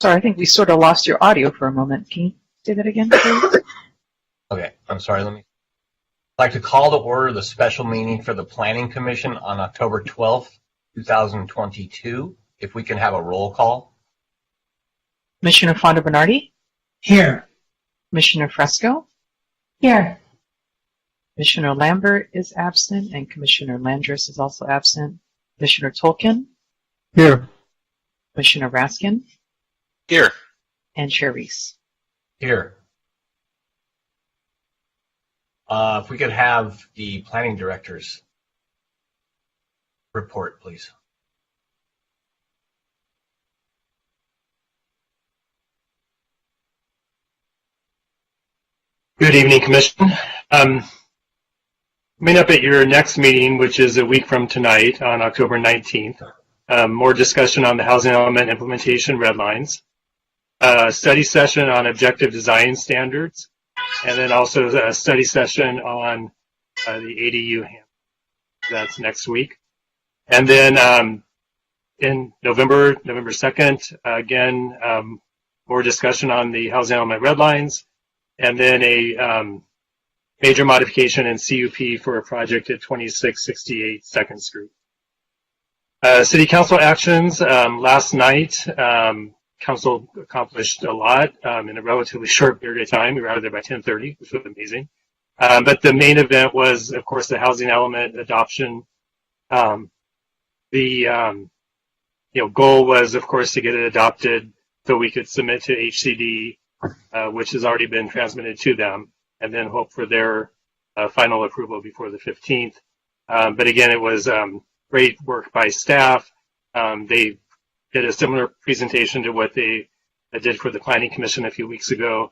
Sorry, I think we sort of lost your audio for a moment. Can you say that again, please? Okay, I'm sorry. I'd like to call to order the special meeting for the Planning Commission on October 12th, 2022. If we can have a roll call. Commissioner Fonda Bernardi? Here. Commissioner Fresco? Here. Commissioner Lambert is absent, and Commissioner Landris is also absent. Commissioner Tolkien? Here. Commissioner Raskin? Here. And Chair Reese. Here. If we could have the planning director's report, please. Good evening, Commission. Coming up at your next meeting, which is a week from tonight on October 19th, more discussion on the housing element implementation red lines, a study session on objective design standards, and then also a study session on the ADU handbook. That's next week. And then in November 2nd, again, more discussion on the housing element red lines, and then a major modification in CUP for a project at 2668 2nd Street. City Council actions. Last night, Council accomplished a lot in a relatively short period of time. We were out of there by 10:30, which was amazing. But the main event was, of course, the housing element adoption. The goal was, of course, to get it adopted so we could submit to HCD, which has already been transmitted to them, and then hope for their final approval before the 15th. But again, it was great work by staff. They did a similar presentation to what they did for the Planning Commission a few weeks ago.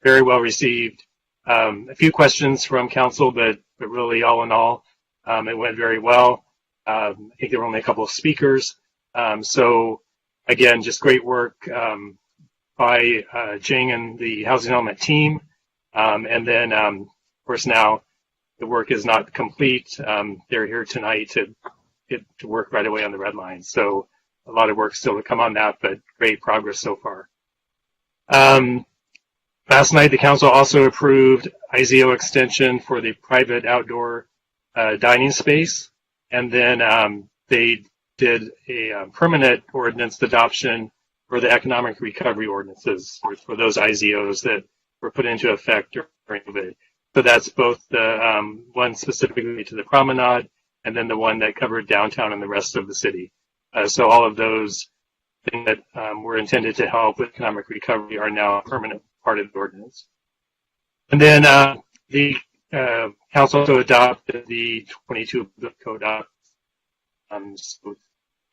Very well received. A few questions from council, but really all in all, it went very well. I think there were only a couple of speakers. So again, just great work by Jing and the housing element team. And then, of course, now the work is not complete. They're here tonight to get to work right away on the red lines. So a lot of work still to come on that, but great progress so far. Last night, the council also approved IZO extension for the private outdoor dining space. And then they did a permanent ordinance adoption for the economic recovery ordinances for those IZOs that were put into effect during COVID. So that's both the one specifically to the promenade and then the one that covered downtown and the rest of the city. So all of those things that were intended to help with economic recovery are now a permanent part of the ordinance. And then the council also adopted the 22 code up. So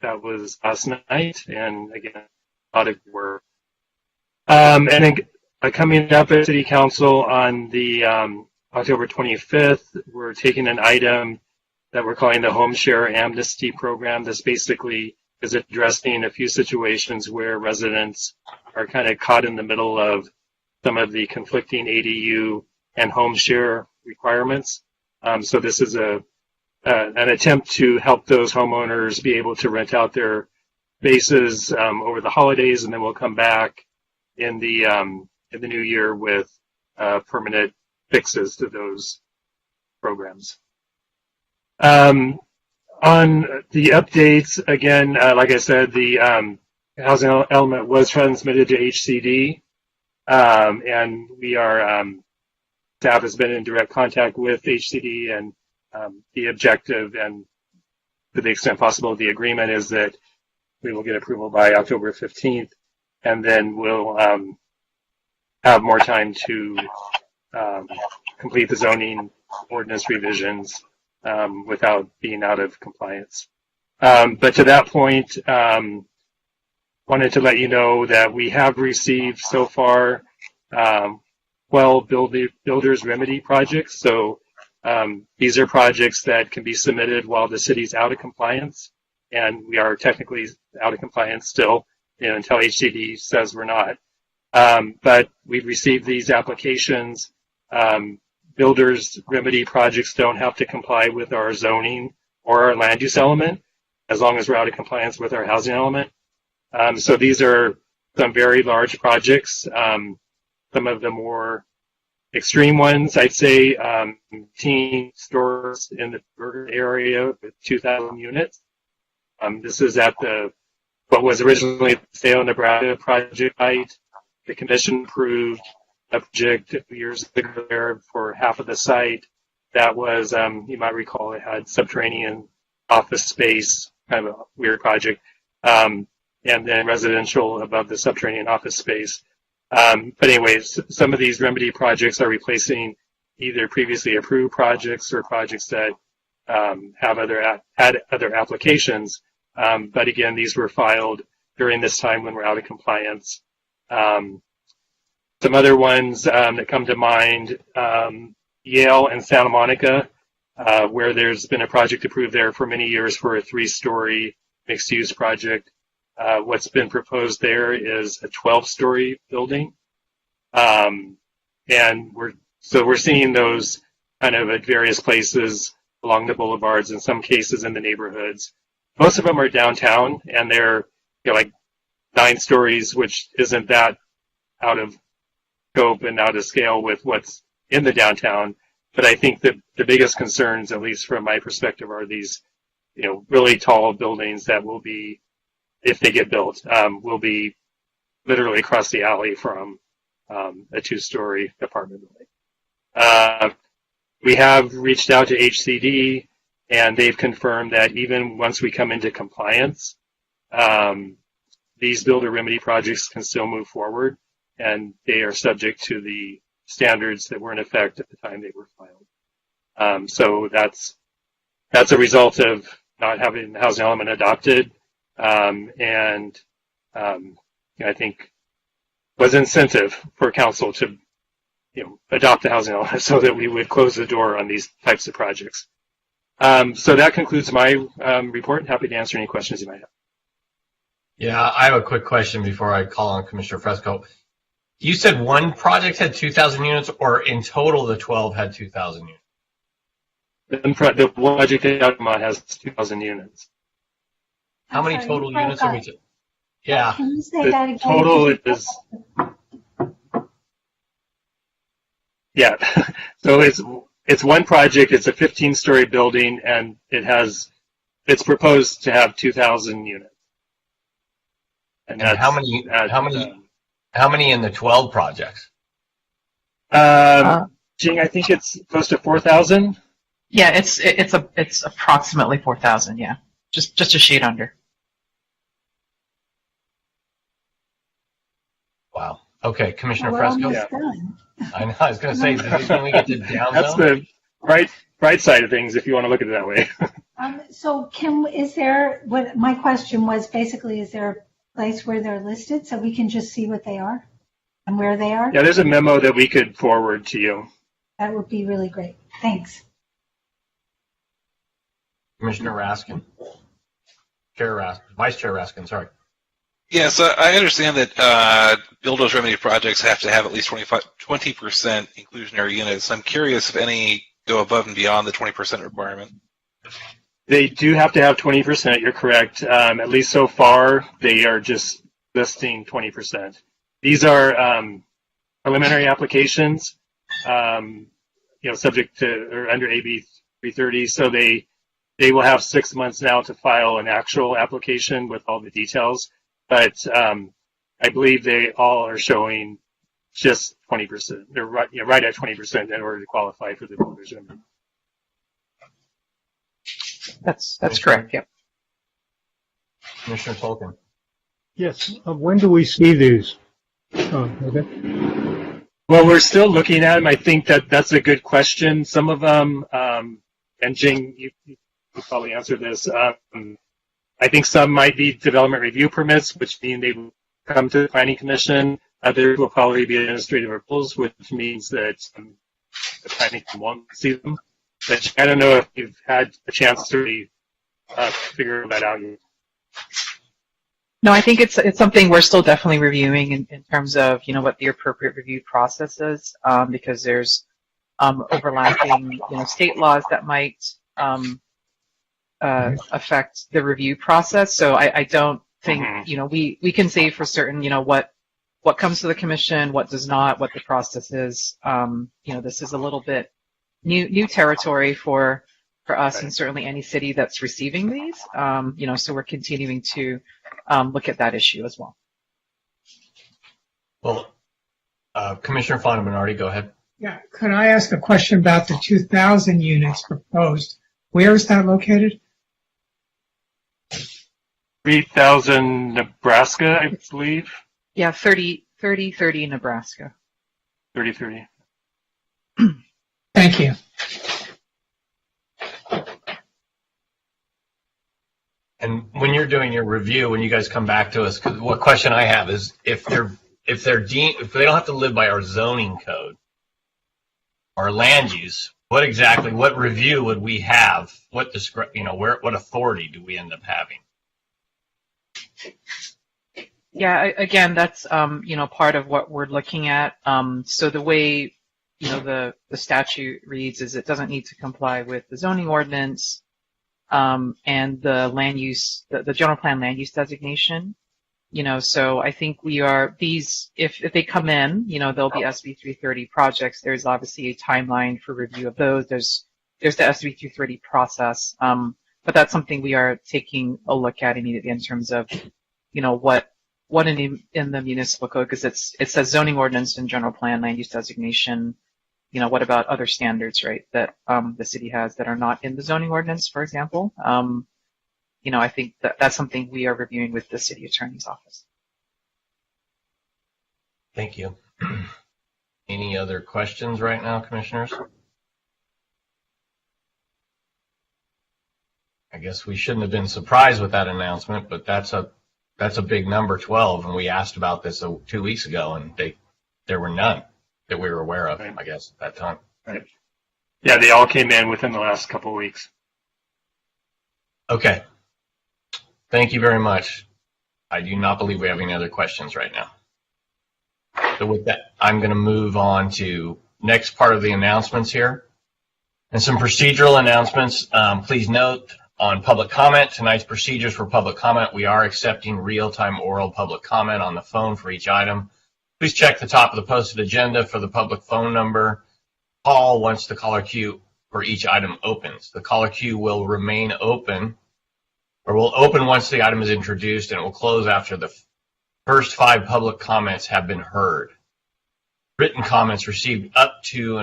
that was last night, and again, a lot of work. And then coming up at City Council on the October 25th, we're taking an item that we're calling the Home Share Amnesty Program. This basically is addressing a few situations where residents are kind of caught in the middle of some of the conflicting ADU and home share requirements. So this is an attempt to help those homeowners be able to rent out their spaces over the holidays, and then we'll come back in the new year with permanent fixes to those programs. On the updates, again, like I said, the housing element was transmitted to HCD, and we are, staff has been in direct contact with HCD, and the objective and to the extent possible, the agreement is that we will get approval by October 15th, and then we'll have more time to complete the zoning ordinance revisions without being out of compliance. But to that point, wanted to let you know that we have received so far 12 builders remedy projects. So these are projects that can be submitted while the city's out of compliance, and we are technically out of compliance still, until HCD says we're not. But we've received these applications. Builders remedy projects don't have to comply with our zoning or our land use element. as long as we're out of compliance with our housing element. So these are some very large projects. Some of the more extreme ones, I'd say, 15 stores in the Bergamot area with 2,000 units. This is at what was originally the Sale, Nebraska project site. The commission approved a project years ago there for half of the site. That was, you might recall, it had subterranean office space, kind of a weird project, and then residential above the subterranean office space. But anyways, some of these remedy projects are replacing either previously approved projects or projects that had other applications. But again, these were filed during this time when we're out of compliance. Some other ones that come to mind, Yale and Santa Monica, where there's been a project approved there for many years for a 3-story mixed-use project. What's been proposed there is a 12-story building. And we're seeing those kind of at various places along the boulevards, in some cases in the neighborhoods. Most of them are downtown, and they're like 9 stories, which isn't that out of scope and out of scale with what's in the downtown. But I think that the biggest concerns, at least from my perspective, are these, really tall buildings that will be, if they get built, will be literally across the alley from a 2-story apartment building. We have reached out to HCD, and they've confirmed that even once we come into compliance, these builder remedy projects can still move forward, and they are subject to the standards that were in effect at the time they were filed. So that's a result of not having the housing element adopted, and I think was incentive for council to adopt the housing element so that we would close the door on these types of projects. So that concludes my report. Happy to answer any questions you might have. Yeah, I have a quick question before I call on Commissioner Fresco. You said one project had 2,000 units, or in total the 12 had 2,000 units? The project in Bergamot has 2,000 units. How many total units are we talking? Yeah. Can you say that again? Total is, yeah. So it's one project. It's a 15-story building, and it's proposed to have 2,000 units. And how many in the 12 projects? Jing, I think it's close to 4,000. Yeah, it's approximately 4,000. Yeah, just a shade under. Wow. Okay, Commissioner We're Fresco. almost done. I know. I was going to say, when we get to down That's the bright side of things, if you want to look at it that way. So my question was basically, is there a place where they're listed so we can just see what they are and where they are? Yeah, there's a memo that we could forward to you. That would be really great. Thanks. Commissioner Raskin. Vice Chair Raskin, sorry. Yeah, so I understand that builders remedy projects have to have at least 20% inclusionary units. I'm curious if any go above and beyond the 20% requirement. They do have to have 20%. You're correct. At least so far, they are just listing 20%. These are preliminary applications, subject to or under AB 330. So they will have 6 months now to file an actual application with all the details. But I believe they all are showing just 20%. They're right at 20% in order to qualify for the builder's remedy. That's correct. Yep. Commissioner Tolkien. Yes. When do we see these? Oh, okay. Well, we're still looking at them. I think that's a good question. Some of them, and Jing, you probably answered this. I think some might be development review permits, which mean they will come to the Planning Commission. Others will probably be administrative approvals, which means that the Planning Commission won't see them. But I don't know if you've had a chance to really figure that out yet. No, I think it's something we're still definitely reviewing in terms of what the appropriate review process is, because there's overlapping state laws that might affect the review process. So I don't think, we can say for certain, what comes to the commission, what does not, what the process is. This is a little bit new territory for us, and certainly any city that's receiving these. So we're continuing to look at that issue as well. Well, Commissioner Fonda-Bernardi, go ahead. Yeah, could I ask a question about the 2,000 units proposed? Where is that located? 3,000 Nebraska, I believe. Yeah, 30 Nebraska. 30. Thank you. And when you're doing your review, when you guys come back to us, 'cause what question I have is if they don't have to live by our zoning code or land use, what review would we have? What authority do we end up having? Yeah, again, that's part of what we're looking at. So the way the statute reads is it doesn't need to comply with the zoning ordinance and the land use, the general plan land use designation. So I think we are these. If they come in, there'll be SB 330 projects. There's obviously a timeline for review of those. There's the SB 330 process, but that's something we are taking a look at immediately in terms of what in the municipal code, because it says zoning ordinance and general plan land use designation. What about other standards, right, that the city has that are not in the zoning ordinance, for example? I think that's something we are reviewing with the city attorney's office. Thank you. Any other questions right now, commissioners? I guess we shouldn't have been surprised with that announcement, but that's a big number, 12, and we asked about this 2 weeks ago, and there were none that we were aware of, I guess, at that time. Right. Yeah, they all came in within the last couple of weeks. Okay. Thank you very much. I do not believe we have any other questions right now. So with that, I'm going to move on to next part of the announcements here. And some procedural announcements. Please note on public comment, tonight's procedures for public comment, we are accepting real-time oral public comment on the phone for each item. Please check the top of the posted agenda for the public phone number. Call once the caller queue for each item opens. The caller queue will remain open, or will open once the item is introduced, and it will close after the first 5 public comments have been heard. Written comments received up to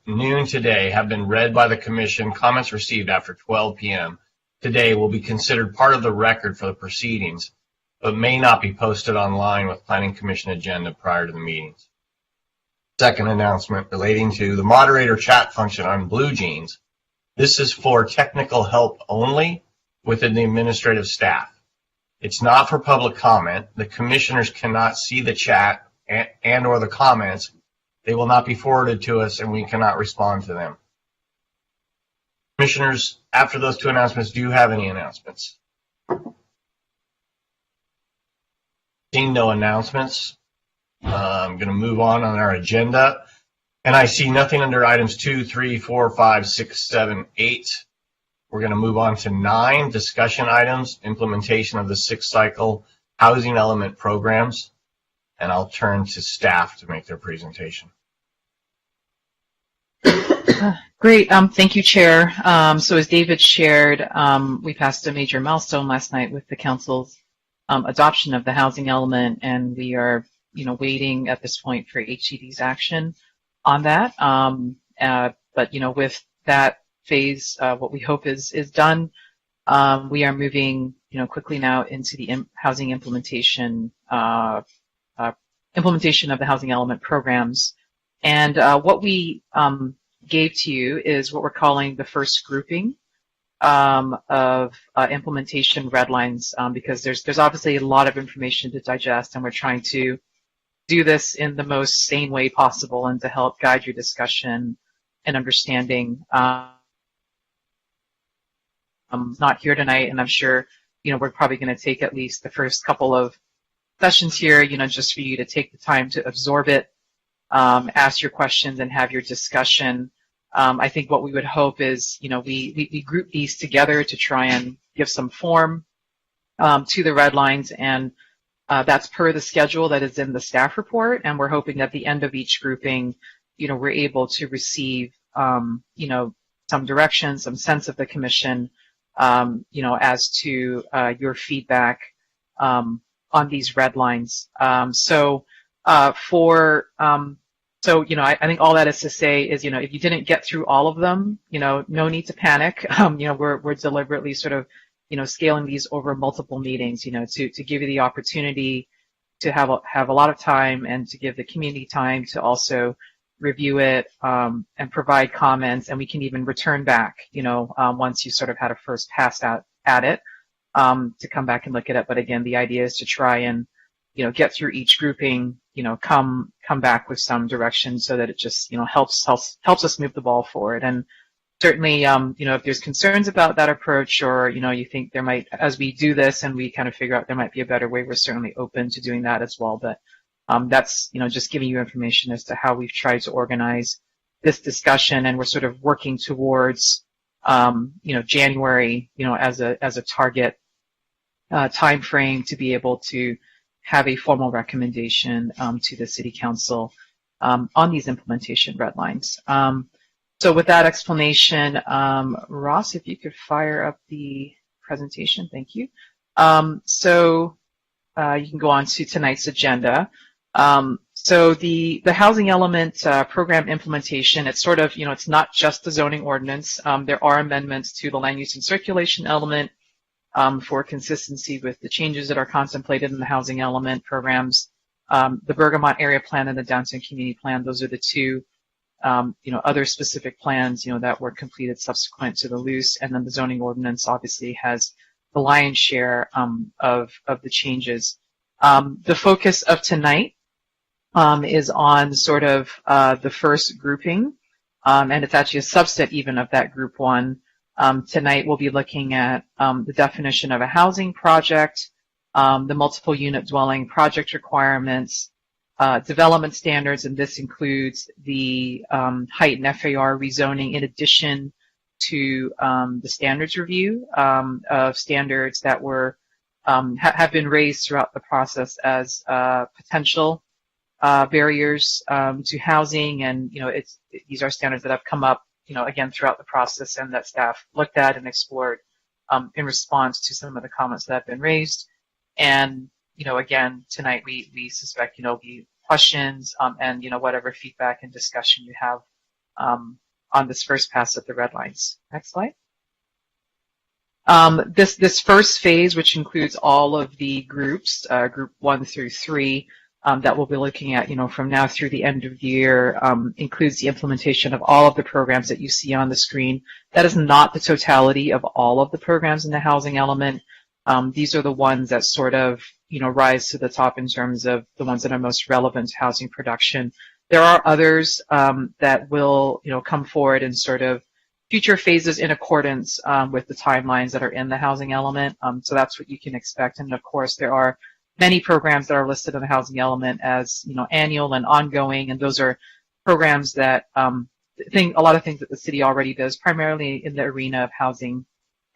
noon today have been read by the commission. Comments received after 12 p.m. today will be considered part of the record for the proceedings, but may not be posted online with Planning Commission agenda prior to the meetings. Second announcement relating to the moderator chat function on Blue Jeans. This is for technical help only within the administrative staff. It's not for public comment. The commissioners cannot see the chat and or the comments. They will not be forwarded to us, and we cannot respond to them. Commissioners, after those 2 announcements, do you have any announcements? Seeing no announcements, I'm going to move on our agenda. And I see nothing under items 2, 3, 4, 5, 6, 7, 8. We're going to move on to 9 discussion items, implementation of the 6th cycle housing element programs. And I'll turn to staff to make their presentation. Great. Thank you, Chair. So as David shared, we passed a major milestone last night with the Council's adoption of the housing element, and we are, waiting at this point for HCD's action on that. But, with that phase, what we hope is done, we are moving, quickly now into the housing implementation of the housing element programs. And what we gave to you is what we're calling the first grouping of implementation red lines, because there's obviously a lot of information to digest, and we're trying to do this in the most sane way possible and to help guide your discussion and understanding. I'm not here tonight, and I'm sure, we're probably going to take at least the first couple of sessions here, just for you to take the time to absorb it, ask your questions, and have your discussion. I think what we would hope is, we group these together to try and give some form to the red lines, and that's per the schedule that is in the staff report, and we're hoping at the end of each grouping, we're able to receive, some direction, some sense of the commission, as to your feedback on these red lines. I think all that is to say is, if you didn't get through all of them, no need to panic. We're deliberately sort of, scaling these over multiple meetings, to give you the opportunity to have a lot of time and to give the community time to also review it and provide comments, and we can even return back, once you sort of had a first pass at it, to come back and look at it. But again, the idea is to try and, get through each grouping, come back with some direction so that it just, helps us move the ball forward. And certainly, if there's concerns about that approach, or, you think there might, as we do this and we kind of figure out there might be a better way, we're certainly open to doing that as well. But that's, just giving you information as to how we've tried to organize this discussion, and we're sort of working towards, January, as a target time frame to be able to have a formal recommendation to the City Council on these implementation red lines. So with that explanation, Ross, if you could fire up the presentation, thank you. You can go on to tonight's agenda. So the housing element program implementation, it's sort of, it's not just the zoning ordinance. There are amendments to the land use and circulation element for consistency with the changes that are contemplated in the housing element programs. The Bergamot area plan and the downtown community plan, those are the two, other specific plans, that were completed subsequent to the loose. And then the zoning ordinance obviously has the lion's share of the changes. The focus of tonight is on sort of the first grouping, and it's actually a subset even of that group one. Tonight we'll be looking at the definition of a housing project, the multiple unit dwelling project requirements, development standards, and this includes the heightened FAR rezoning in addition to the standards review of standards that were have been raised throughout the process as potential barriers to housing, and these are standards that have come up again throughout the process and that staff looked at and explored in response to some of the comments that have been raised. And again tonight we suspect be questions and whatever feedback and discussion you have on this first pass at the red lines. Next slide. This first phase, which includes all of the groups, group 1 through 3, that we'll be looking at, from now through the end of the year, includes the implementation of all of the programs that you see on the screen. That is not the totality of all of the programs in the housing element. These are the ones that sort of, rise to the top in terms of the ones that are most relevant to housing production. There are others that will, come forward in sort of future phases in accordance with the timelines that are in the housing element. So that's what you can expect. And of course, there are many programs that are listed in the housing element as, annual and ongoing, and those are programs that a lot of things that the city already does, primarily in the arena of housing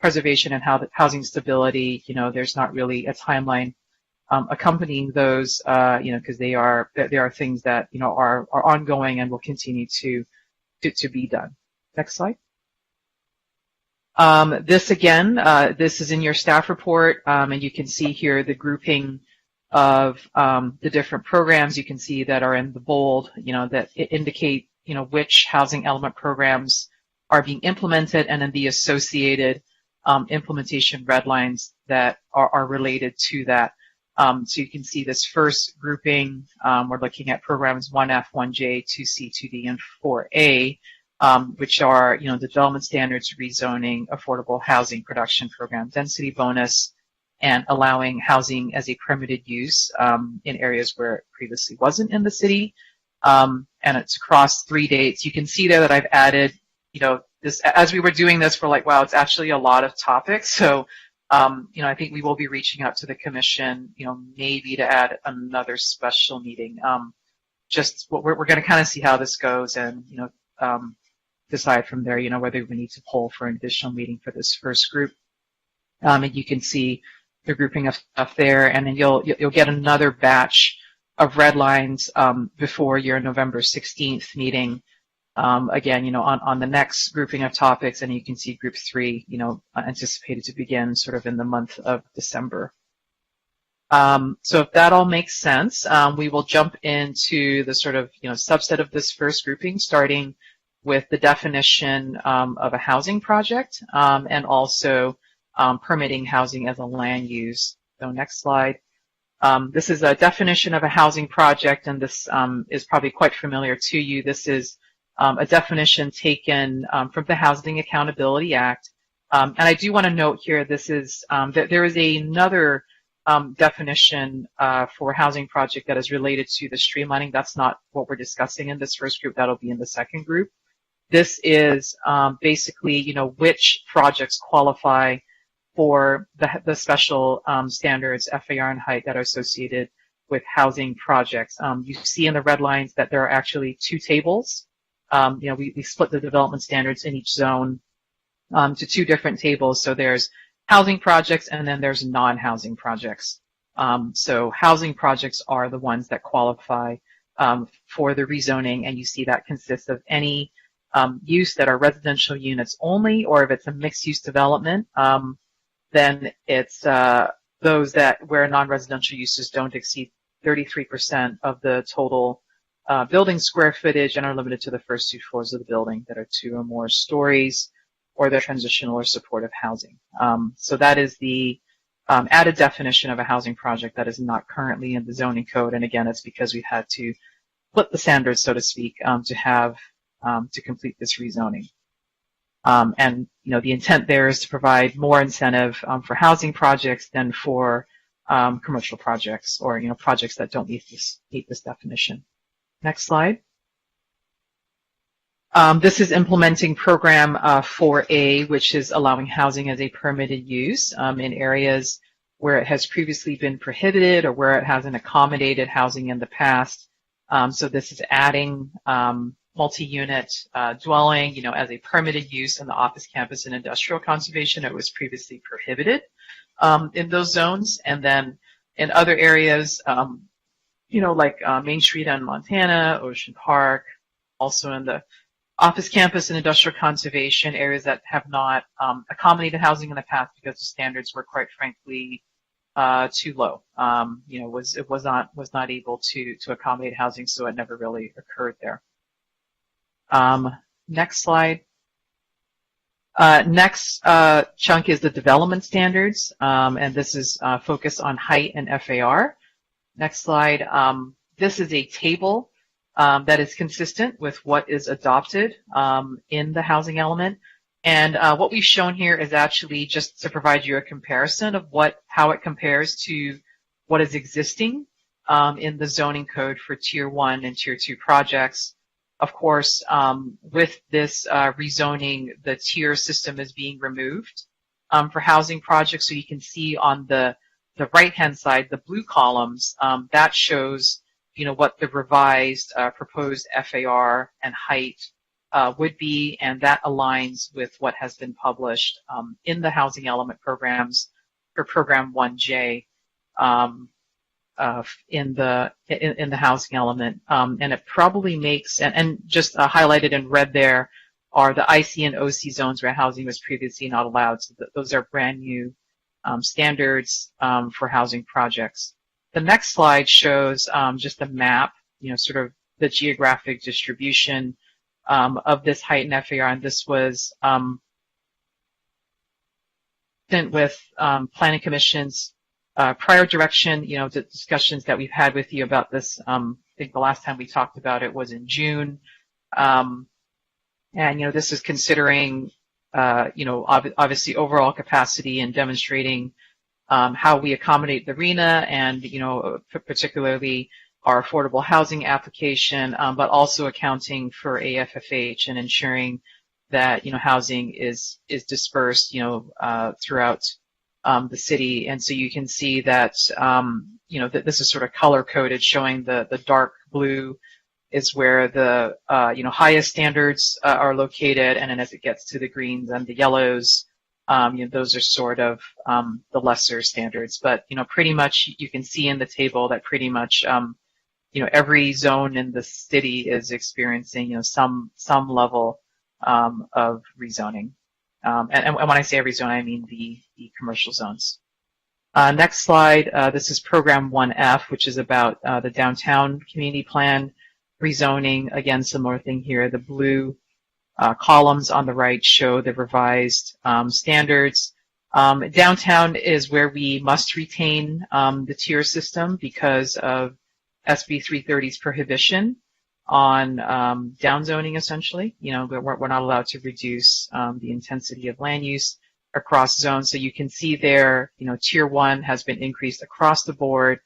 preservation and housing stability. There's not really a timeline accompanying those, because they are things that are ongoing and will continue to be done. Next slide. This again, this is in your staff report, and you can see here the grouping of the different programs. You can see that are in the bold, that indicate which housing element programs are being implemented, and then the associated implementation red lines that are related to that. So you can see this first grouping, we're looking at programs 1F, 1J, 2C, 2D, and 4A, which are, the development standards, rezoning, affordable housing production program, density bonus, and allowing housing as a permitted use in areas where it previously wasn't in the city. And it's across 3 dates. You can see there that I've added, this, as we were doing this, we're like, wow, it's actually a lot of topics. So, I think we will be reaching out to the commission, maybe to add another special meeting. Just we're going to kind of see how this goes, and decide from there, whether we need to poll for an additional meeting for this first group. And you can see the grouping of stuff there, and then you'll get another batch of red lines before your November 16th meeting. Again, on the next grouping of topics, and you can see group 3, anticipated to begin sort of in the month of December. So if that all makes sense, we will jump into the sort of, subset of this first grouping, starting with the definition of a housing project, and also permitting housing as a land use. So next slide. This is a definition of a housing project, and this is probably quite familiar to you. This is a definition taken from the Housing Accountability Act. And I do want to note here, this is that there is another definition for a housing project that is related to the streamlining. That's not what we're discussing in this first group. That'll be in the second group. This is basically, which projects qualify for the special standards, FAR and height, that are associated with housing projects. You see in the red lines that there are actually 2 tables. We split the development standards in each zone to 2 different tables. So there's housing projects, and then there's non-housing projects. So housing projects are the ones that qualify for the rezoning, and you see that consists of any use that are residential units only, or if it's a mixed-use development, then it's those where non-residential uses don't exceed 33% of the total building square footage and are limited to the first 2 floors of the building that are 2 or more stories, or they're transitional or supportive housing. So that is the added definition of a housing project that is not currently in the zoning code. And again, it's because we've had to flip the standards, so to speak, to complete this rezoning. And the intent there is to provide more incentive for housing projects than for commercial projects, or projects that don't meet this definition. Next slide. This is implementing program 4A, which is allowing housing as a permitted use in areas where it has previously been prohibited or where it hasn't accommodated housing in the past. So this is adding multi-unit dwelling, as a permitted use in the office, campus, and industrial conservation. It was previously prohibited in those zones. And then in other areas, like Main Street in Montana, Ocean Park, also in the office, campus, and industrial conservation, areas that have not accommodated housing in the past because the standards were, quite frankly, too low. It was not able to accommodate housing, so it never really occurred there. Next slide. Next chunk is the development standards, and this is focused on height and FAR. Next slide. This is a table that is consistent with what is adopted in the housing element. And what we've shown here is actually just to provide you a comparison of how it compares to what is existing in the zoning code for Tier 1 and Tier 2 projects. Of course, with this rezoning, the tier system is being removed for housing projects. So you can see on the right-hand side, the blue columns, that shows what the revised proposed FAR and height would be, and that aligns with what has been published in the housing element programs for Program 1J in the housing element. And it probably makes, and just highlighted in red there are the IC and OC zones where housing was previously not allowed. So those are brand new standards for housing projects. The next slide shows just a map, sort of the geographic distribution of this height and FAR, and this was with Planning Commission's prior direction, the discussions that we've had with you about this. I think the last time we talked about it was in June. And, this is considering, obviously overall capacity and demonstrating how we accommodate the RENA and, particularly our affordable housing application, but also accounting for AFFH and ensuring that, housing is dispersed, throughout the city. And so you can see that, that this is sort of color coded, showing the dark blue is where the highest standards are located, and then as it gets to the greens and the yellows, those are sort of the lesser standards. But pretty much you can see in the table that pretty much every zone in the city is experiencing some level of rezoning. And when I say every zone, I mean the commercial zones. Next slide. This is Program 1F, which is about the downtown community plan rezoning. Again, similar thing here. The blue columns on the right show the revised standards. Downtown is where we must retain the tier system because of SB 330's prohibition on downzoning, essentially. We're not allowed to reduce the intensity of land use across zones. So you can see there, Tier 1 has been increased across the board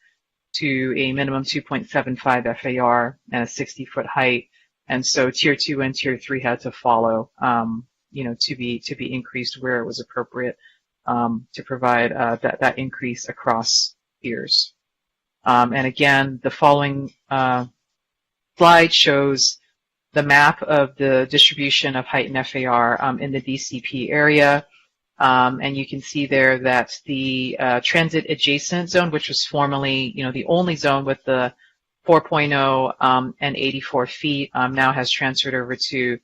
to a minimum 2.75 FAR and a 60-foot height. And so Tier 2 and Tier 3 had to follow, to be increased where it was appropriate to provide that increase across tiers. And again, the following slide shows the map of the distribution of height and FAR in the DCP area. And you can see there that the transit adjacent zone, which was formerly, the only zone with the 4.0 and 84 feet, now has transferred over to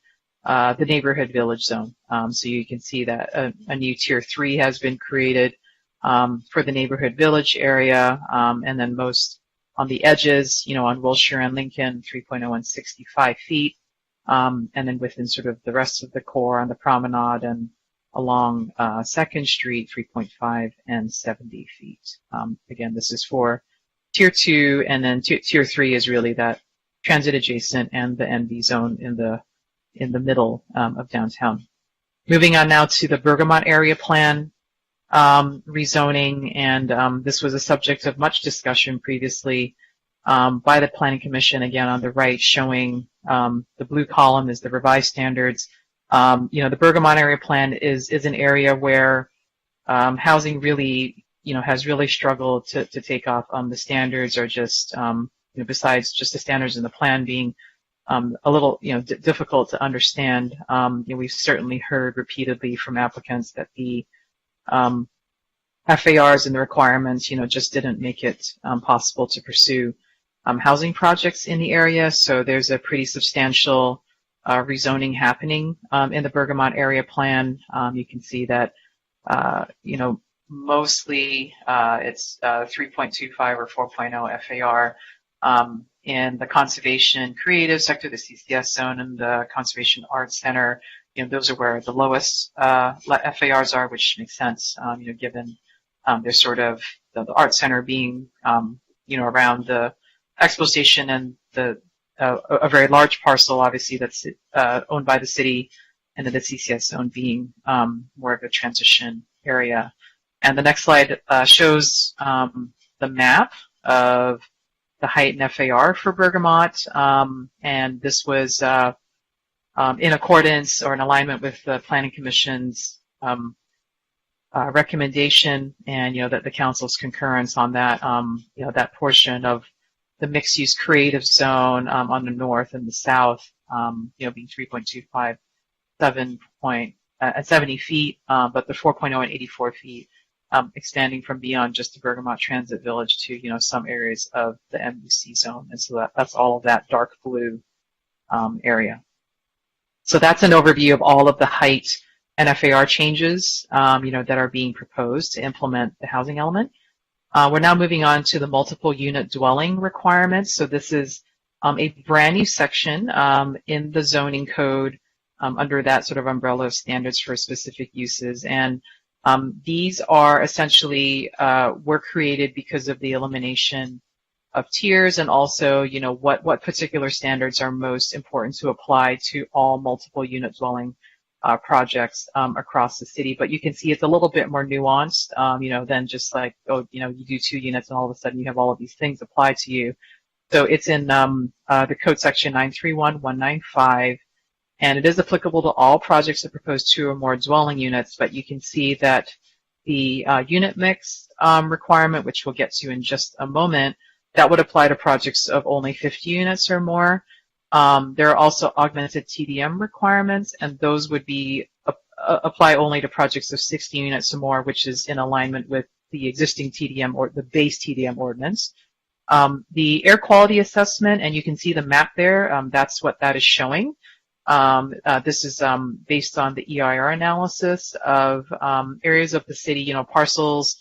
the neighborhood village zone. So you can see that a new Tier 3 has been created for the neighborhood village area, and then most on the edges, on Wilshire and Lincoln, 3.0 and 65 feet, and then within sort of the rest of the core on the promenade and along 2nd Street, 3.5 and 70 feet. Again, this is for Tier 2, and then Tier 3 is really that transit adjacent and the NV zone in the middle of downtown. Moving on now to the Bergamot area plan rezoning, and this was a subject of much discussion previously by the Planning Commission. Again, on the right, showing the blue column is the revised standards. The Bergamot area plan is an area where housing really, has really struggled to take off. The standards are just, besides just the standards in the plan being a little, difficult to understand. We've certainly heard repeatedly from applicants that the FARs and the requirements, just didn't make it possible to pursue housing projects in the area. So there's a pretty substantial rezoning happening in the Bergamot area plan. You can see that, mostly it's 3.25 or 4.0 FAR in the conservation creative sector, the CCS zone, and the conservation arts center. Those are where the lowest FARs are, which makes sense, given there's sort of the art center being, around the expo station and a very large parcel, obviously, that's owned by the city, and then the CCS zone being more of a transition area. And the next slide shows the map of the height and FAR for Bergamot, and this was in accordance or in alignment with the Planning Commission's recommendation, and that the council's concurrence on that, that portion of the mixed-use creative zone on the north and the south, being 3.25, 70 feet, but the 4.0 and 84 feet expanding from beyond just the Bergamot Transit Village to, some areas of the MUC zone. And so that's all of that dark blue area. So that's an overview of all of the height and FAR changes, that are being proposed to implement the housing element. We're now moving on to the multiple unit dwelling requirements. So this is a brand new section in the zoning code under that sort of umbrella of standards for specific uses. And these are essentially were created because of the elimination of tiers, and also, what particular standards are most important to apply to all multiple unit dwelling projects across the city. But you can see it's a little bit more nuanced, than just like, you do 2 units and all of a sudden you have all of these things applied to you. So it's in the code section 931195, and it is applicable to all projects that propose 2 or more dwelling units. But you can see that the unit mix requirement, which we'll get to in just a moment, that would apply to projects of only 50 units or more. There are also augmented TDM requirements, and those would be apply only to projects of 60 units or more, which is in alignment with the existing TDM or the base TDM ordinance. The air quality assessment, and you can see the map there, that's what that is showing. This is based on the EIR analysis of areas of the city, parcels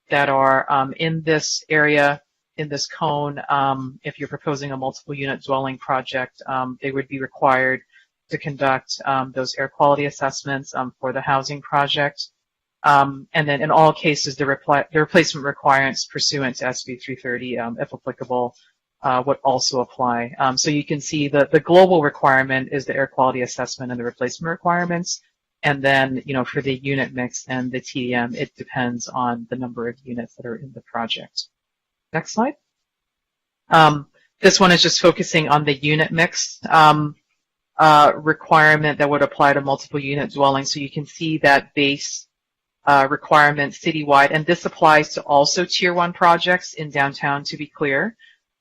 that are in this area, in this cone. If you're proposing a multiple unit dwelling project, they would be required to conduct those air quality assessments for the housing project. And then in all cases, the replacement requirements pursuant to SB 330, if applicable, would also apply. So you can see the global requirement is the air quality assessment and the replacement requirements. And then, for the unit mix and the TDM, it depends on the number of units that are in the project. Next slide. This one is just focusing on the unit mix requirement that would apply to multiple unit dwellings. So you can see that base requirement citywide, and this applies to also Tier 1 projects in downtown, to be clear.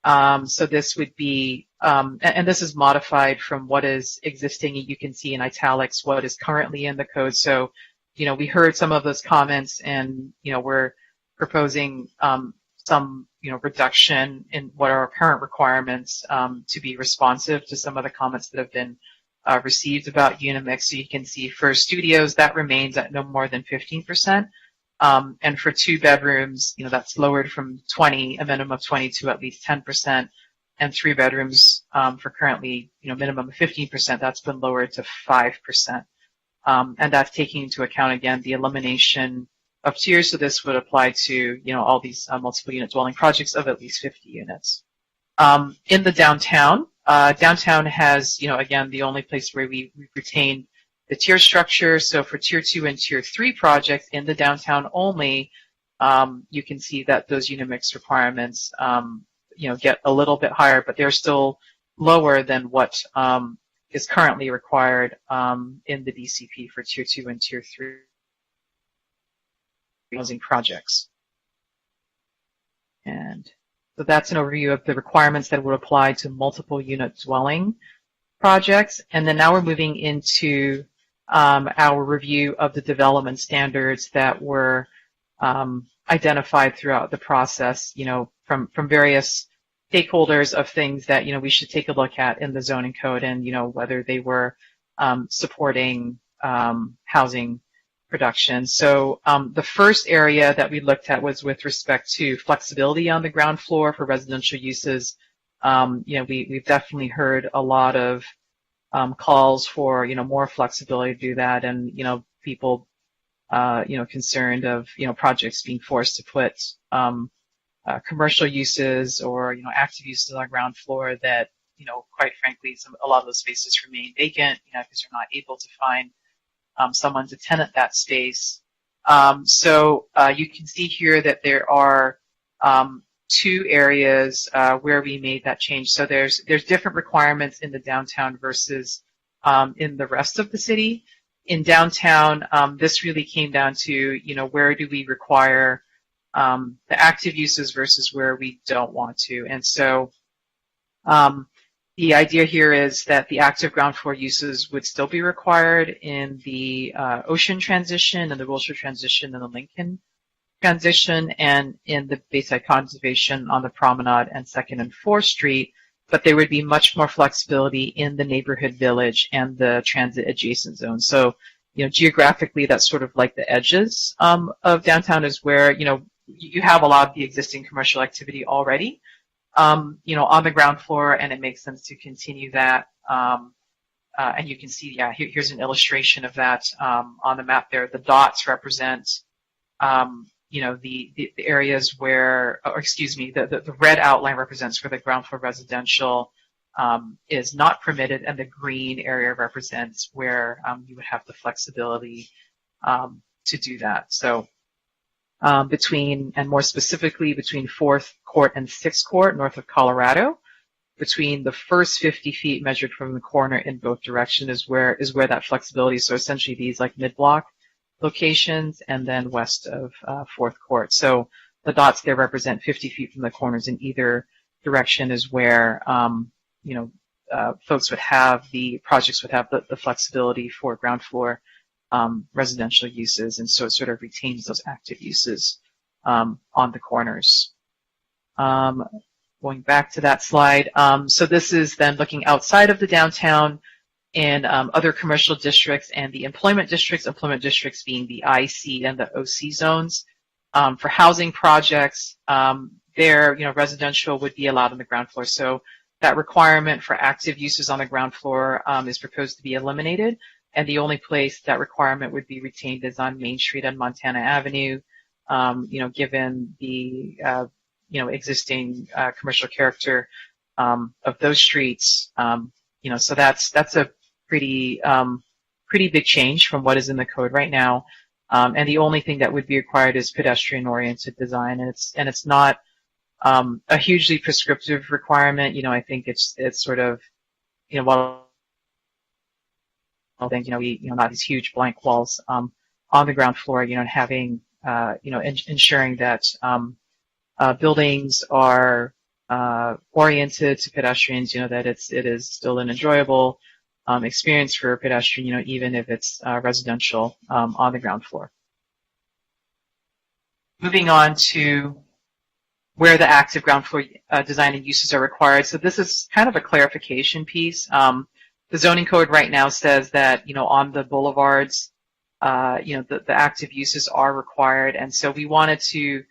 So this would be, and this is modified from what is existing. You can see in italics what is currently in the code. So, we heard some of those comments, and, we're proposing some, reduction in what are our current requirements to be responsive to some of the comments that have been received about unit mix. So you can see for studios, that remains at no more than 15%. And for 2 bedrooms, that's lowered from a minimum of 20 to at least 10%. And 3 bedrooms for currently, minimum of 15%, that's been lowered to 5%. And that's taking into account, again, the elimination of tiers. So this would apply to, all these multiple unit dwelling projects of at least 50 units. In the downtown, downtown has, again, the only place where we retain the tier structure. So for Tier 2 and Tier 3 projects in the downtown only, you can see that those unit mix requirements, get a little bit higher, but they're still lower than what is currently required in the DCP for Tier 2 and Tier 3 housing projects. And so that's an overview of the requirements that would apply to multiple unit dwelling projects. And then now we're moving into our review of the development standards that were identified throughout the process, from various stakeholders of things that, we should take a look at in the zoning code, and, whether they were supporting housing production. So the first area that we looked at was with respect to flexibility on the ground floor for residential uses. We've definitely heard a lot of calls for, more flexibility to do that, and, people, concerned of, projects being forced to put commercial uses or, active uses on the ground floor that, quite frankly, a lot of those spaces remain vacant, because they're not able to find someone to tenant that space. So you can see here that there are 2 areas where we made that change. So there's different requirements in the downtown versus in the rest of the city. In downtown, this really came down to, where do we require the active uses versus where we don't want to. And so the idea here is that the active ground floor uses would still be required in the Ocean transition and the Wilshire transition and the Lincoln transition, and in the Bayside conservation on the Promenade and 2nd and 4th Street, but there would be much more flexibility in the neighborhood village and the transit adjacent zone. So, geographically, that's sort of like the edges of downtown is where, you have a lot of the existing commercial activity already, on the ground floor, and it makes sense to continue that. And you can see, here's an illustration of that on the map there. The dots represent, the areas where, the red outline represents where the ground floor residential is not permitted, and the green area represents where you would have the flexibility to do that. So between, and more specifically, between 4th Court and 6th Court, north of Colorado, between the first 50 feet measured from the corner in both directions is where that flexibility. So essentially these like mid-block locations, and then west of 4th Court. So the dots there represent 50 feet from the corners in either direction is where, folks would have, the projects would have the flexibility for ground floor residential uses, and so it sort of retains those active uses on the corners. Going back to that slide, so this is then looking outside of the downtown in other commercial districts and the employment districts being the IC and the OC zones. For housing projects, there, residential would be allowed on the ground floor. So that requirement for active uses on the ground floor is proposed to be eliminated, and the only place that requirement would be retained is on Main Street and Montana Avenue, given the existing commercial character of those streets. So that's a pretty big change from what is in the code right now. And the only thing that would be required is pedestrian-oriented design, and it's not a hugely prescriptive requirement. I think it's sort of, well, I think, not these huge blank walls on the ground floor, and having, ensuring that buildings are oriented to pedestrians, that it is still an enjoyable experience for a pedestrian, even if it's residential on the ground floor. Moving on to where the active ground floor design and uses are required. So this is kind of a clarification piece. The zoning code right now says that, on the boulevards, the active uses are required. And so we wanted to,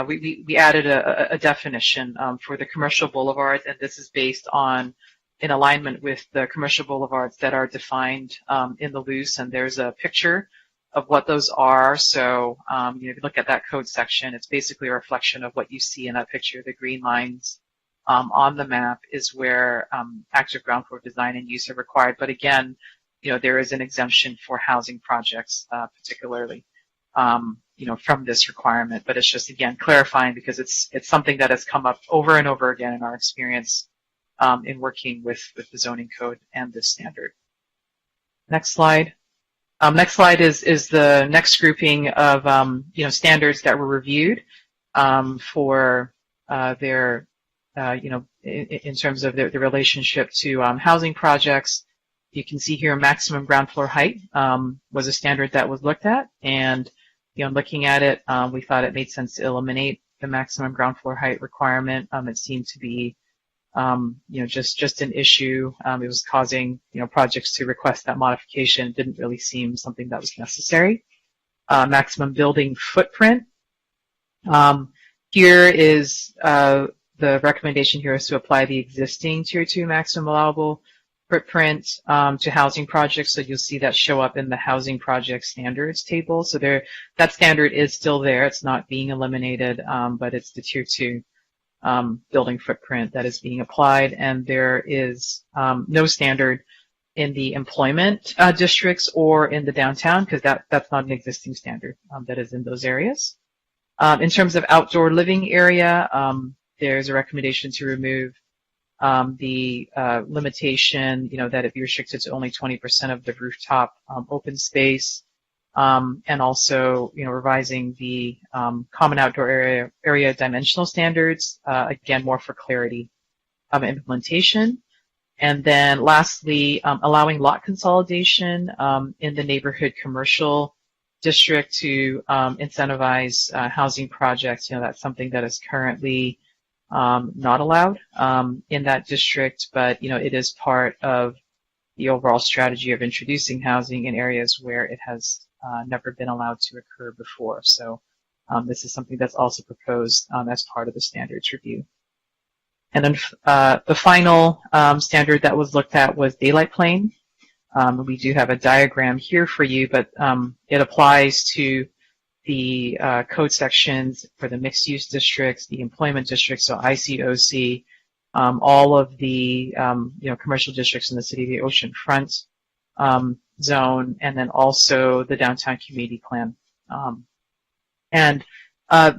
we added a definition for the commercial boulevards, and this is based on in alignment with the commercial boulevards that are defined in the loose, and there's a picture of what those are. So if you look at that code section, it's basically a reflection of what you see in that picture. The green lines on the map is where active ground floor design and use are required. But again, there is an exemption for housing projects, particularly, from this requirement. But it's just, again, clarifying, because it's something that has come up over and over again in our experience in working with the zoning code and this standard. Next slide. Next slide is the next grouping of standards that were reviewed for their in terms of the relationship to housing projects. You can see here maximum ground floor height was a standard that was looked at, and looking at it, we thought it made sense to eliminate the maximum ground floor height requirement. It seemed to be just an issue. It was causing, projects to request that modification. It didn't really seem something that was necessary. Maximum building footprint. Here is the recommendation here is to apply the existing Tier 2 maximum allowable footprint to housing projects. So you'll see that show up in the housing project standards table. So that standard is still there. It's not being eliminated, but it's the Tier 2 building footprint that is being applied, and there is no standard in the employment districts or in the downtown, because that's not an existing standard that is in those areas. In terms of outdoor living area, there's a recommendation to remove the limitation, that it be restricted to only 20% of the rooftop open space. And also, revising the common outdoor area dimensional standards, again, more for clarity of implementation. And then lastly, allowing lot consolidation in the neighborhood commercial district to incentivize housing projects. That's something that is currently not allowed in that district, but, it is part of the overall strategy of introducing housing in areas where it has never been allowed to occur before. So this is something that's also proposed as part of the standards review. And then the final standard that was looked at was daylight plane. We do have a diagram here for you, but it applies to the code sections for the mixed-use districts, the employment districts, so ICOC, all of the commercial districts in the city of the oceanfront zone, and then also the downtown community plan. And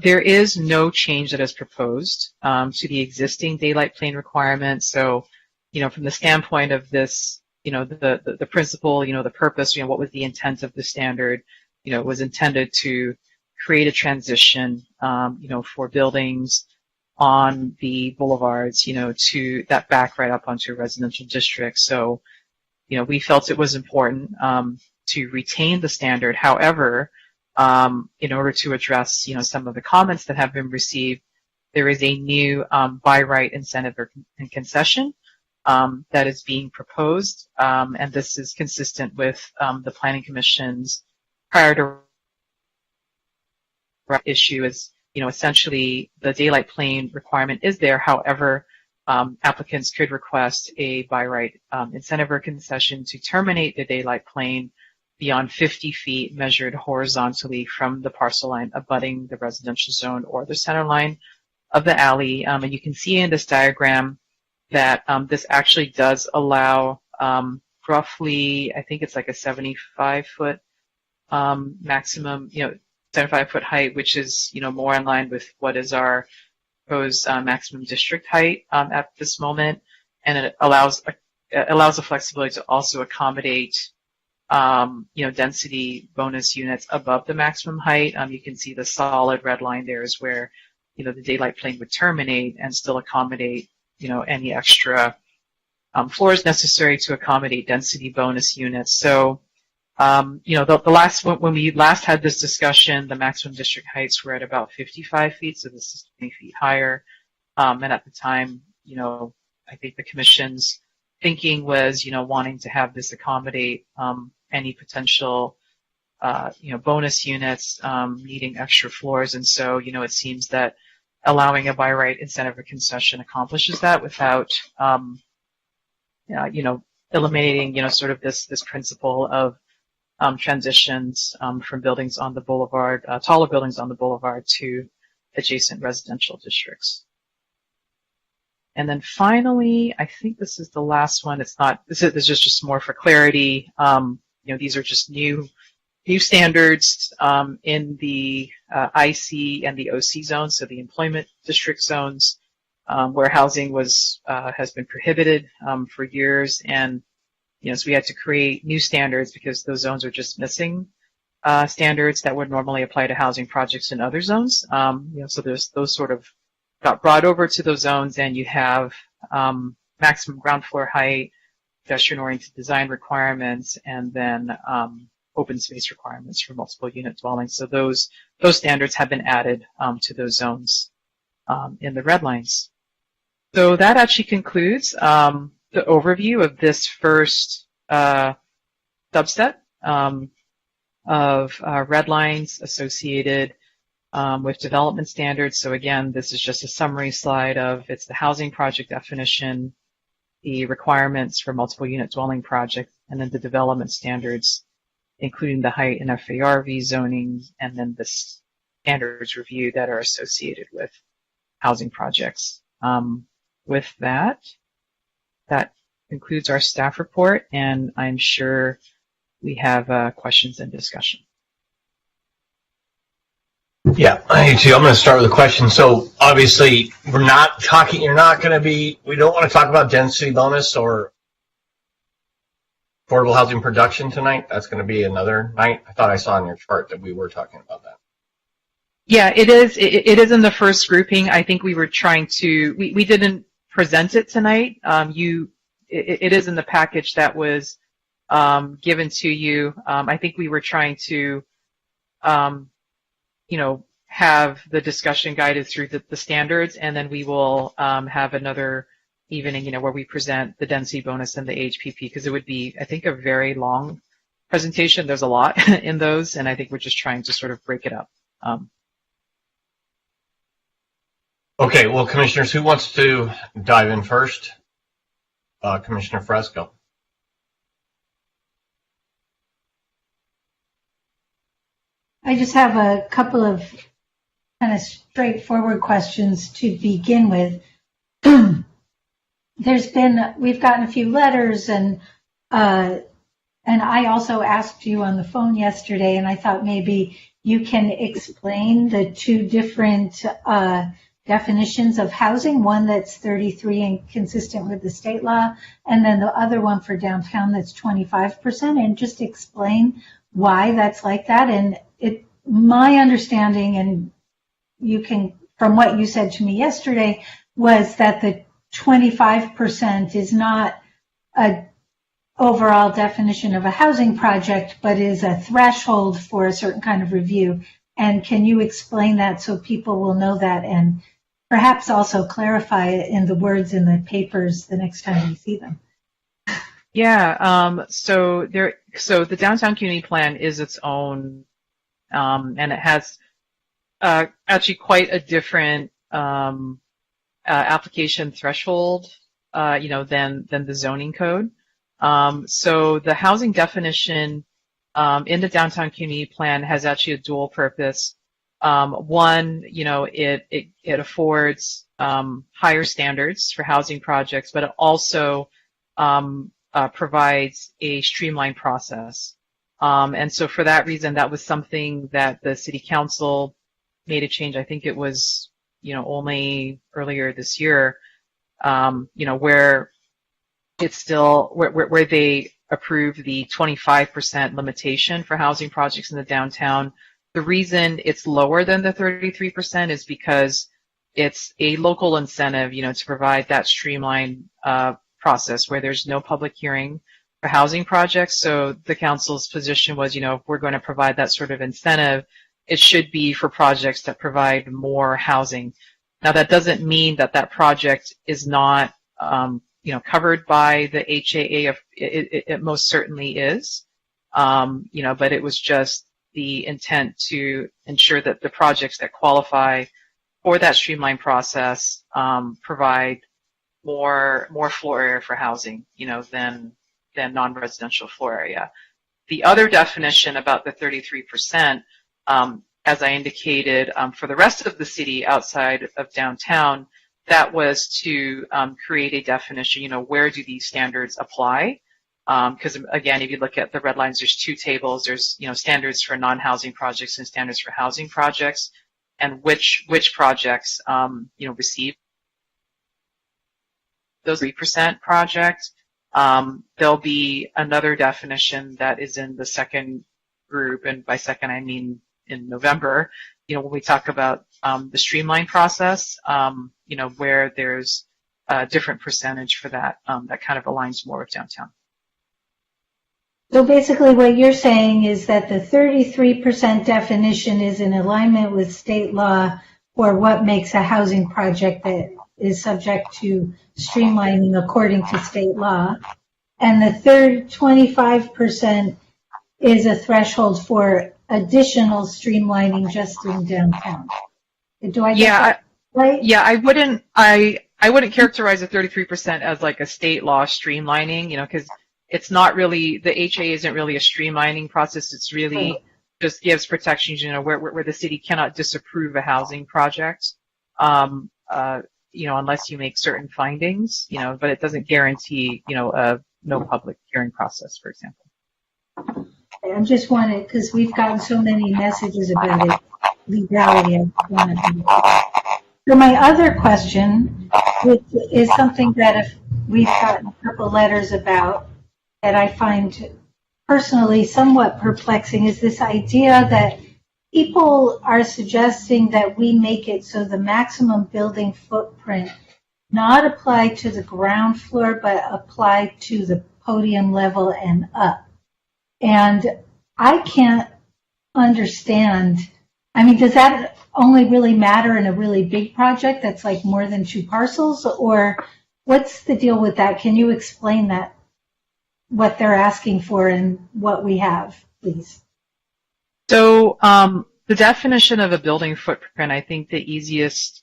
there is no change that is proposed to the existing daylight plane requirement. So, from the standpoint of this, the principle, the purpose, what was the intent of the standard? It was intended to create a transition, for buildings on the boulevards, to that back right up onto a residential district. So, we felt it was important to retain the standard. However, in order to address, some of the comments that have been received, there is a new by right incentive and concession that is being proposed, and this is consistent with the Planning Commission's prior to issue is, essentially the daylight plane requirement is there. However, applicants could request a by right incentive or concession to terminate the daylight plane beyond 50 feet measured horizontally from the parcel line abutting the residential zone or the center line of the alley. And you can see in this diagram that this actually does allow roughly, I think it's like a 75-foot maximum, 75-foot height, which is, more in line with what is our proposed maximum district height at this moment. And it allows the flexibility to also accommodate, density bonus units above the maximum height. You can see the solid red line there is where, the daylight plane would terminate and still accommodate, any extra floors necessary to accommodate density bonus units. So, the last, when we last had this discussion, the maximum district heights were at about 55 feet, so this is 20 feet higher. And at the time, I think the Commission's thinking was, wanting to have this accommodate any potential, bonus units needing extra floors. And so, it seems that allowing a by right incentive or concession accomplishes that without, eliminating, sort of this principle of transitions from buildings on the boulevard, taller buildings on the boulevard to adjacent residential districts. And then finally, I think this is the last one. This is just more for clarity. These are just new standards in the IC and the OC zones, so the employment district zones, where housing has been prohibited for years, and so we had to create new standards because those zones are just missing standards that would normally apply to housing projects in other zones. So those sort of got brought over to those zones, and you have maximum ground floor height, pedestrian-oriented design requirements, and then open space requirements for multiple unit dwellings. So those standards have been added to those zones in the red lines. So that actually concludes the overview of this first subset of red lines associated with development standards. So again, this is just a summary slide of it's the housing project definition, the requirements for multiple unit dwelling projects, and then the development standards, including the height and FARV zoning, and then the standards review that are associated with housing projects. With that concludes our staff report, and I'm sure we have questions and discussion. Yeah, I do too. I'm going to start with a question. So obviously, we don't want to talk about density bonus or affordable housing production tonight. That's going to be another night. I thought I saw on your chart that we were talking about that. Yeah, it is. It is in the first grouping. I think we were trying to, we didn't present it tonight. It is in the package that was given to you. I think we were trying to, have the discussion guided through the standards, and then we will have another evening, where we present the density bonus and the HPP, because it would be, I think, a very long presentation. There's a lot in those, and I think we're just trying to sort of break it up. Okay, well, commissioners, who wants to dive in first? Commissioner Fresco. I just have a couple of kind of straightforward questions to begin with. We've gotten a few letters, and I also asked you on the phone yesterday, and I thought maybe you can explain the two different definitions of housing, one that's 33 and consistent with the state law, and then the other one for downtown that's 25%, and just explain why that's like that. And my understanding, and you can from what you said to me yesterday, was that the 25% is not a overall definition of a housing project, but is a threshold for a certain kind of review. And can you explain that so people will know that, and perhaps also clarify it in the words in the papers the next time we see them? Yeah. So the downtown community plan is its own, and it has actually quite a different application threshold, than the zoning code. So the housing definition in the downtown community plan has actually a dual purpose. One, it affords higher standards for housing projects, but it also provides a streamlined process. And so for that reason, that was something that the city council made a change. I think it was, only earlier this year, where it's still where they approved the 25% limitation for housing projects in the downtown. The reason it's lower than the 33% is because it's a local incentive, to provide that streamlined process where there's no public hearing for housing projects. So the council's position was, if we're going to provide that sort of incentive, it should be for projects that provide more housing. Now, that doesn't mean that that project is not, covered by the HAA. It most certainly is, but it was just the intent to ensure that the projects that qualify for that streamlined process provide more floor area for housing, than non-residential floor area. The other definition about the 33%, as I indicated, for the rest of the city outside of downtown, that was to create a definition, where do these standards apply? Because again, if you look at the red lines, there's two tables. There's, standards for non-housing projects and standards for housing projects, and which projects, receive those 3% projects. There'll be another definition that is in the second group, and by second I mean in November, when we talk about the streamline process, where there's a different percentage for that, that kind of aligns more with downtown. So basically what you're saying is that the 33% definition is in alignment with state law for what makes a housing project that is subject to streamlining according to state law. And the third 25% is a threshold for additional streamlining just in downtown. Do I get that right? Yeah, I wouldn't characterize the 33% as like a state law streamlining, because it's not really, the HA isn't really a streamlining process. It's really just gives protections, where the city cannot disapprove a housing project, unless you make certain findings, but it doesn't guarantee, no public hearing process, for example. I just wanted, because we've gotten so many messages about it, legality. So my other question, which is something that we've gotten a couple letters about, that I find personally somewhat perplexing, is this idea that people are suggesting that we make it so the maximum building footprint not apply to the ground floor, but apply to the podium level and up. And I can't understand, does that only really matter in a really big project that's like more than 2 parcels, or what's the deal with that? Can you explain that, what they're asking for and what we have, please? So the definition of a building footprint, I think the easiest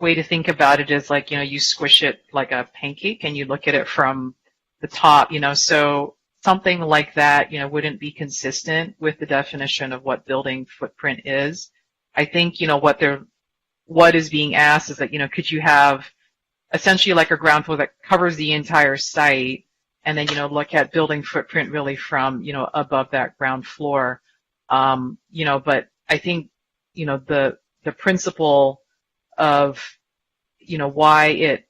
way to think about it is like, you squish it like a pancake and you look at it from the top, so something like that, wouldn't be consistent with the definition of what building footprint is. I think, what is being asked is that, could you have essentially like a ground floor that covers the entire site, and then, look at building footprint really from, above that ground floor. But I think, the principle of, why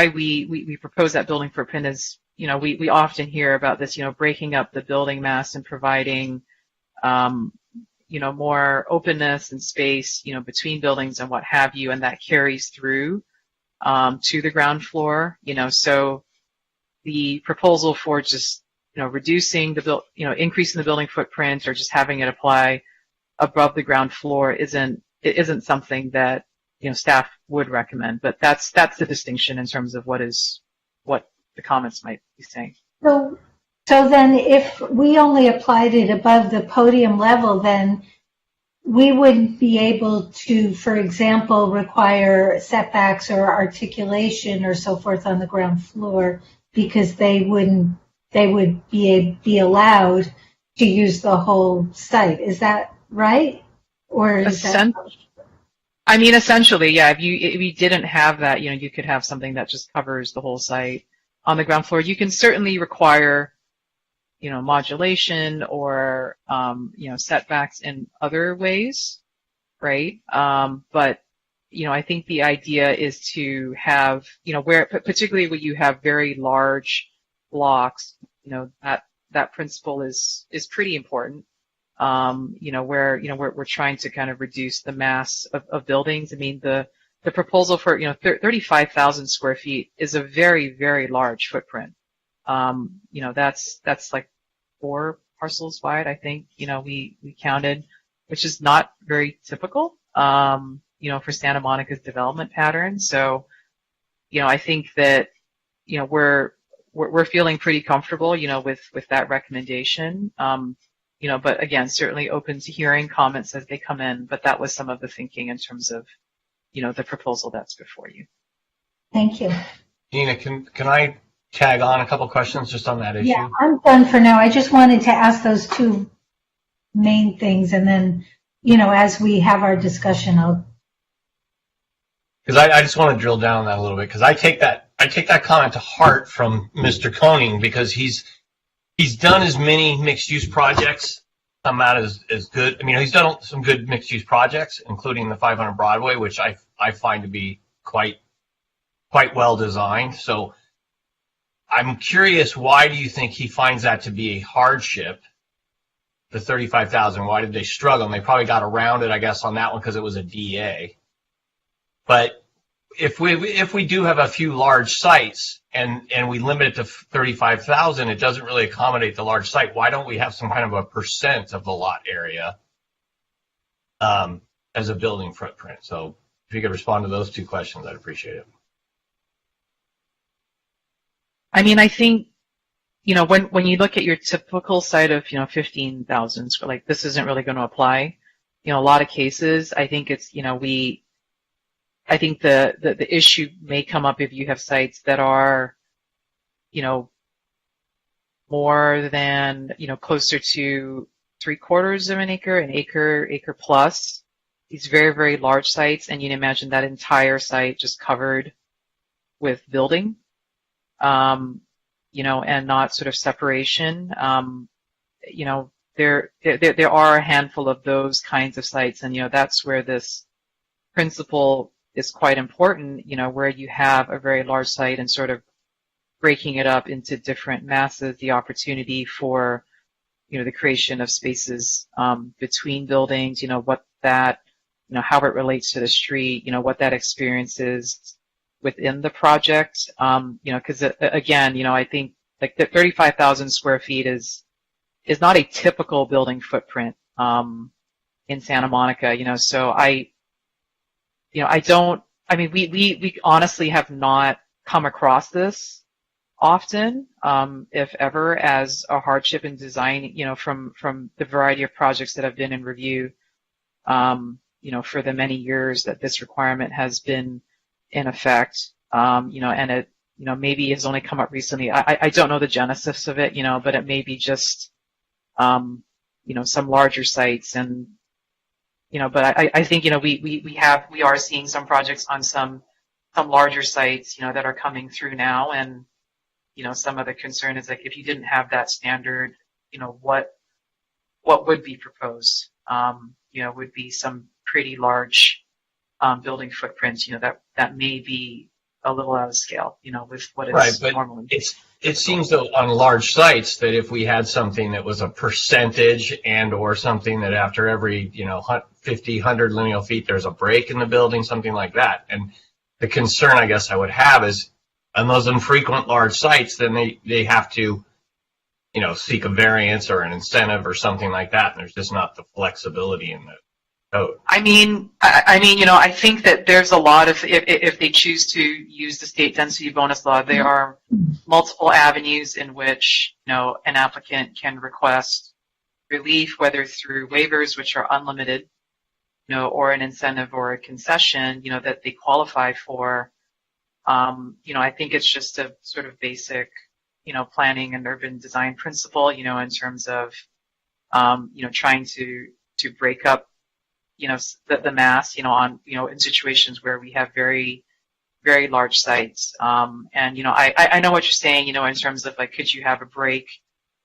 we propose that building footprint is, we often hear about this, breaking up the building mass and providing, more openness and space, between buildings and what have you, and that carries through to the ground floor. So the proposal for just reducing the increasing the building footprint or just having it apply above the ground floor isn't something that staff would recommend. But that's the distinction in terms of what the comments might be saying. So then if we only applied it above the podium level, then we wouldn't be able to, for example, require setbacks or articulation or so forth on the ground floor, because they would be allowed to use the whole site. Is that right? Or is that... I mean, essentially, yeah. If you didn't have that, you could have something that just covers the whole site on the ground floor. You can certainly require modulation or setbacks in other ways, right? But I think the idea is to have where, particularly when you have very large blocks, that principle is pretty important. Where we're trying to kind of reduce the mass of buildings. I mean, the proposal for 35,000 square feet is a very, very large footprint. That's like 4 parcels wide, I think, we counted, which is not very typical, for Santa Monica's development pattern. So, I think that, we're feeling pretty comfortable, with that recommendation. But again, certainly open to hearing comments as they come in, but that was some of the thinking in terms of, the proposal that's before you. Thank you. Gina, can I tag on a couple questions just on that issue? Yeah, I'm done for now. I just wanted to ask those 2 main things, and then, as we have our discussion, Because I just want to drill down on that a little bit, because I take that comment to heart from Mr. Koning, because he's done as many mixed-use projects, come out as good. I mean, he's done some good mixed-use projects, including the 500 Broadway, which I find to be quite well designed. So I'm curious, why do you think he finds that to be a hardship, the 35,000? Why did they struggle? And they probably got around it, I guess, on that one because it was a DA. But if we do have a few large sites and we limit it to 35,000, it doesn't really accommodate the large site. Why don't we have some kind of a percent of the lot area as a building footprint? So if you could respond to those 2 questions, I'd appreciate it. I mean, I think, when you look at your typical site of, 15,000, like this isn't really going to apply. A lot of cases, I think it's, I think the issue may come up if you have sites that are, more than, closer to 3/4 of an acre plus. These very, very large sites, and you'd imagine that entire site just covered with building, and not sort of separation. There are a handful of those kinds of sites, and that's where this principle is quite important, where you have a very large site and sort of breaking it up into different masses, the opportunity for, the creation of spaces between buildings, what that, how it relates to the street, what that experience is within the project, because again, I think like the 35,000 square feet is not a typical building footprint in Santa Monica, so we honestly have not come across this often, if ever, as a hardship in design, from the variety of projects that have been in review, for the many years that this requirement has been in effect, and it, maybe has only come up recently. I don't know the genesis of it, but it may be just, some larger sites and, but I think, we are seeing some projects on some larger sites, that are coming through now. And, some of the concern is like, if you didn't have that standard, what would be proposed? Would be some pretty large, building footprints, that may be, a little out of scale, with what is Right, but normally. it seems though on large sites that if we had something that was a percentage and or something that after every 50, 100 lineal feet there's a break in the building, something like that. And the concern I guess I would have is on those infrequent large sites, then they have to seek a variance or an incentive or something like that. And there's just not the flexibility in the code. I think that there's a lot of, if they choose to use the state density bonus law, there are multiple avenues in which, an applicant can request relief, whether through waivers, which are unlimited, or an incentive or a concession, that they qualify for. I think it's just a sort of basic, planning and urban design principle, in terms of, trying to break up, the mass, in situations where we have very, very large sites. And, I know what you're saying, in terms of like, could you have a break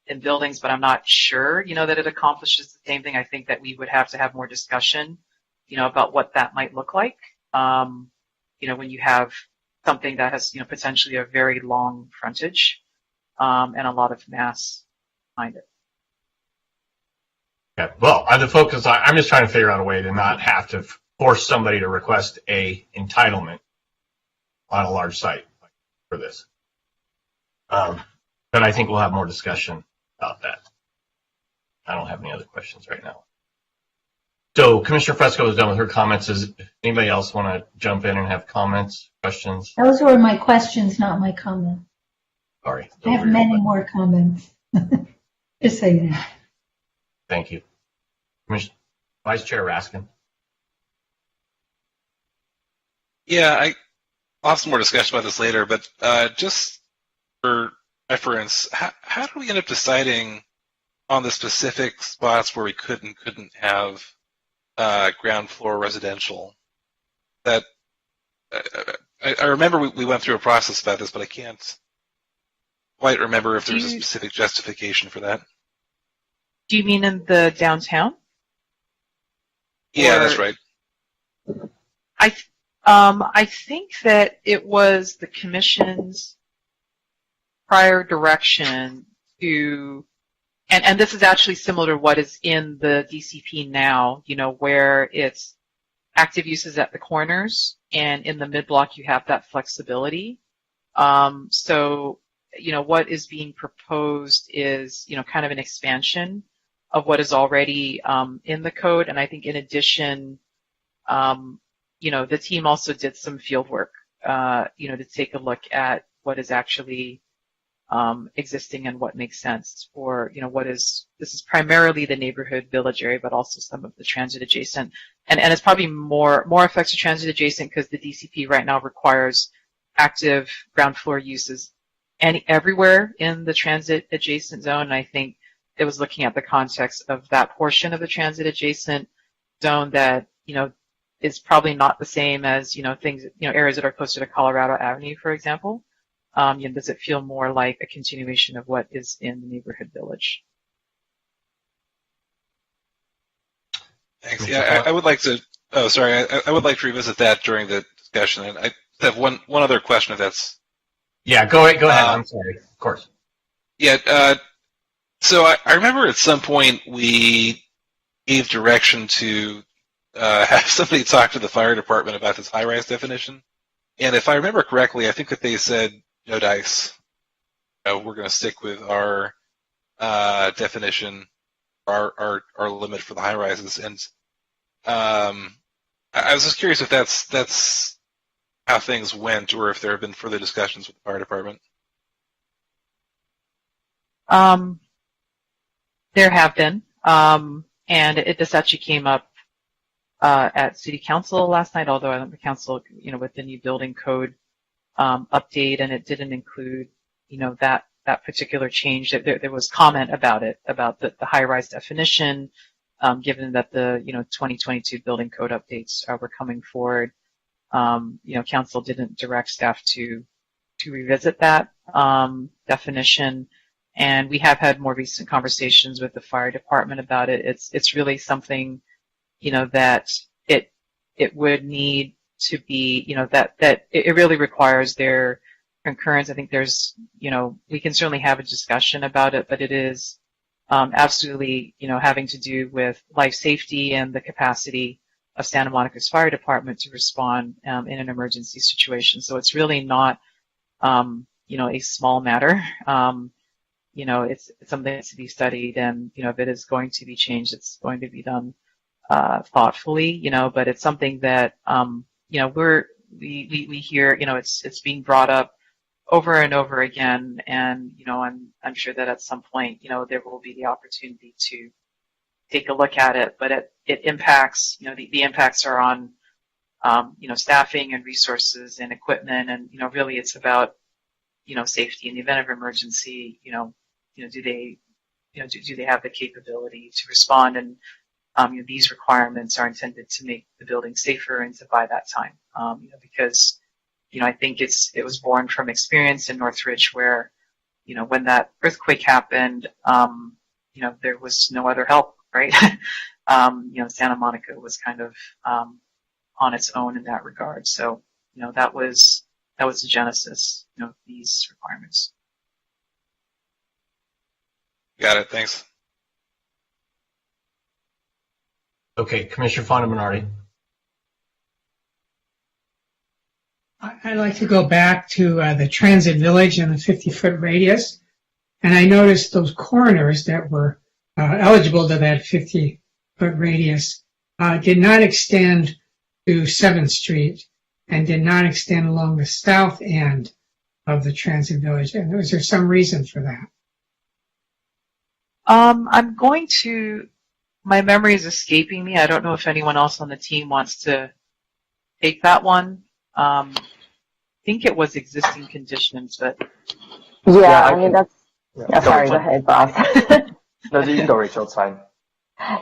in buildings, but I'm not sure, that it accomplishes the same thing. I think that we would have to have more discussion, about what that might look like, when you have something that has, potentially a very long frontage, and a lot of mass behind it. Okay. Well, I'm just trying to figure out a way to not have to force somebody to request a entitlement on a large site for this. But I think we'll have more discussion about that. I don't have any other questions right now. So Commissioner Fresco is done with her comments. Does anybody else want to jump in and have comments, questions? Those were my questions, not my comments. Sorry. I have many more comments. Just so you know. Thank you. Vice Chair Raskin. Yeah, I'll have some more discussion about this later, but just for reference, how do we end up deciding on the specific spots where we couldn't have ground floor residential? That I remember we went through a process about this, but I can't quite remember if there's a specific justification for that. Do you mean in the downtown? Yeah, that's right. I think that it was the commission's prior direction to, and this is actually similar to what is in the DCP now, where it's active uses at the corners, and in the mid-block you have that flexibility. So, what is being proposed is, kind of an expansion of what is already in the code. And I think in addition, the team also did some field work, to take a look at what is actually existing and what makes sense for, this is primarily the neighborhood village area, but also some of the transit adjacent. And it's probably more effects of transit adjacent because the DCP right now requires active ground floor uses everywhere in the transit adjacent zone. And I think it was looking at the context of that portion of the transit adjacent zone that, is probably not the same as, things, areas that are closer to Colorado Avenue, for example. Does it feel more like a continuation of what is in the neighborhood village? Thanks. Yeah, I would like to. Oh, sorry. I would like to revisit that during the discussion. And I have one other question, if that's. Yeah, go ahead. I'm sorry. Of course. Yeah. So I remember at some point we gave direction to have somebody talk to the fire department about this high-rise definition. And if I remember correctly, I think that they said no dice. We're going to stick with our definition, our limit for the high-rises. And I was just curious if that's how things went, or if there have been further discussions with the fire department. There have been, and this actually came up at City Council last night, although I don't think Council, with the new building code update, and it didn't include, that particular change. There was comment about it, about the high-rise definition, given that the 2022 building code updates were coming forward. Council didn't direct staff to revisit that definition. And we have had more recent conversations with the fire department about it. It's really something, that it would need to be, that it really requires their concurrence. I think there's, we can certainly have a discussion about it, but it is absolutely, having to do with life safety and the capacity of Santa Monica's fire department to respond in an emergency situation. So it's really not, a small matter. It's something that's to be studied, and, if it is going to be changed, it's going to be done thoughtfully, but it's something that, we hear, it's being brought up over and over again, and, I'm sure that at some point, there will be the opportunity to take a look at it, but it impacts, the impacts are on, staffing and resources and equipment, and, really it's about, safety in the event of emergency, do they have the capability to respond? And these requirements are intended to make the building safer and to buy that time. Because I think it was born from experience in Northridge, where when that earthquake happened, there was no other help, right? Santa Monica was kind of on its own in that regard. So that was the genesis of these requirements. Got it. Thanks. Okay, Commissioner Fonda-Bernardi. I'd like to go back to the transit village and the 50-foot radius. And I noticed those corners that were eligible to that 50-foot radius did not extend to 7th Street and did not extend along the south end of the transit village. And was there some reason for that? My memory is escaping me. I don't know if anyone else on the team wants to take that one. I think it was existing conditions, but. Yeah, I mean, that's, yeah, sorry, go ahead, Boss. No, you can go, Rachel, it's fine.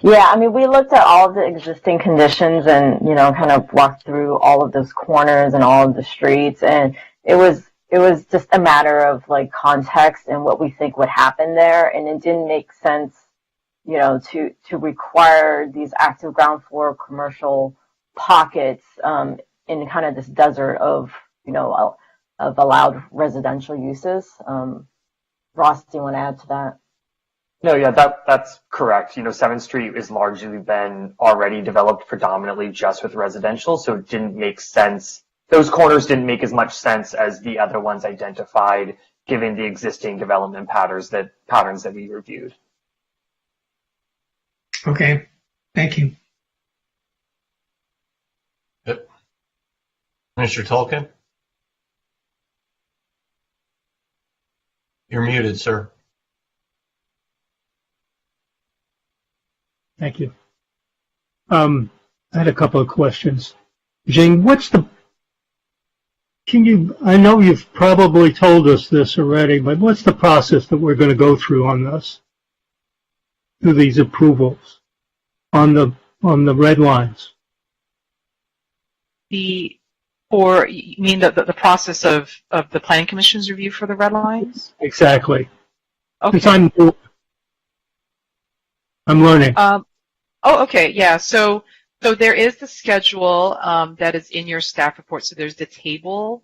Yeah, I mean, we looked at all of the existing conditions and, kind of walked through all of those corners and all of the streets, and it was just a matter of like context and what we think would happen there, and it didn't make sense, to require these active ground floor commercial pockets in kind of this desert of allowed residential uses. Ross, do you want to add to that? No, yeah, that's correct. 7th Street has largely been already developed predominantly just with residential, so it didn't make sense. Those corners didn't make as much sense as the other ones identified, given the existing development patterns that we reviewed. Okay, thank you. Yep. Mr. Tolkien? You're muted, sir. Thank you. I had a couple of questions. Jane, I know you've probably told us this already, but what's the process that we're going to go through on this? Through these approvals on the red lines? You mean the process of the Planning Commission's review for the red lines? Exactly. Okay. Because I'm learning. Okay, yeah. So there is the schedule that is in your staff report. So there's the table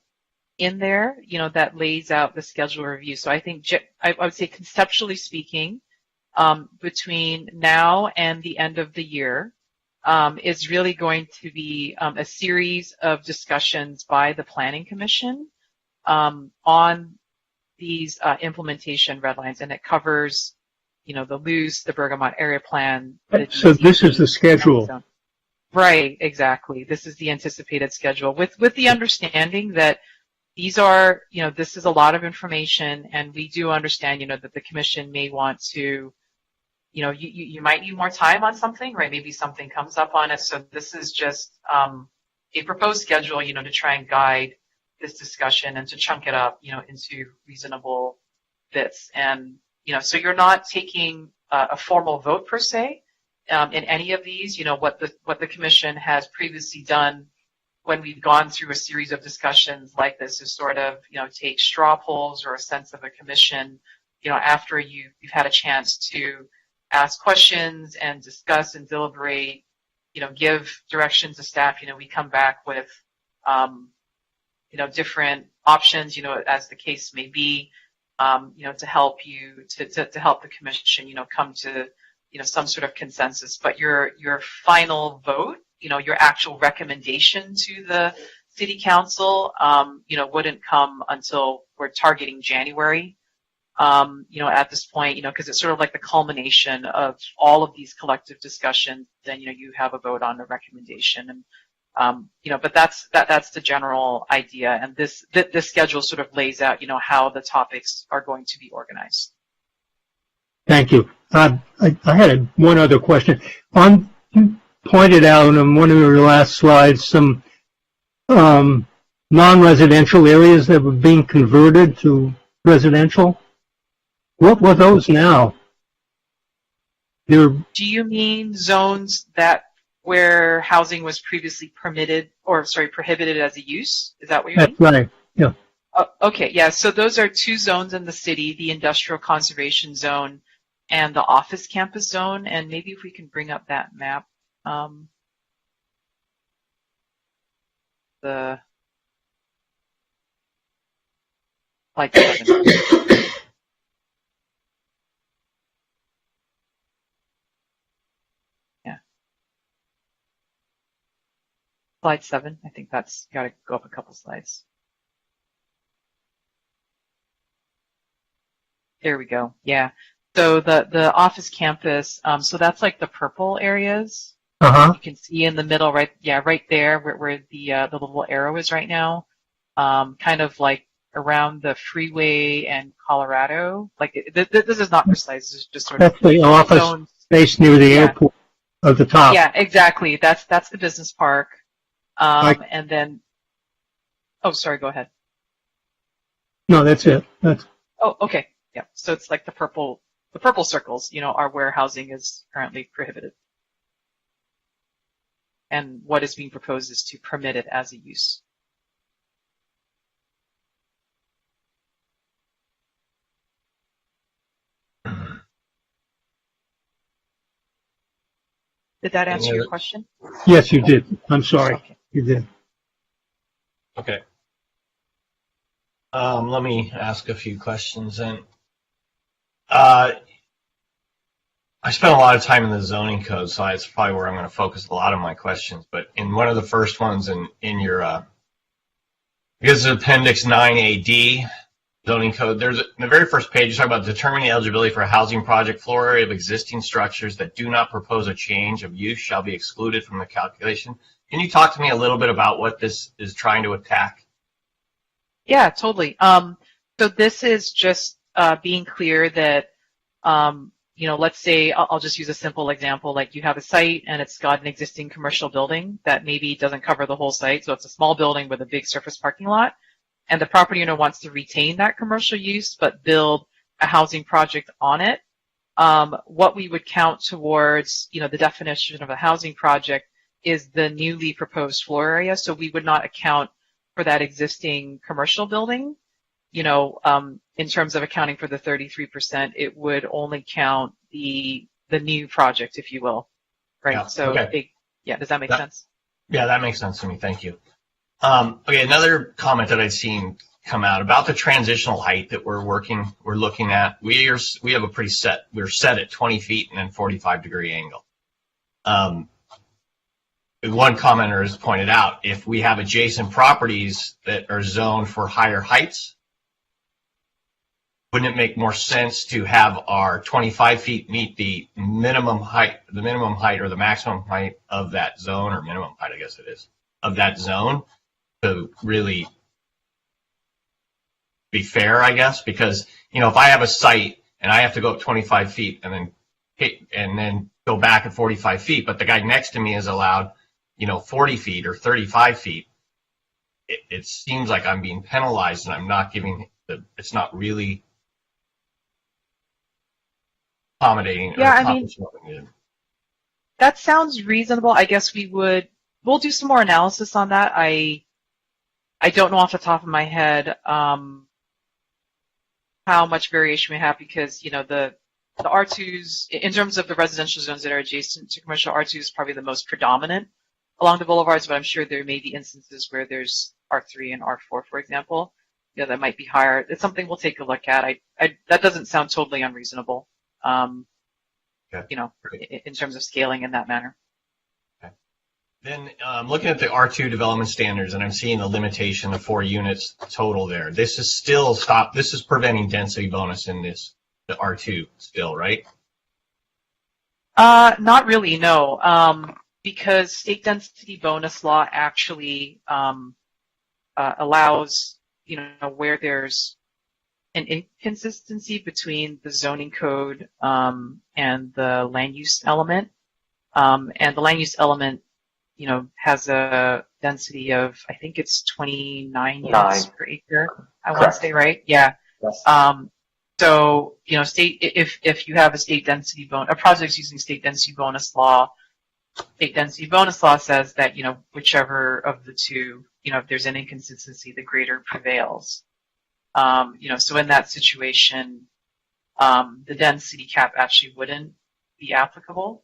in there, that lays out the schedule review. So I think I would say, conceptually speaking, between now and the end of the year, is really going to be a series of discussions by the Planning Commission on these implementation red lines, and it covers, the Luce, the Bergamot area plan. So this is the schedule. Right, exactly. This is the anticipated schedule with the understanding that these are, this is a lot of information, and we do understand, that the Commission may want to, you might need more time on something, right? Maybe something comes up on it. So this is just a proposed schedule, to try and guide this discussion and to chunk it up, into reasonable bits. And, so you're not taking a formal vote per se in any of these. What the Commission has previously done when we've gone through a series of discussions like this is sort of, take straw polls or a sense of a commission, after you've had a chance to ask questions and discuss and deliberate, give direction to staff. We come back with, different options, as the case may be, to help you, to help the commission, come to, some sort of consensus. But your final vote, your actual recommendation to the city council, wouldn't come until we're targeting January, at this point, because it's sort of like the culmination of all of these collective discussions. Then, you have a vote on the recommendation, and but that's the general idea. And this schedule sort of lays out, how the topics are going to be organized. Thank you. I had one other question. You pointed out on one of your last slides some non-residential areas that were being converted to residential. What were those now? Do you mean zones where housing was previously prohibited as a use? Is that what you mean? That's right. Yeah. Okay. Yeah. So those are two zones in the city: the industrial conservation zone and the office campus zone. And maybe if we can bring up that map. Slide 7. Yeah. Slide 7. I think that's got to go up a couple slides. There we go. Yeah. So the office campus, so that's like the purple areas. Uh-huh. You can see in the middle, right? Yeah, right there where the little arrow is right now. Kind of like around the freeway and Colorado. Like this is not precise. This is just sort of That's the office space near the airport at the top. Yeah, exactly. That's the business park. And then, oh, sorry. Go ahead. No, that's it. Oh, okay. Yeah. So it's like the purple circles, are where housing is currently prohibited. And what is being proposed is to permit it as a use. Did that answer your question? Yes, you did. I'm sorry. Okay. You did. Okay. Let me ask a few questions then. I spent a lot of time in the zoning code, so it's probably where I'm going to focus a lot of my questions. But in one of the first ones in your, because of Appendix 9AD zoning code, in the very first page, you talk about determining eligibility for a housing project. Floor area of existing structures that do not propose a change of use shall be excluded from the calculation. Can you talk to me a little bit about what this is trying to attack? Yeah, totally. So this is just being clear that, let's say I'll just use a simple example. Like you have a site and it's got an existing commercial building that maybe doesn't cover the whole site. So it's a small building with a big surface parking lot. And the property owner wants to retain that commercial use but build a housing project on it. What we would count towards, the definition of a housing project is the newly proposed floor area. So we would not account for that existing commercial building. In terms of accounting for the 33%, it would only count the new project, if you will, right? Yeah. So, okay. Does that make sense? Yeah, that makes sense to me. Thank you. Okay, another comment that I've seen come out about the transitional height that we're looking at. We have a we're set at 20 feet and then 45-degree angle. One commenter has pointed out, if we have adjacent properties that are zoned for higher heights, wouldn't it make more sense to have our 25 feet meet the minimum height or the maximum height of that zone, or minimum height, I guess it is, of that zone, to really be fair, I guess? Because, if I have a site and I have to go up 25 feet and then go back at 45 feet, but the guy next to me is allowed 40 feet or 35 feet, it seems like I'm being penalized and I'm not it's not really accommodating. Yeah, I mean, that sounds reasonable. I guess we'll do some more analysis on that. I don't know off the top of my head how much variation we have, because, the R2s, in terms of the residential zones that are adjacent to commercial, R2 is probably the most predominant along the boulevards, but I'm sure there may be instances where there's R3 and R4, for example. Yeah, that might be higher. It's something we'll take a look at. That doesn't sound totally unreasonable, Okay. you know, in terms of scaling in that manner. Then looking at the R2 development standards, and I'm seeing the limitation of 4 units total there. This is still This is preventing density bonus in the R2 still, right? Not really, no. Because state density bonus law actually allows, you know, where there's an inconsistency between the zoning code and the land use element. And the land use element, you know, has a density of, I think it's 29 units per acre. I want to say, right? Yeah. Yes. So, you know, if you have a project using state density bonus law, state density bonus law says that, you know, whichever of the two, you know, if there's an inconsistency, the greater prevails. You know, so in that situation, the density cap actually wouldn't be applicable.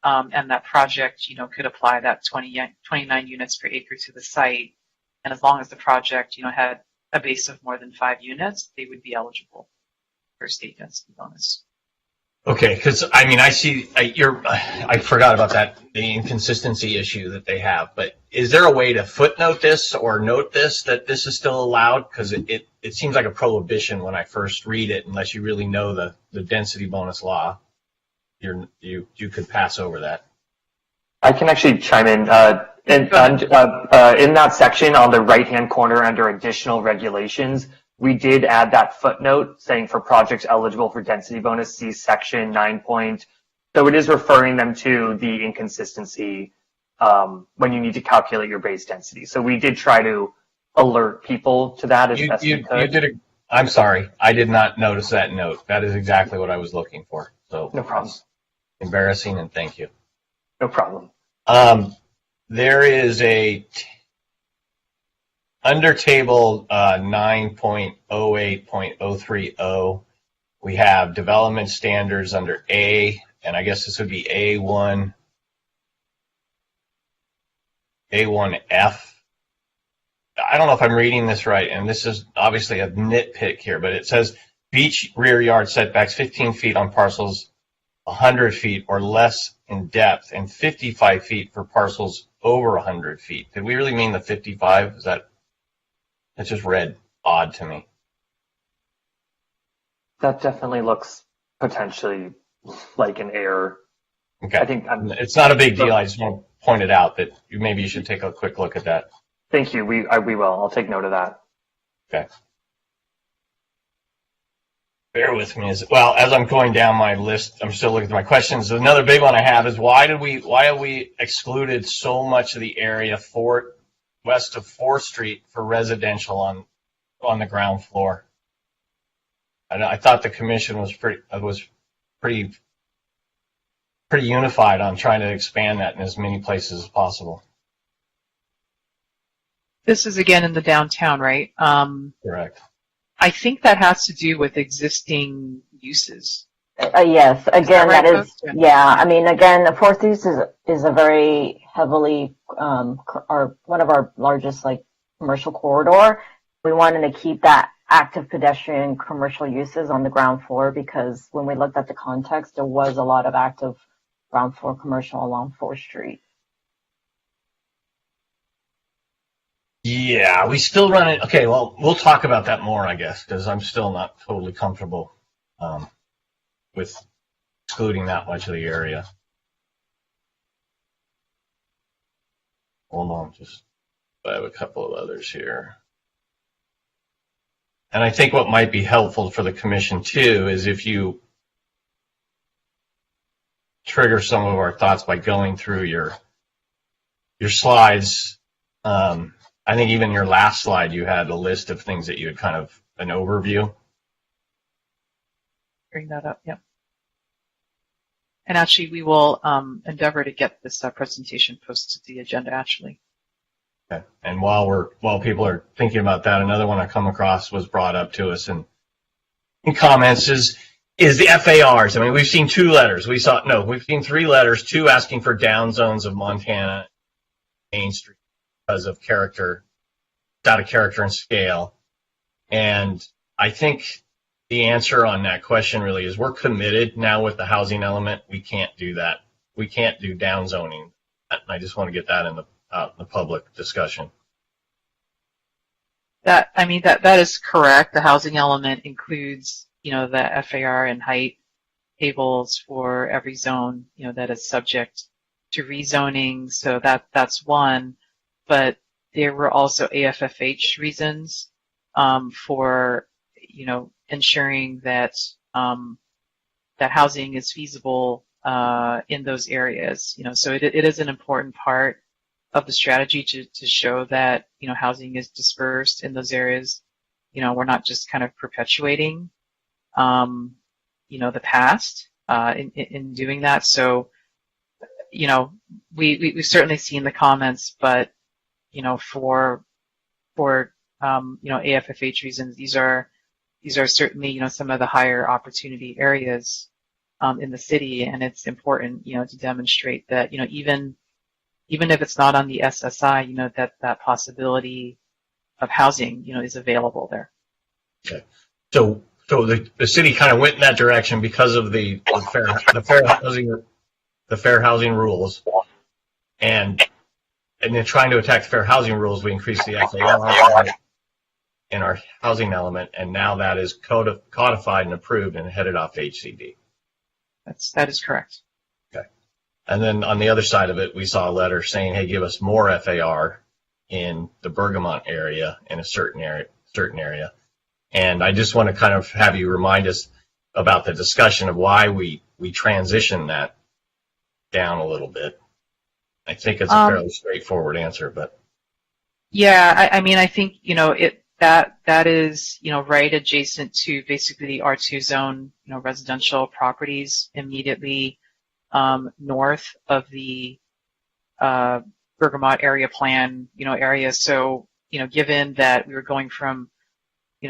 And that project, you know, could apply that 29 units per acre to the site. And as long as the project, you know, had a base of more than 5 units, they would be eligible for state density bonus. Okay, because I mean, I forgot about that, the inconsistency issue that they have. But is there a way to footnote this or note this, that this is still allowed? Because it seems like a prohibition when I first read it, unless you really know the density bonus law. You could pass over that. I can actually chime in. In that section on the right-hand corner under additional regulations, we did add that footnote saying for projects eligible for density bonus, see section 9 point. So it is referring them to the inconsistency when you need to calculate your base density. So we did try to alert people to that as best we could. I'm sorry, I did not notice that note. That is exactly what I was looking for. So no problem. Embarrassing, and thank you. No problem. There is under table 9.08.030, we have development standards under A, and I guess this would be A1F. I don't know if I'm reading this right, and this is obviously a nitpick here, but it says beach rear yard setbacks 15 feet on parcels 100 feet or less in depth, and 55 feet for parcels over 100 feet. Did we really mean the 55? That just read odd to me. That definitely looks potentially like an error. Okay. I think it's not a big deal. I just want to point it out that maybe you should take a quick look at that. Thank you. We will. I'll take note of that. Okay. Bear with me as I'm going down my list. I'm still looking at my questions. Another big one I have is why have we excluded so much of the area west of 4th Street for residential on the ground floor? I thought the commission was pretty unified on trying to expand that in as many places as possible. This is again in the downtown, right? Correct. I think that has to do with existing uses. Yes, again, right, that is, yeah. I mean, again, the 4th East is a very heavily, one of our largest, like, commercial corridor. We wanted to keep that active pedestrian commercial uses on the ground floor because when we looked at the context, there was a lot of active ground floor commercial along 4th Street. Yeah, we still run it. Okay, well, we'll talk about that more, I guess, because I'm still not totally comfortable with excluding that much of the area. Hold on, I have a couple of others here. And I think what might be helpful for the commission, too, is if you trigger some of our thoughts by going through your slides. I think even your last slide, you had a list of things that you had kind of an overview. Bring that up, yep. And actually, we will endeavor to get this presentation posted to the agenda, actually. Okay. And while people are thinking about that, another one I come across was brought up to us in comments is the FARs. I mean, we've seen 2 letters. We've seen 3 letters, 2 asking for down zones of Montana, Main Street because of character, out of character and scale. And I think the answer on that question really is we're committed now with the housing element. We can't do that. We can't do down zoning. I just want to get that in the public discussion. That is correct. The housing element includes, the FAR and height tables for every zone, that is subject to rezoning. So that's one. But there were also AFFH reasons for, ensuring that that housing is feasible in those areas. So it is an important part of the strategy to show that housing is dispersed in those areas. We're not just kind of perpetuating the past in doing that. So we've certainly seen the comments, but for AFFH reasons, these are certainly some of the higher opportunity areas in the city, and it's important to demonstrate that even if it's not on the SSI, that possibility of housing, is available there. Okay. So the city kind of went in that direction because of the fair housing rules, and then trying to attack the fair housing rules, we increased the FAR in our housing element, and now that is codified and approved and headed off to HCD. That is correct. Okay. And then on the other side of it, we saw a letter saying, hey, give us more FAR in the Bergamot area, in a certain area. And I just want to kind of have you remind us about the discussion of why we transitioned that down a little bit. I think it's a fairly straightforward answer, but. Yeah, I think, that is, right adjacent to basically the R2 zone, residential properties immediately north of the Bergamot area plan, area. So, given that we were going from,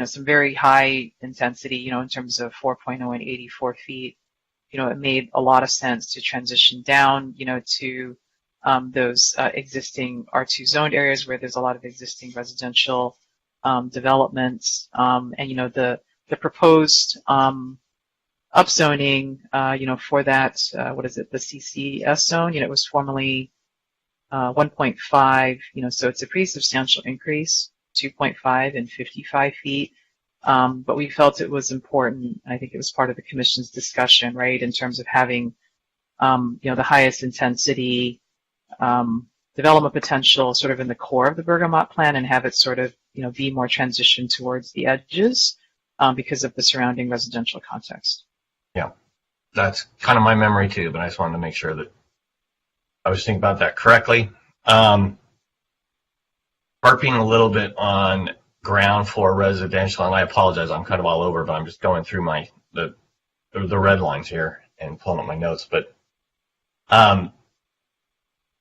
some very high intensity, in terms of 4.0 and 84 feet, it made a lot of sense to transition down, to those existing R2 zoned areas where there's a lot of existing residential developments, and the proposed upzoning, for that, the CCS zone, it was formerly 1.5, so it's a pretty substantial increase, 2.5 and 55 feet. But we felt it was important. I think it was part of the commission's discussion, right, in terms of having, the highest intensity development potential sort of in the core of the Bergamot plan, and have it sort of, be more transitioned towards the edges because of the surrounding residential context. Yeah, that's kind of my memory too, but I just wanted to make sure that I was thinking about that correctly. Harping a little bit on ground floor residential, and I apologize, I'm kind of all over, but I'm just going through the red lines here and pulling up my notes. But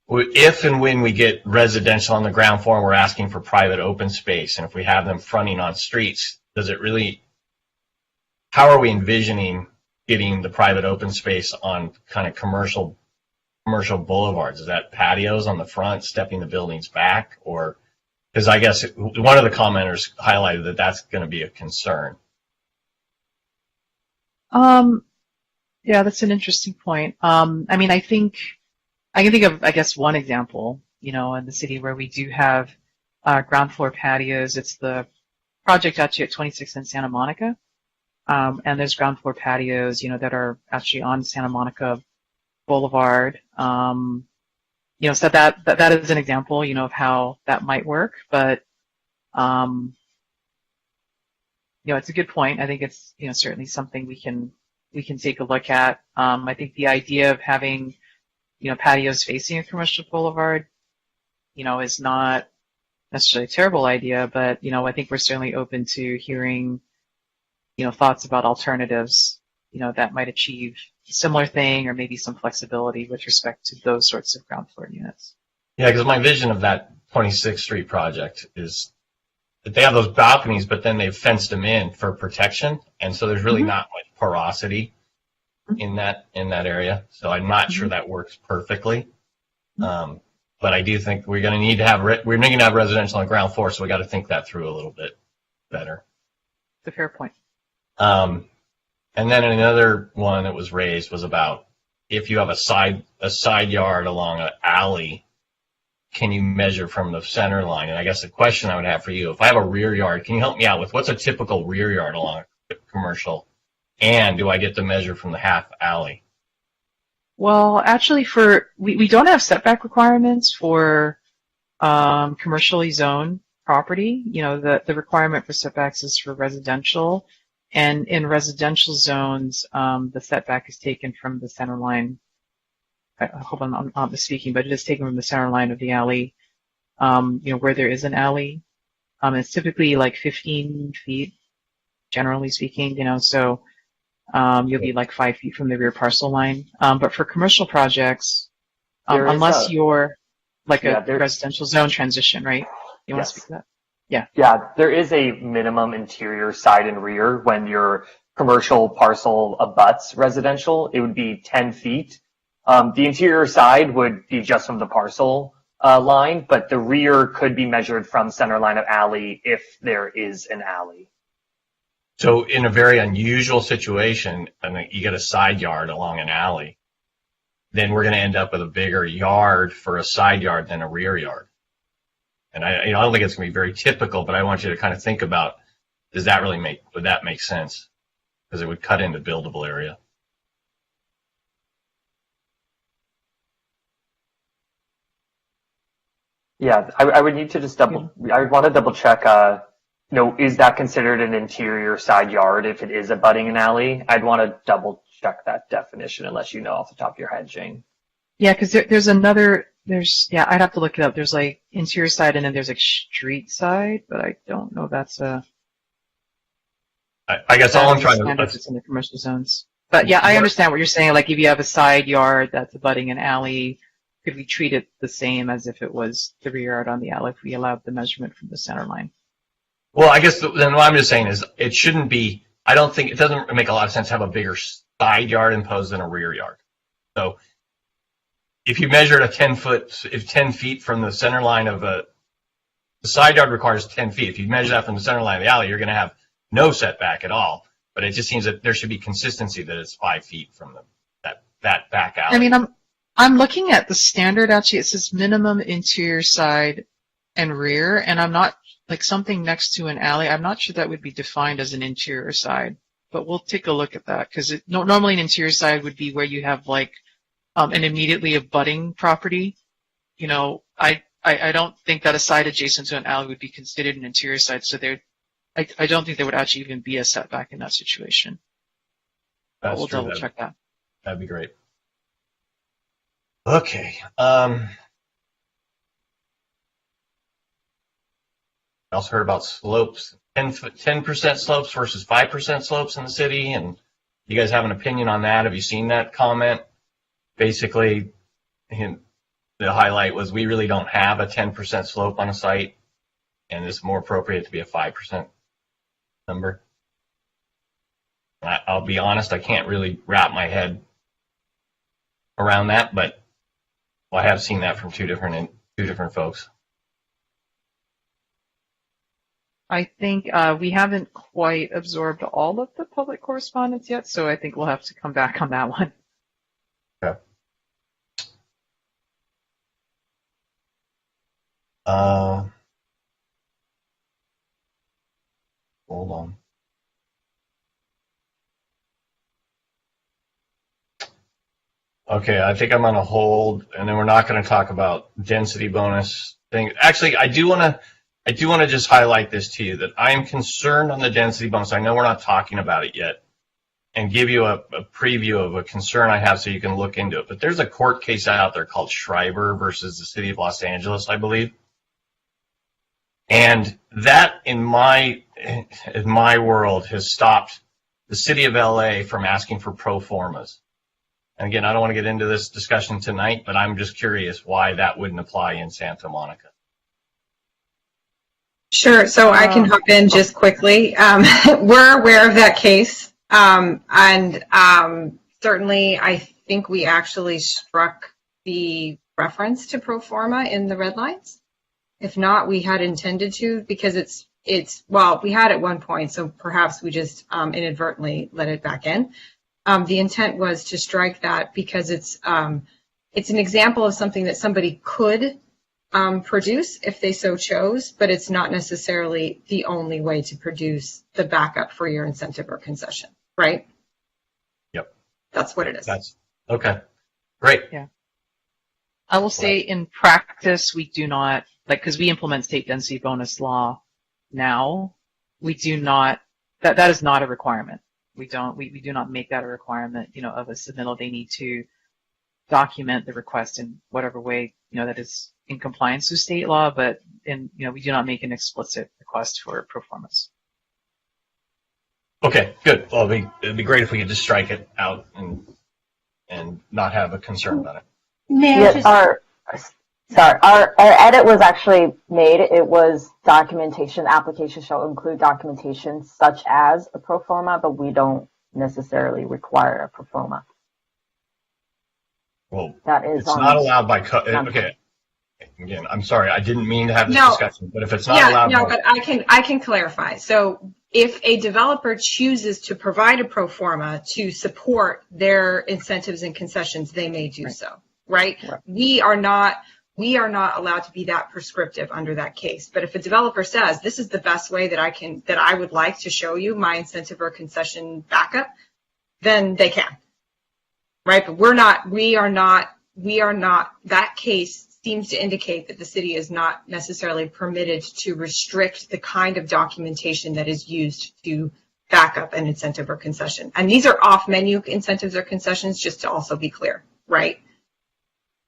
if and when we get residential on the ground floor and we're asking for private open space, and if we have them fronting on streets, how are we envisioning getting the private open space on kind of commercial boulevards? Is that patios on the front, stepping the buildings back? Or, because I guess one of the commenters highlighted that that's going to be a concern. Yeah, that's an interesting point. I can think of, I guess, one example, in the city where we do have ground floor patios. It's the project actually at 26 in Santa Monica. And there's ground floor patios, that are actually on Santa Monica Boulevard. So that is an example, of how that might work. But, it's a good point. I think it's, certainly something we can take a look at. I think the idea of having, patios facing a commercial boulevard, is not necessarily a terrible idea, but, I think we're certainly open to hearing, thoughts about alternatives, that might achieve a similar thing, or maybe some flexibility with respect to those sorts of ground floor units. Yeah, because my vision of that 26th Street project is that they have those balconies, but then they've fenced them in for protection, and so there's really not much porosity in that area. So I'm not sure that works perfectly. But But I do think we're going to need to have residential on the ground floor, so we got to think that through a little bit better. It's a fair point. And then another one that was raised was about if you have a side yard along an alley, can you measure from the center line? And I guess the question I would have for you, if I have a rear yard, can you help me out with what's a typical rear yard along a commercial? And do I get to measure from the half alley? Well, actually, we don't have setback requirements for commercially zoned property. You know, the requirement for setbacks is for residential, and in residential zones, the setback is taken from the center line. I hope I'm not misspeaking, but it is taken from the center line of the alley. You know, where there is an alley, it's typically like 15 feet, generally speaking. You know, so. You'll be like 5 feet from the rear parcel line. But for commercial projects, unless you're like a residential zone transition, right? You want to speak to that? Yeah. Yeah, there is a minimum interior side and rear when your commercial parcel abuts residential. It would be 10 feet. The interior side would be just from the parcel line, but the rear could be measured from center line of alley if there is an alley. So in a very unusual situation, and you get a side yard along an alley, then we're going to end up with a bigger yard for a side yard than a rear yard. And I don't think it's going to be very typical, but I want you to kind of think about, would that make sense? Because it would cut into buildable area. Yeah, I would need to just I would want to double check, is that considered an interior side yard if it is abutting an alley? I'd want to double check that definition unless you know off the top of your head, Jane. Yeah, because I'd have to look it up. There's like interior side and then there's like street side, but I don't know if that's I guess all I'm trying to it's in the commercial zones. But yeah, I understand what you're saying. Like if you have a side yard that's abutting an alley, could we treat it the same as if it was the rear yard on the alley if we allowed the measurement from the center line? Well, I guess then what I'm just saying is it shouldn't be, I don't think, it doesn't make a lot of sense to have a bigger side yard imposed than a rear yard. So if you measure it 10 feet from the center line of the side yard requires 10 feet. If you measure that from the center line of the alley, you're going to have no setback at all. But it just seems that there should be consistency that it's 5 feet from that back alley. I mean, I'm looking at the standard actually. It says minimum interior side and rear, and I'm not, like something next to an alley, I'm not sure that would be defined as an interior side, but we'll take a look at that because normally an interior side would be where you have like an immediately abutting property. You know, I don't think that a side adjacent to an alley would be considered an interior side, so I don't think there would actually even be a setback in that situation. That's we'll true. double check that. That'd be great. Okay. I also heard about slopes, 10% slopes versus 5% slopes in the city, and you guys have an opinion on that? Have you seen that comment? Basically, the highlight was we really don't have a 10% slope on a site, and it's more appropriate to be a 5% number. I'll be honest, I can't really wrap my head around that, but I have seen that from two different folks. I think we haven't quite absorbed all of the public correspondence yet, so I think we'll have to come back on that one. Okay. Hold on. Okay, I think I'm going to hold, and then we're not going to talk about density bonus thing. Actually, I do want to just highlight this to you, that I'm concerned on the density bonus. I know we're not talking about it yet, and give you a preview of a concern I have so you can look into it. But there's a court case out there called Schreiber versus the City of Los Angeles, I believe. And that, in my world, has stopped the City of LA from asking for pro formas. And again, I don't want to get into this discussion tonight, but I'm just curious why that wouldn't apply in Santa Monica. Sure. So I can hop in just quickly. We're aware of that case. And certainly I think we actually struck the reference to pro forma in the red lines. If not, we had intended to, because well, we had at one point, so perhaps we just inadvertently let it back in. The intent was to strike that because it's an example of something that somebody could produce if they so chose, but it's not necessarily the only way to produce the backup for your incentive or concession, right? Yep. That's what it is. That's okay. Great. Yeah. I will say in practice, we do not, because we implement state density bonus law now, we do not, that is not a requirement. We do not make that a requirement, of a submittal. They need to document the request in whatever way, that is in compliance with state law, but we do not make an explicit request for pro formas. Okay, good. Well, it'd be great if we could just strike it out and not have a concern about it. May I just... Our edit was actually made. It was documentation. Application shall include documentation such as a pro forma, but we don't necessarily require a pro forma. Well, that is it's not allowed by code. Okay. Again, I'm sorry. I didn't mean to have this discussion, but if it's not allowed by... but I can clarify. So if a developer chooses to provide a pro forma to support their incentives and concessions, they may do so, right? We are not allowed to be that prescriptive under that case. But if a developer says, this is the best way that I would like to show you my incentive or concession backup, then they can, right? But we are not, that case seems to indicate that the city is not necessarily permitted to restrict the kind of documentation that is used to back up an incentive or concession. And these are off-menu incentives or concessions, just to also be clear, right?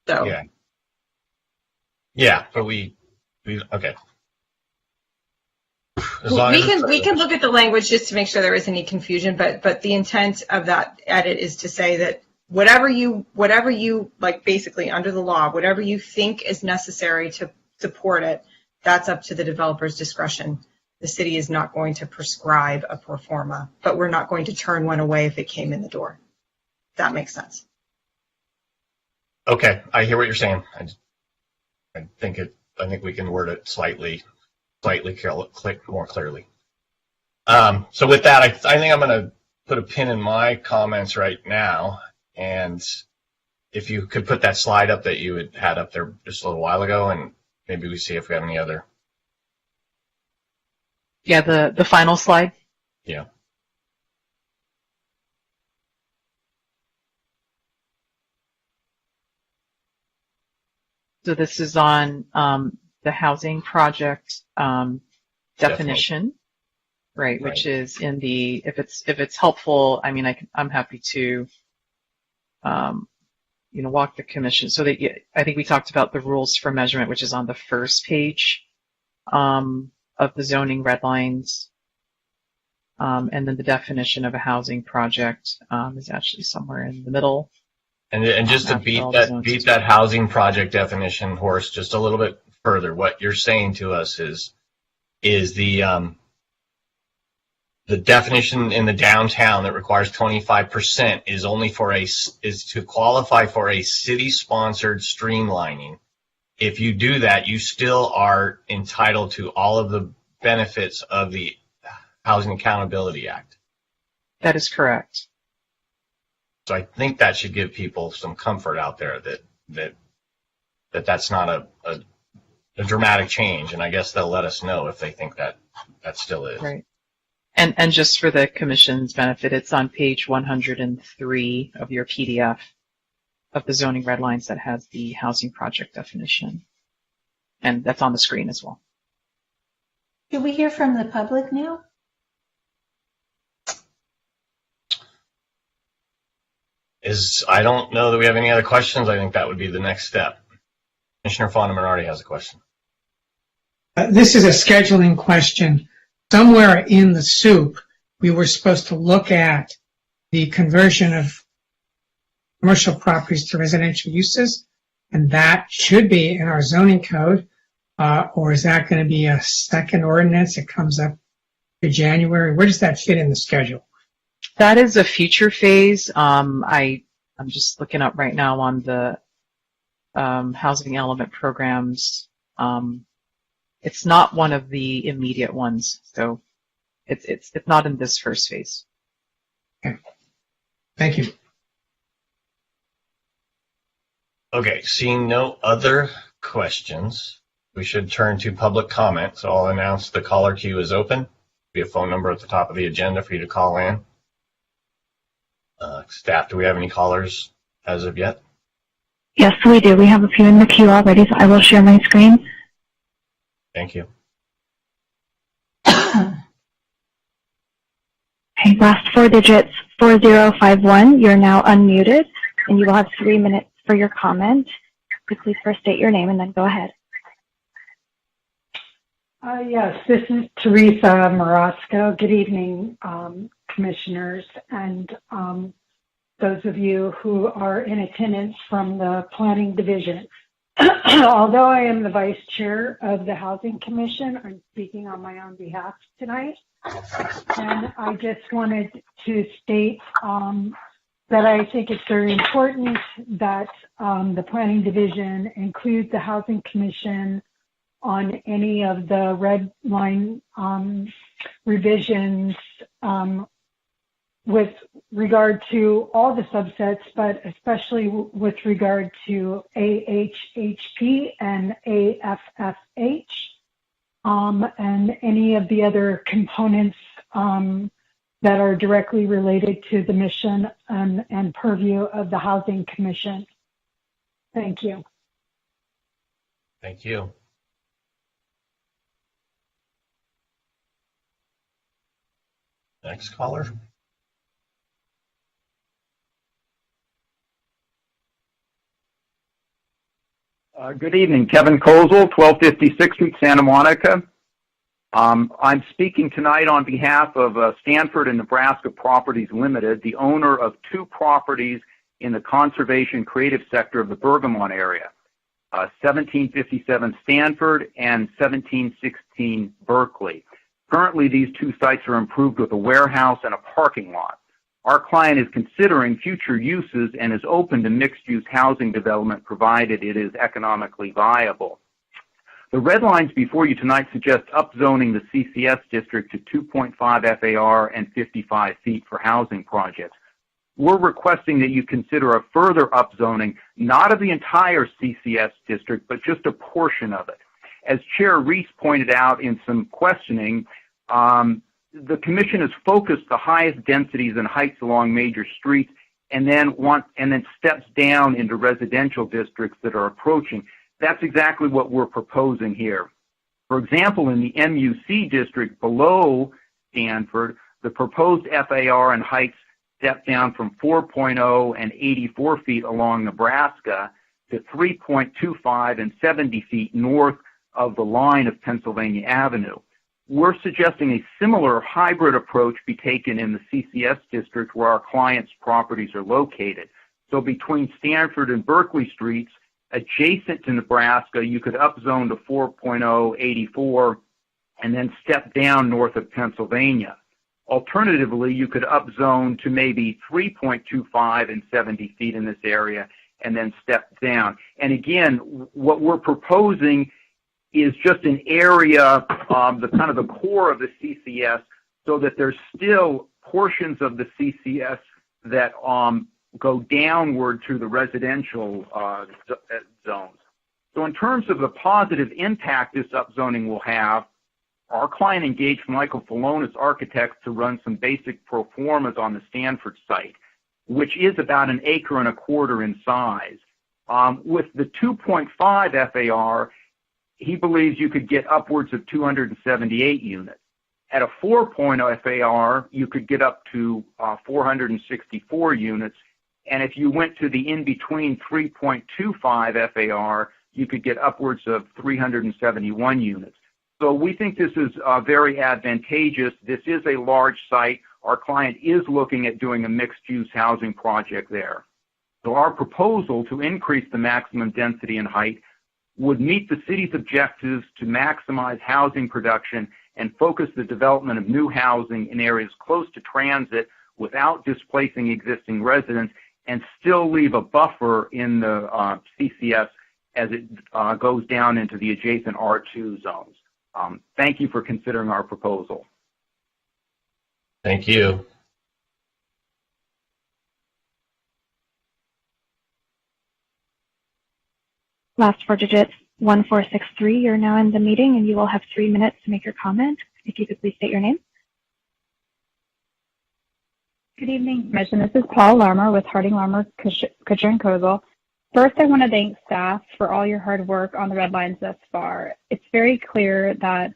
So. Yeah. Yeah, but we okay. We can look at the language just to make sure there isn't any confusion, but the intent of that edit is to say that whatever you like, basically under the law, whatever you think is necessary to support it, that's up to the developer's discretion. The city is not going to prescribe a pro forma, but we're not going to turn one away if it came in the door. If that makes sense. Okay, I hear what you're saying. I think we can word it slightly more clearly. So with that, I think I'm going to put a pin in my comments right now. And if you could put that slide up that you had up there just a little while ago, and maybe we see if we have any other. Yeah, the final slide. Yeah. So this is on the housing project definition, right? Which is in the, if it's helpful, I mean, I'm happy to, walk the commission. So that I think we talked about the rules for measurement, which is on the first page of the zoning red lines, and then the definition of a housing project is actually somewhere in the middle. And just to beat that housing project definition horse just a little bit further, what you're saying to us is the definition in the downtown that requires 25% is only is to qualify for a city-sponsored streamlining. If you do that, you still are entitled to all of the benefits of the Housing Accountability Act. That is correct. So I think that should give people some comfort out there that's not a dramatic change, and I guess they'll let us know if they think that still is. Right. And just for the commission's benefit, it's on page 103 of your PDF of the zoning red lines that has the housing project definition. And that's on the screen as well. Can we hear from the public now? I don't know that we have any other questions. I think that would be the next step. Commissioner Fonneman already has a question. This is a scheduling question. Somewhere in the soup, we were supposed to look at the conversion of commercial properties to residential uses, and that should be in our zoning code, or is that going to be a second ordinance that comes up in January? Where does that fit in the schedule? That is a future phase. I'm just looking up right now on the housing element programs. It's not one of the immediate ones, so it's not in this first phase. Okay. Thank you. Okay, seeing no other questions, we should turn to public comment. So I'll announce the caller queue is open. There'll be a phone number at the top of the agenda for you to call in. Staff, do we have any callers as of yet? Yes, we do. We have a few in the queue already, so I will share my screen. Thank you. Okay, last four digits, 4051. You're now unmuted, and you will have 3 minutes for your comment. Could you please first state your name and then go ahead. Yes, this is Teresa Marasco. Good evening, commissioners, and those of you who are in attendance from the Planning Division. Although I am the Vice Chair of the Housing Commission, I'm speaking on my own behalf tonight. And I just wanted to state that I think it's very important that the Planning Division include the Housing Commission on any of the red line revisions with regard to all the subsets, but especially with regard to AHHP and AFFH, and any of the other components that are directly related to the mission and purview of the Housing Commission. Thank you. Thank you. Next caller. Good evening, Kevin Kozel, 1250 6th Street, Santa Monica. I'm speaking tonight on behalf of Stanford and Nebraska Properties Limited, the owner of 2 properties in the conservation creative sector of the Bergamot area, 1757 Stanford and 1716 Berkeley. Currently, these 2 sites are improved with a warehouse and a parking lot. Our client is considering future uses and is open to mixed-use housing development provided it is economically viable. The red lines before you tonight suggest upzoning the CCS district to 2.5 FAR and 55 feet for housing projects. We're requesting that you consider a further upzoning, not of the entire CCS district, but just a portion of it. As Chair Reese pointed out in some questioning, the Commission has focused the highest densities and heights along major streets and then steps down into residential districts that are approaching. That's exactly what we're proposing here. For example, in the MUC district below Stanford, the proposed FAR and heights step down from 4.0 and 84 feet along Nebraska to 3.25 and 70 feet north of the line of Pennsylvania Avenue. We're suggesting a similar hybrid approach be taken in the CCS district where our clients' properties are located. So between Stanford and Berkeley streets, adjacent to Nebraska, you could upzone to 4.0, 84, and then step down north of Pennsylvania. Alternatively, you could upzone to maybe 3.25 and 70 feet in this area and then step down. And again, what we're proposing is just an area, the kind of the core of the CCS, so that there's still portions of the CCS that go downward to the residential zones. So in terms of the positive impact this upzoning will have, our client engaged Michael Falonis Architects to run some basic pro formas on the Stanford site, which is about 1.25 acres in size. With the 2.5 FAR, he believes you could get upwards of 278 units. At a 4.0 FAR, you could get up to 464 units. And if you went to the in-between 3.25 FAR, you could get upwards of 371 units. So we think this is very advantageous. This is a large site. Our client is looking at doing a mixed-use housing project there. So our proposal to increase the maximum density and height would meet the city's objectives to maximize housing production and focus the development of new housing in areas close to transit without displacing existing residents and still leave a buffer in the CCS as it goes down into the adjacent R2 zones. Thank you for considering our proposal. Thank you. Last four digits, 1463. You're now in the meeting, and you will have 3 minutes to make your comment. If you could please state your name. Good evening, Commission. This is Paul Larmer with Harding Larmer, Kutcher and Kozel. First, I want to thank staff for all your hard work on the red lines thus far. It's very clear that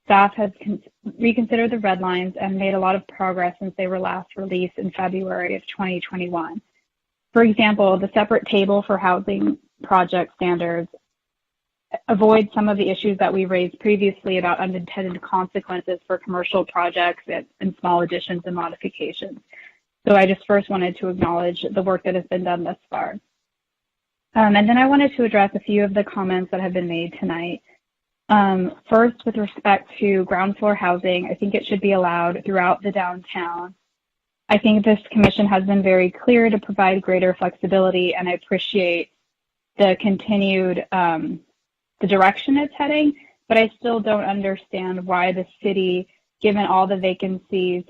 staff has reconsidered the red lines and made a lot of progress since they were last released in February of 2021. For example, the separate table for housing project standards avoids some of the issues that we raised previously about unintended consequences for commercial projects and small additions and modifications. So I just first wanted to acknowledge the work that has been done thus far. And then I wanted to address a few of the comments that have been made tonight. First, with respect to ground floor housing, I think it should be allowed throughout the downtown. I think this commission has been very clear to provide greater flexibility, and I appreciate the continued the direction it's heading, but I still don't understand why the city, given all the vacancies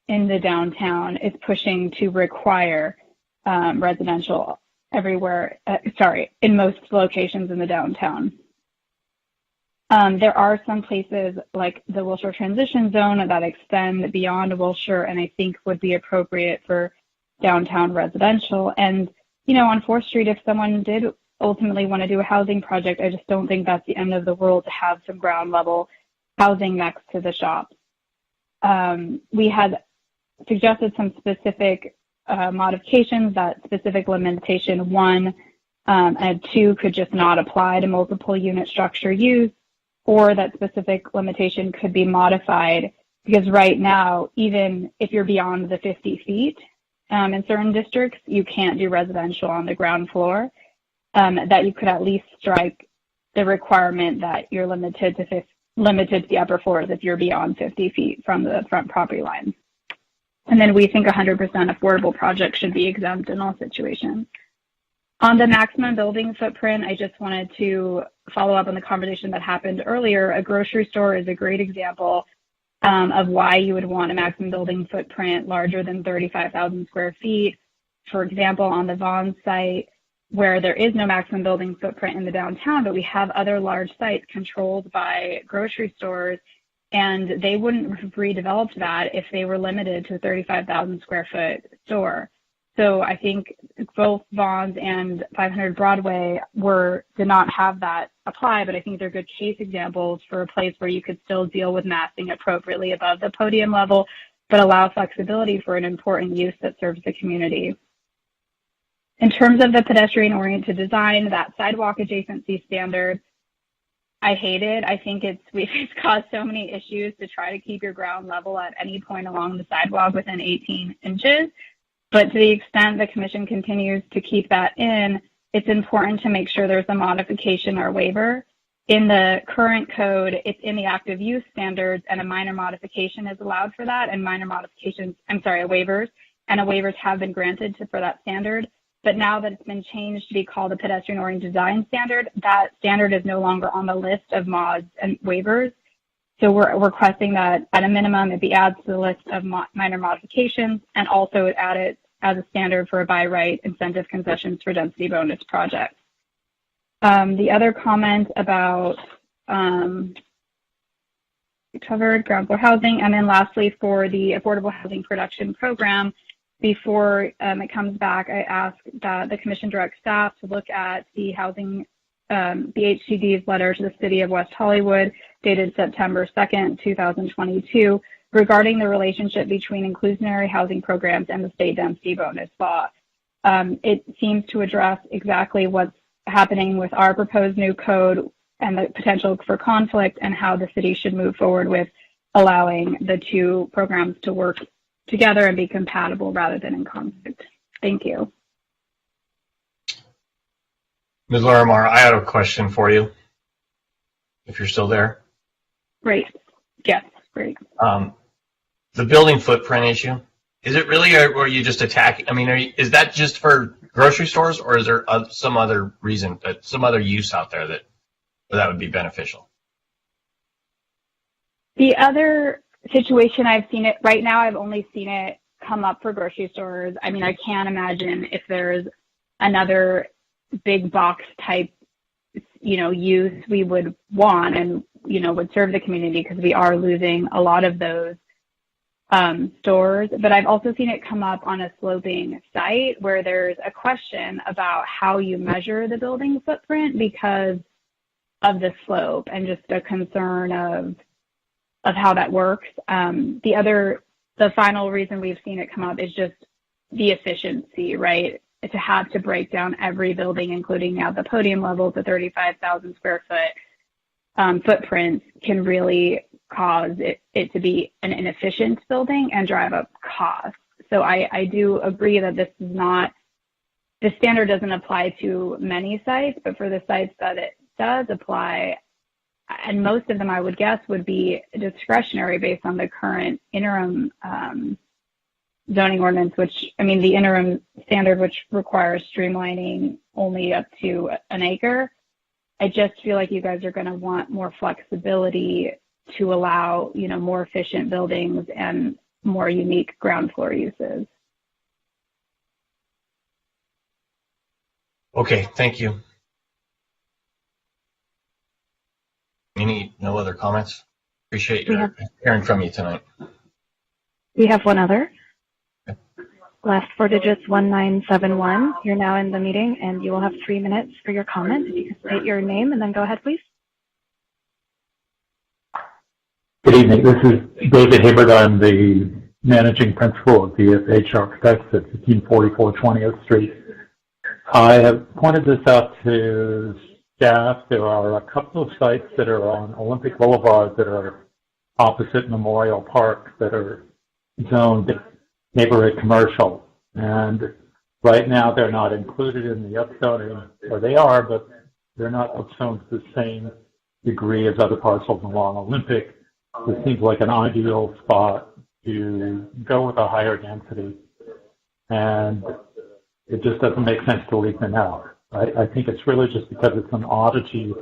in the downtown, is pushing to require residential everywhere, in most locations in the downtown. There are some places like the Wilshire Transition Zone that extend beyond Wilshire and I think would be appropriate for downtown residential. And, you know, on 4th Street, if someone did ultimately want to do a housing project, I just don't think that's the end of the world to have some ground level housing next to the shops. We had suggested some specific modifications. That specific limitation 1 and 2 could just not apply to multiple unit structure use, or that specific limitation could be modified because right now, even if you're beyond the 50 feet in certain districts, you can't do residential on the ground floor. That you could at least strike the requirement that you're limited to the upper floors if you're beyond 50 feet from the front property line. And then we think 100% affordable projects should be exempt in all situations. On the maximum building footprint, I just wanted to follow up on the conversation that happened earlier. A grocery store is a great example of why you would want a maximum building footprint larger than 35,000 square feet. For example, on the Vaughn site, where there is no maximum building footprint in the downtown, but we have other large sites controlled by grocery stores, and they wouldn't have redeveloped that if they were limited to a 35,000 square foot store. So I think both Vaughn's and 500 Broadway did not have that apply, but I think they're good case examples for a place where you could still deal with massing appropriately above the podium level, but allow flexibility for an important use that serves the community. In terms of the pedestrian-oriented design, that sidewalk adjacency standard, I hate it. I think it's caused so many issues to try to keep your ground level at any point along the sidewalk within 18 inches. But to the extent the commission continues to keep that in, it's important to make sure there's a modification or waiver. In the current code, it's in the active use standards, and a minor modification is allowed for that, and waivers, and waivers have been granted for that standard. But now that it's been changed to be called a pedestrian-oriented design standard, that standard is no longer on the list of mods and waivers. So we're requesting that at a minimum it be added to the list of minor modifications, and also added as a standard for a by right incentive concessions for density bonus projects. The other comment about covered ground floor housing, and then lastly for the affordable housing production program, before it comes back, I ask that the commission direct staff to look at the housing, the HCD's letter to the city of West Hollywood dated September 2nd, 2022, regarding the relationship between inclusionary housing programs and the state density bonus law. It seems to address exactly what's happening with our proposed new code and the potential for conflict, and how the city should move forward with allowing the two programs to work together and be compatible rather than in conflict. Thank you. Ms. Larimar, I have a question for you, if you're still there. Great. Yes, great. The building footprint issue, Is it really, or are you just attacking? I mean, is that just for grocery stores, or is there some other reason, some other use out there that would be beneficial? The other situation I've seen it right now, I've only seen it come up for grocery stores. I mean, I can't imagine if there's another big box type, use we would want and, would serve the community, because we are losing a lot of those stores. But I've also seen it come up on a sloping site where there's a question about how you measure the building footprint because of the slope, and just a concern of how that works. The final reason we've seen it come up is just the efficiency, right? To have to break down every building, including now the podium level, to 35,000 square foot footprint, can really cause it to be an inefficient building and drive up costs. So I do agree that the standard doesn't apply to many sites, but for the sites that it does apply, and most of them I would guess would be discretionary based on the current interim zoning ordinance, the interim standard, which requires streamlining only up to an acre. I just feel like you guys are going to want more flexibility to allow, more efficient buildings and more unique ground floor uses. Okay, thank you. No other comments? Appreciate hearing from you tonight. We have one other. Last four digits, 1971. You're now in the meeting, and you will have 3 minutes for your comment. If you can state your name and then go ahead, please. Good evening. This is David Hayward. I'm the managing principal of DFH Architects at 1544 20th Street. I have pointed this out to staff. There are a couple of sites that are on Olympic Boulevard that are opposite Memorial Park that are zoned neighborhood commercial. And right now they're not included in the upzoning, or they are, but they're not upzoned to the same degree as other parcels along Olympic. This seems like an ideal spot to go with a higher density, and it just doesn't make sense to leave them out. I think it's really just because it's an oddity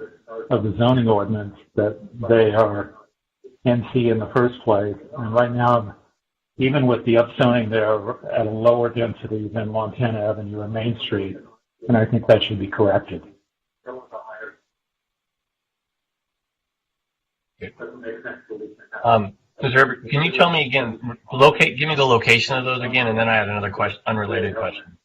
of the zoning ordinance that they are NC in the first place. And right now, even with the upzoning, they're at a lower density than Montana Avenue and Main Street, and I think that should be corrected. Can you tell me again, give me the location of those again, and then I have another question, unrelated question.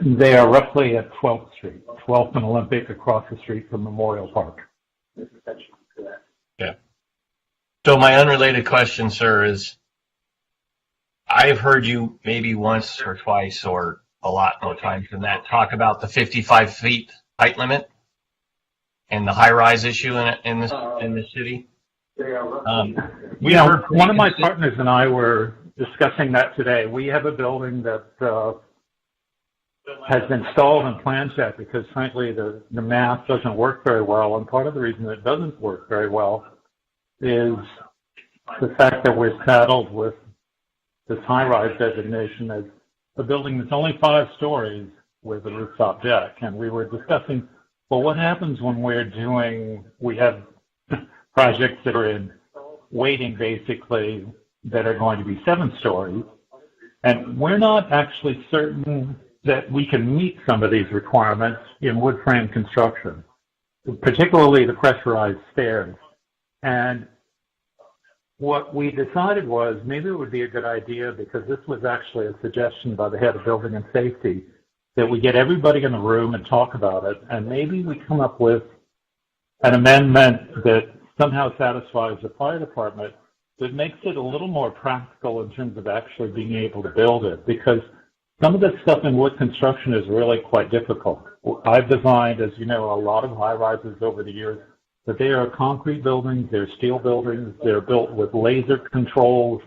They are roughly at 12th Street, 12th and Olympic, across the street from Memorial Park. Yeah. So my unrelated question, sir, is I've heard you maybe once or twice or a lot more times than that talk about the 55 feet height limit and the high-rise issue in the city. One of my partners and I were discussing that today. We have a building that has been stalled and plan checked because, frankly, the math doesn't work very well. And part of the reason it doesn't work very well is the fact that we're saddled with this high-rise designation as a building that's only 5 stories with a rooftop deck. And we were discussing, well, what happens when we have projects that are in waiting, basically, that are going to be 7 stories, and we're not actually certain that we can meet some of these requirements in wood frame construction, particularly the pressurized stairs. And what we decided was maybe it would be a good idea, because this was actually a suggestion by the head of building and safety, that we get everybody in the room and talk about it, and maybe we come up with an amendment that somehow satisfies the fire department that makes it a little more practical in terms of actually being able to build it, because some of this stuff in wood construction is really quite difficult. I've designed, as you know, a lot of high-rises over the years, but they are concrete buildings, they're steel buildings, they're built with laser controls.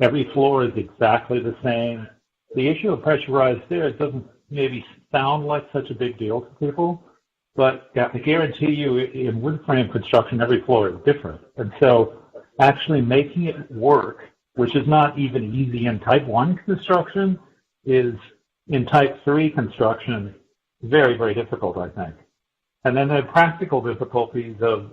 Every floor is exactly the same. The issue of pressurized stairs doesn't maybe sound like such a big deal to people, but I guarantee you in wood frame construction, every floor is different. And so actually making it work, which is not even easy in type 1 construction, is in type 3 construction very, very difficult, I think. And then the practical difficulties of,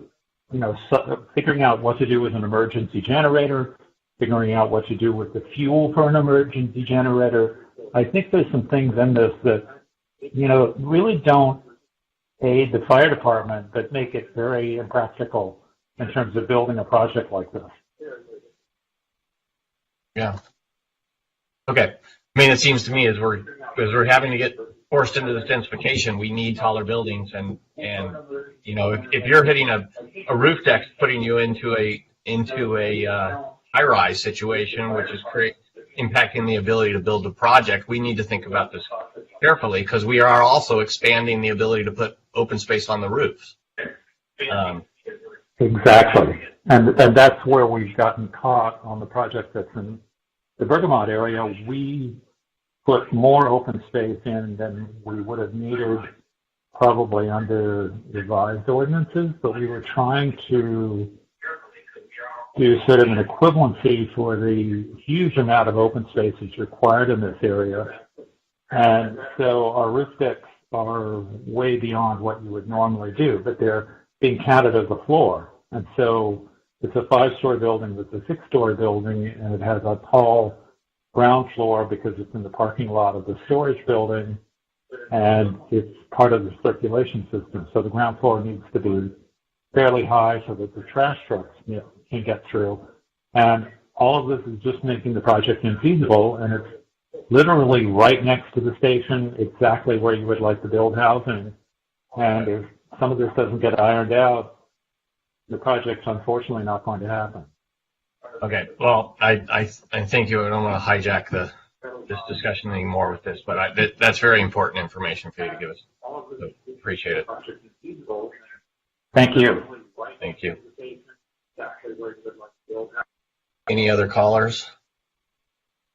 figuring out what to do with an emergency generator, figuring out what to do with the fuel for an emergency generator. I think there's some things in this that, really don't aid the fire department, but make it very impractical in terms of building a project like this. Yeah. Okay. I mean, it seems to me as we're having to get forced into this densification, we need taller buildings, and if you're hitting a roof deck, putting you into a high-rise situation, which is impacting the ability to build a project, we need to think about this carefully, because we are also expanding the ability to put open space on the roofs. Exactly. And that's where we've gotten caught on the project that's in the Bergamot area. We put more open space in than we would have needed probably under revised ordinances, but we were trying to do sort of an equivalency for the huge amount of open space that's required in this area. And so our roof decks are way beyond what you would normally do, but they're being counted as a floor. And so it's a 5-story building that's a 6-story building, and it has a tall ground floor because it's in the parking lot of the storage building, and it's part of the circulation system. So the ground floor needs to be fairly high so that the trash trucks can get through. And all of this is just making the project infeasible, and it's literally right next to the station, exactly where you would like to build housing. And if some of this doesn't get ironed out, the project's unfortunately not going to happen. Okay. Well, I thank you. I don't want to hijack this discussion anymore with this, but that's very important information for you to give us. So appreciate it. Thank you. Thank you. Any other callers?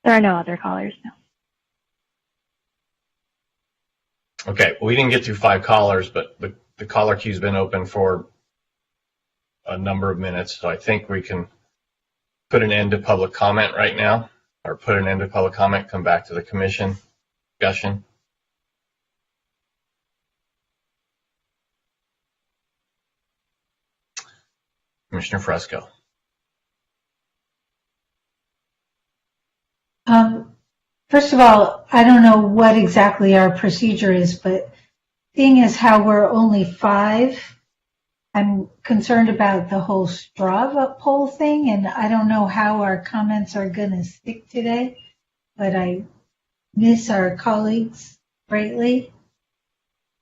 There are no other callers now. Okay. Well, we didn't get through 5 callers, but the caller queue's been open for a number of minutes, so I think we can put an end to public comment right now, or put an end to public comment, come back to the commission discussion. Commissioner Fresco. First of all, I don't know what exactly our procedure is, but seeing as how we're only 5, I'm concerned about the whole straw poll thing, and I don't know how our comments are going to stick today, but I miss our colleagues greatly.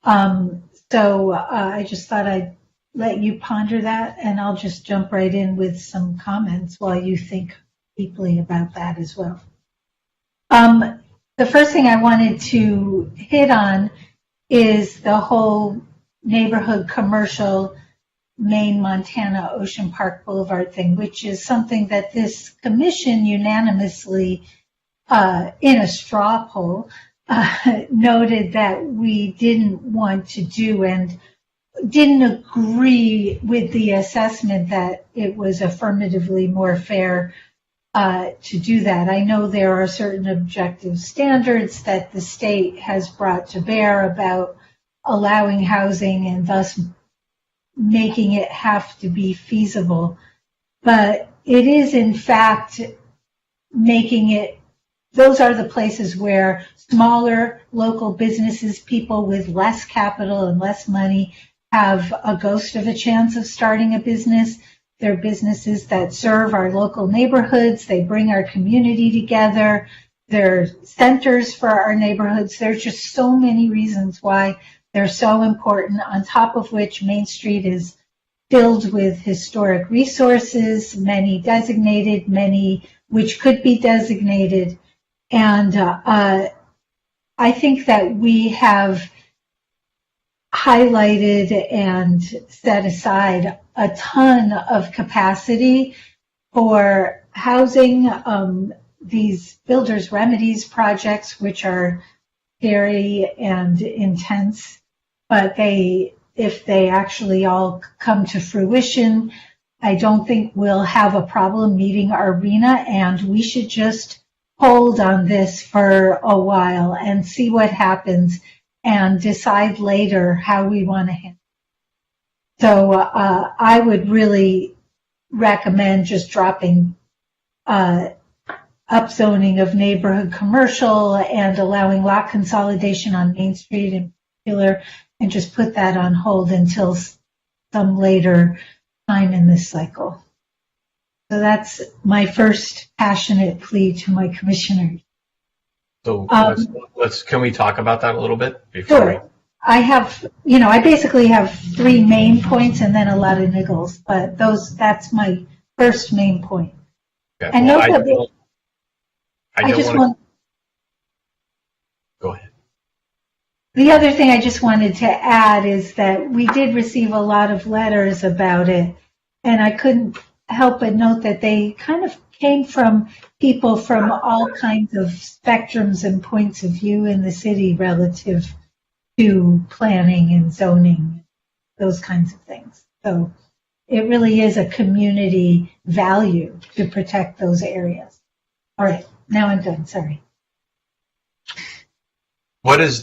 So I just thought I'd let you ponder that, and I'll just jump right in with some comments while you think deeply about that as well. The first thing I wanted to hit on is the whole neighborhood commercial Maine, Montana, Ocean Park Boulevard thing, which is something that this commission unanimously, in a straw poll, noted that we didn't want to do and didn't agree with the assessment that it was affirmatively more fair to do that. I know there are certain objective standards that the state has brought to bear about allowing housing and thus making it have to be feasible. But it is, in fact, making it, those are the places where smaller local businesses, people with less capital and less money, have a ghost of a chance of starting a business. They're businesses that serve our local neighborhoods. They bring our community together. They're centers for our neighborhoods. There's just so many reasons why they're so important, on top of which Main Street is filled with historic resources, many designated, many which could be designated. And I think that we have highlighted and set aside a ton of capacity for housing, these builders' remedies projects, which are scary and intense, but if they actually all come to fruition, I don't think we'll have a problem meeting Arena, and we should just hold on this for a while and see what happens and decide later how we want to handle it. So I would really recommend just dropping upzoning of neighborhood commercial and allowing lot consolidation on Main Street in particular, and just put that on hold until some later time in this cycle. So that's my first passionate plea to my commissioners. So can we talk about that a little bit before? Sure. I have, I basically have 3 main points and then a lot of niggles, but that's my first main point. Okay. And Well, note that Go ahead. the other thing I just wanted to add is that we did receive a lot of letters about it, and I couldn't help but note that they kind of came from people from all kinds of spectrums and points of view in the city relative to planning and zoning, those kinds of things. So it really is a community value to protect those areas. All right, now I'm done, sorry. What does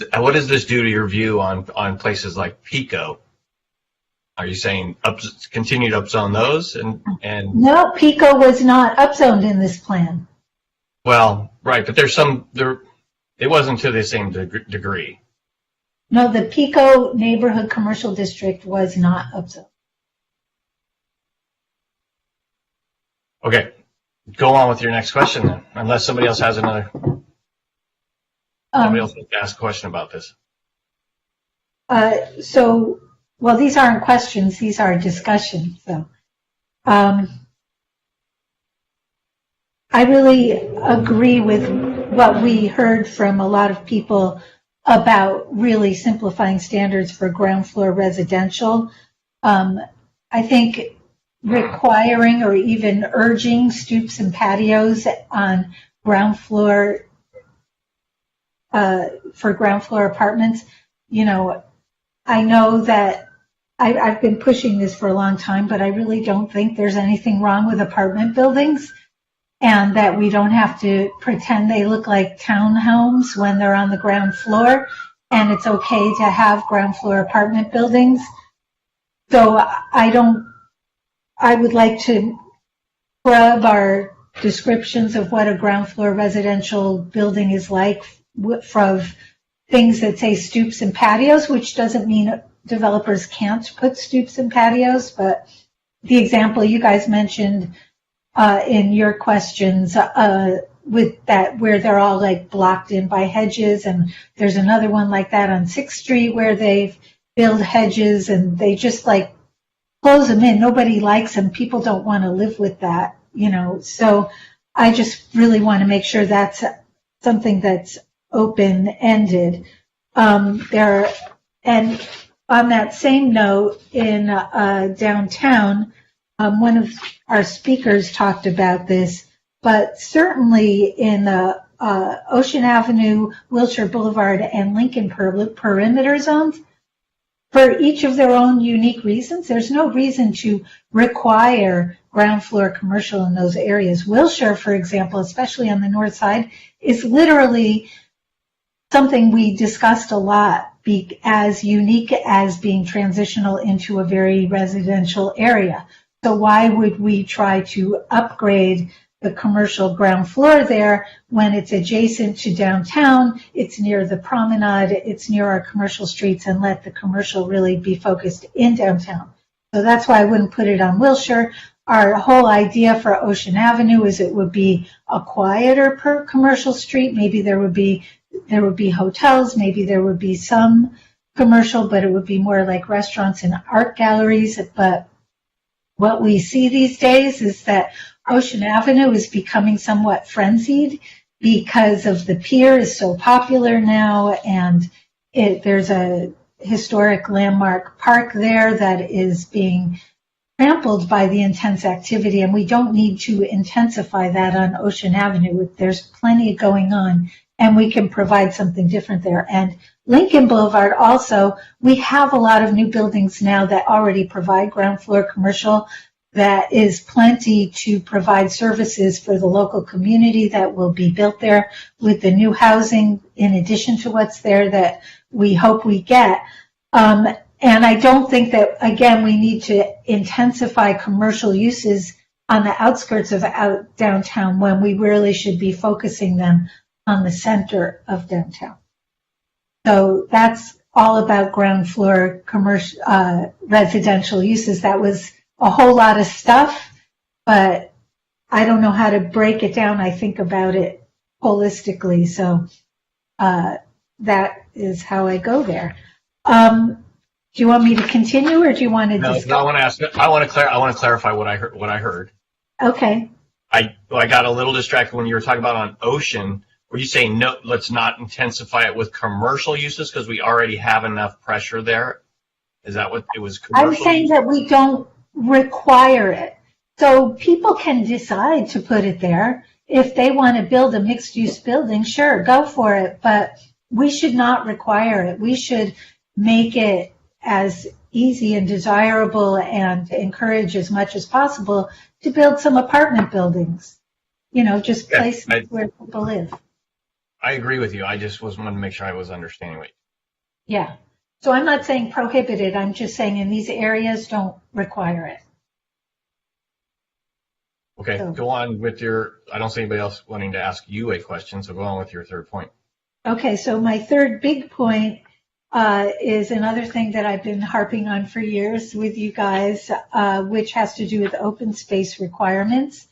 this do to your view on places like Pico? Are you saying continue to upzone those and? No, Pico was not upzoned in this plan. Well, right, but it wasn't to the same degree. No, the Pico neighborhood commercial district was not upzoned. Okay, go on with your next question then, unless somebody else has another. Somebody else wants to ask a question about this. Well, these aren't questions; these are discussions. So, I really agree with what we heard from a lot of people about really simplifying standards for ground floor residential. I think requiring or even urging stoops and patios on ground floor for ground floor apartments. I know that I've been pushing this for a long time, but I really don't think there's anything wrong with apartment buildings, and that we don't have to pretend they look like townhomes when they're on the ground floor, and it's okay to have ground floor apartment buildings. So I would like to scrub our descriptions of what a ground floor residential building is like from things that say stoops and patios, which doesn't mean developers can't put stoops and patios, but the example you guys mentioned in your questions with that where they're all like blocked in by hedges, and there's another one like that on 6th Street where they've built hedges and they just like close them in. Nobody likes them. People don't want to live with that, So I just really want to make sure that's something that's open-ended. And on that same note, in downtown, one of our speakers talked about this, but certainly in Ocean Avenue, Wilshire Boulevard, and Lincoln perimeter zones, for each of their own unique reasons, there's no reason to require ground floor commercial in those areas. Wilshire, for example, especially on the north side, is literally something we discussed a lot, as unique as being transitional into a very residential area. So why would we try to upgrade the commercial ground floor there when it's adjacent to downtown, it's near the promenade, it's near our commercial streets, and let the commercial really be focused in downtown? So that's why I wouldn't put it on Wilshire. Our whole idea for Ocean Avenue is it would be a quieter commercial street. Maybe there would be hotels, maybe there would be some commercial, but it would be more like restaurants and art galleries. But what we see these days is that Ocean Avenue is becoming somewhat frenzied because of the pier is so popular now, and there's a historic landmark park there that is being trampled by the intense activity, and we don't need to intensify that on Ocean Avenue. There's plenty going on, and we can provide something different there. And Lincoln Boulevard also, we have a lot of new buildings now that already provide ground floor commercial. that is plenty to provide services for the local community that will be built there with the new housing in addition to what's there that we hope we get. And I don't think that, again, we need to intensify commercial uses on the outskirts of downtown when we really should be focusing them on the center of downtown. So that's all about ground floor commercial, residential uses. That was a whole lot of stuff, but I don't know how to break it down. I think about it holistically. So that is how I go there. Do you want me to continue, or do you want to discuss? No, I want to ask. I want to clarify what I heard. Okay. I got a little distracted when you were talking about on ocean. Were you saying no? Let's not intensify it with commercial uses because we already have enough pressure there. Is that what it was? I'm saying that we don't require it. So people can decide to put it there. If they want to build a mixed-use building, sure, go for it. But we should not require it. We should make it as easy and desirable and encourage as much as possible to build some apartment buildings. Just places where people live. I agree with you. I just wanted to make sure I was understanding what you. Yeah. So I'm not saying prohibit it. I'm just saying in these areas, don't require it. Okay, so, go on with your, I don't see anybody else wanting to ask you a question, so go on with your third point. Okay, so my third big point is another thing that I've been harping on for years with you guys, which has to do with open space requirements.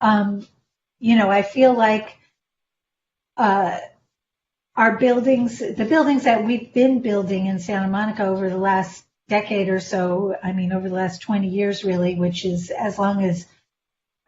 I feel like our buildings, the buildings that we've been building in Santa Monica over the last decade or so, over the last 20 years really, which is as long as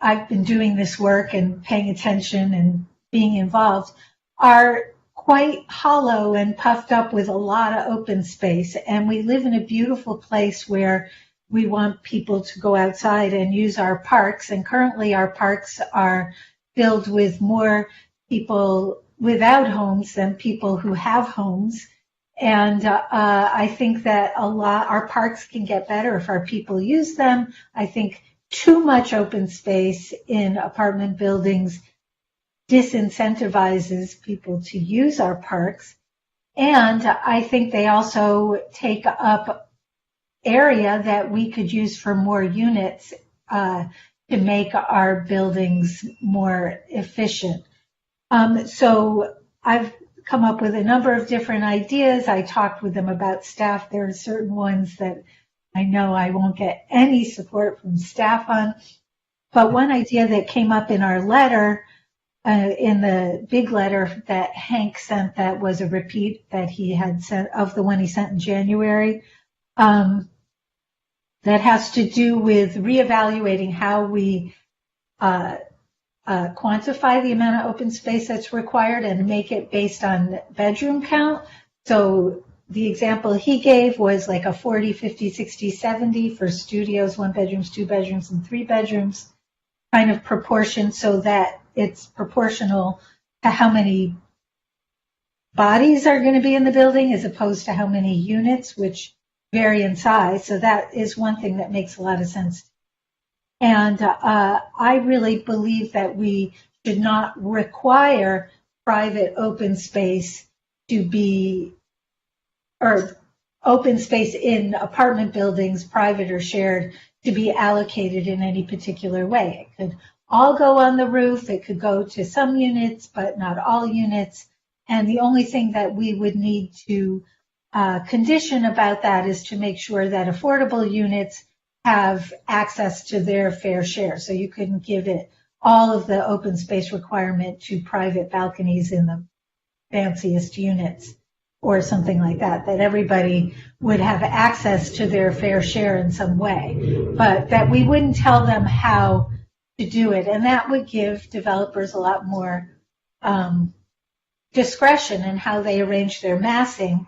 I've been doing this work and paying attention and being involved, are quite hollow and puffed up with a lot of open space. And we live in a beautiful place where we want people to go outside and use our parks. And currently our parks are filled with more people without homes than people who have homes. And I think that our parks can get better if our people use them. I think too much open space in apartment buildings disincentivizes people to use our parks. And I think they also take up area that we could use for more units to make our buildings more efficient. So I've come up with a number of different ideas. I talked with them about staff. There are certain ones that I know I won't get any support from staff on. But one idea that came up in our letter, in the big letter that Hank sent, that was a repeat that he had sent of the one he sent in January, that has to do with reevaluating how we quantify the amount of open space that's required and make it based on bedroom count. So the example he gave was like a 40, 50, 60, 70 for studios, 1 bedrooms, 2 bedrooms, and 3 bedrooms kind of proportion, so that it's proportional to how many bodies are going to be in the building as opposed to how many units, which vary in size. So that is one thing that makes a lot of sense. And I really believe that we should not require private open space to be, or open space in apartment buildings, private or shared, to be allocated in any particular way. It could all go on the roof. It could go to some units, but not all units. And the only thing that we would need to condition about that is to make sure that affordable units have access to their fair share. So you couldn't give it all of the open space requirement to private balconies in the fanciest units or something like that, that everybody would have access to their fair share in some way, but that we wouldn't tell them how to do it. And that would give developers a lot more discretion in how they arrange their massing.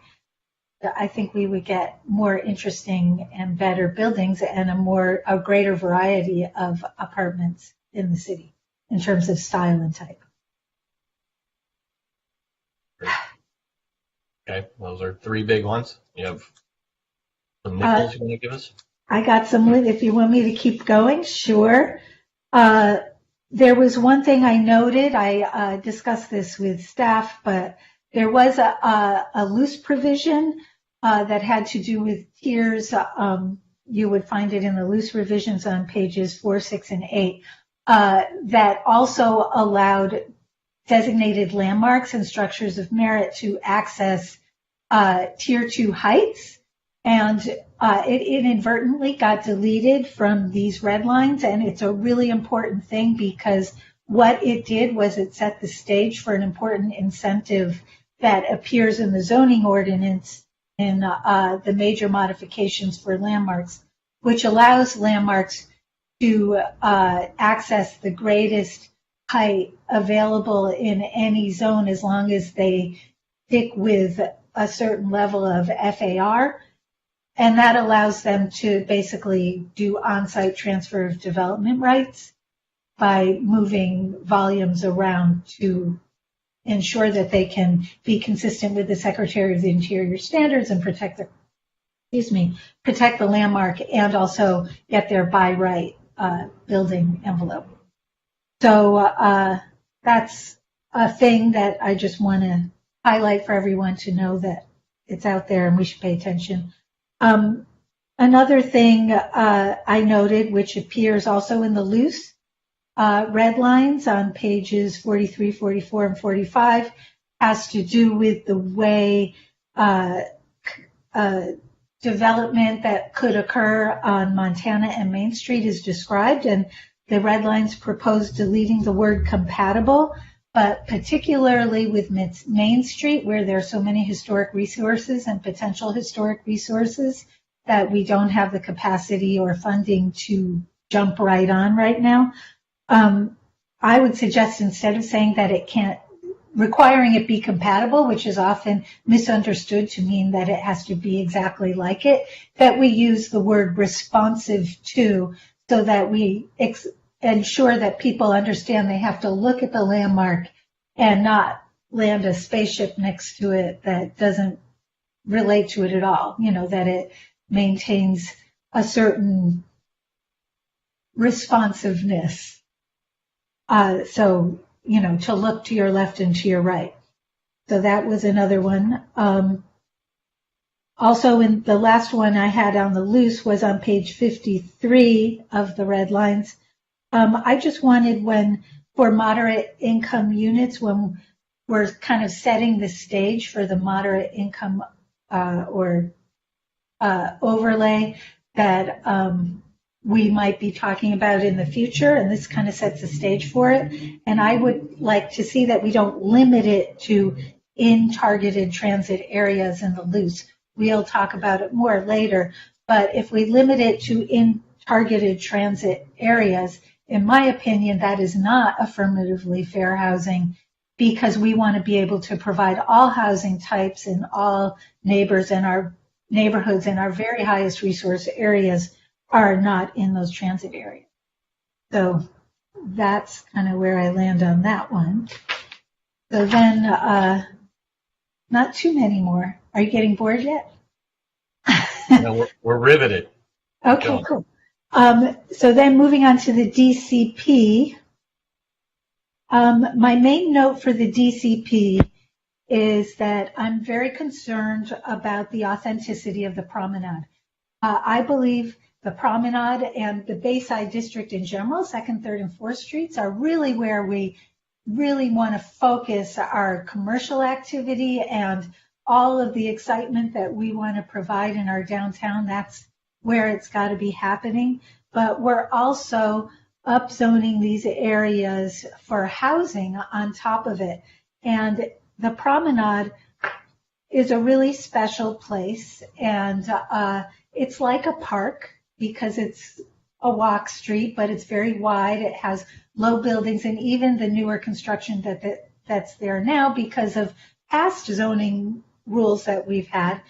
I think we would get more interesting and better buildings and a greater variety of apartments in the city in terms of style and type. Okay, those are 3 big ones. You have some nickels you want to give us? I got some, if you want me to keep going, sure. There was one thing I noted, I discussed this with staff, but there was a loose provision that had to do with tiers. You would find it in the loose revisions on pages 4, 6, and 8, that also allowed designated landmarks and structures of merit to access tier 2 heights. And it inadvertently got deleted from these red lines, and it's a really important thing because what it did was it set the stage for an important incentive that appears in the zoning ordinance in the major modifications for landmarks, which allows landmarks to access the greatest height available in any zone as long as they stick with a certain level of FAR. And that allows them to basically do on-site transfer of development rights by moving volumes around to ensure that they can be consistent with the Secretary of the Interior standards and protect the landmark and also get their by right building envelope. So that's a thing that I just want to highlight for everyone to know that it's out there and we should pay attention. Another thing I noted, which appears also in the loose red lines on pages 43, 44, and 45, has to do with the way development that could occur on Montana and Main Street is described, and the red lines propose deleting the word compatible, but particularly with Main Street, where there are so many historic resources and potential historic resources that we don't have the capacity or funding to jump right on right now. I would suggest instead of saying that it can't, requiring it be compatible, which is often misunderstood to mean that it has to be exactly like it, that we use the word responsive to, so that we ensure that people understand they have to look at the landmark and not land a spaceship next to it that doesn't relate to it at all, that it maintains a certain responsiveness. So, to look to your left and to your right. So that was another one. Also, in the last one I had on the loose was on page 53 of the red lines. I just wanted for moderate income units, when we're kind of setting the stage for the moderate income overlay that we might be talking about in the future, and this kind of sets the stage for it. And I would like to see that we don't limit it to in targeted transit areas in the loose. We'll talk about it more later, but if we limit it to in targeted transit areas, in my opinion, that is not affirmatively fair housing, because we want to be able to provide all housing types and all neighbors in our neighborhoods, and our very highest resource areas are not in those transit areas. So that's kind of where I land on that one. So then, not too many more. Are you getting bored yet? No, we're riveted. Okay, cool. So then moving on to the DCP. My main note for the DCP is that I'm very concerned about the authenticity of the promenade. I believe the promenade and the Bayside District in general, 2nd, 3rd, and 4th Streets, are really where we really want to focus our commercial activity and all of the excitement that we want to provide in our downtown. That's where it's got to be happening. But we're also upzoning these areas for housing on top of it. And the promenade is a really special place, and it's like a park because it's a walk street, but it's very wide. It has low buildings, and even the newer construction that's there now, because of past zoning rules that we've had,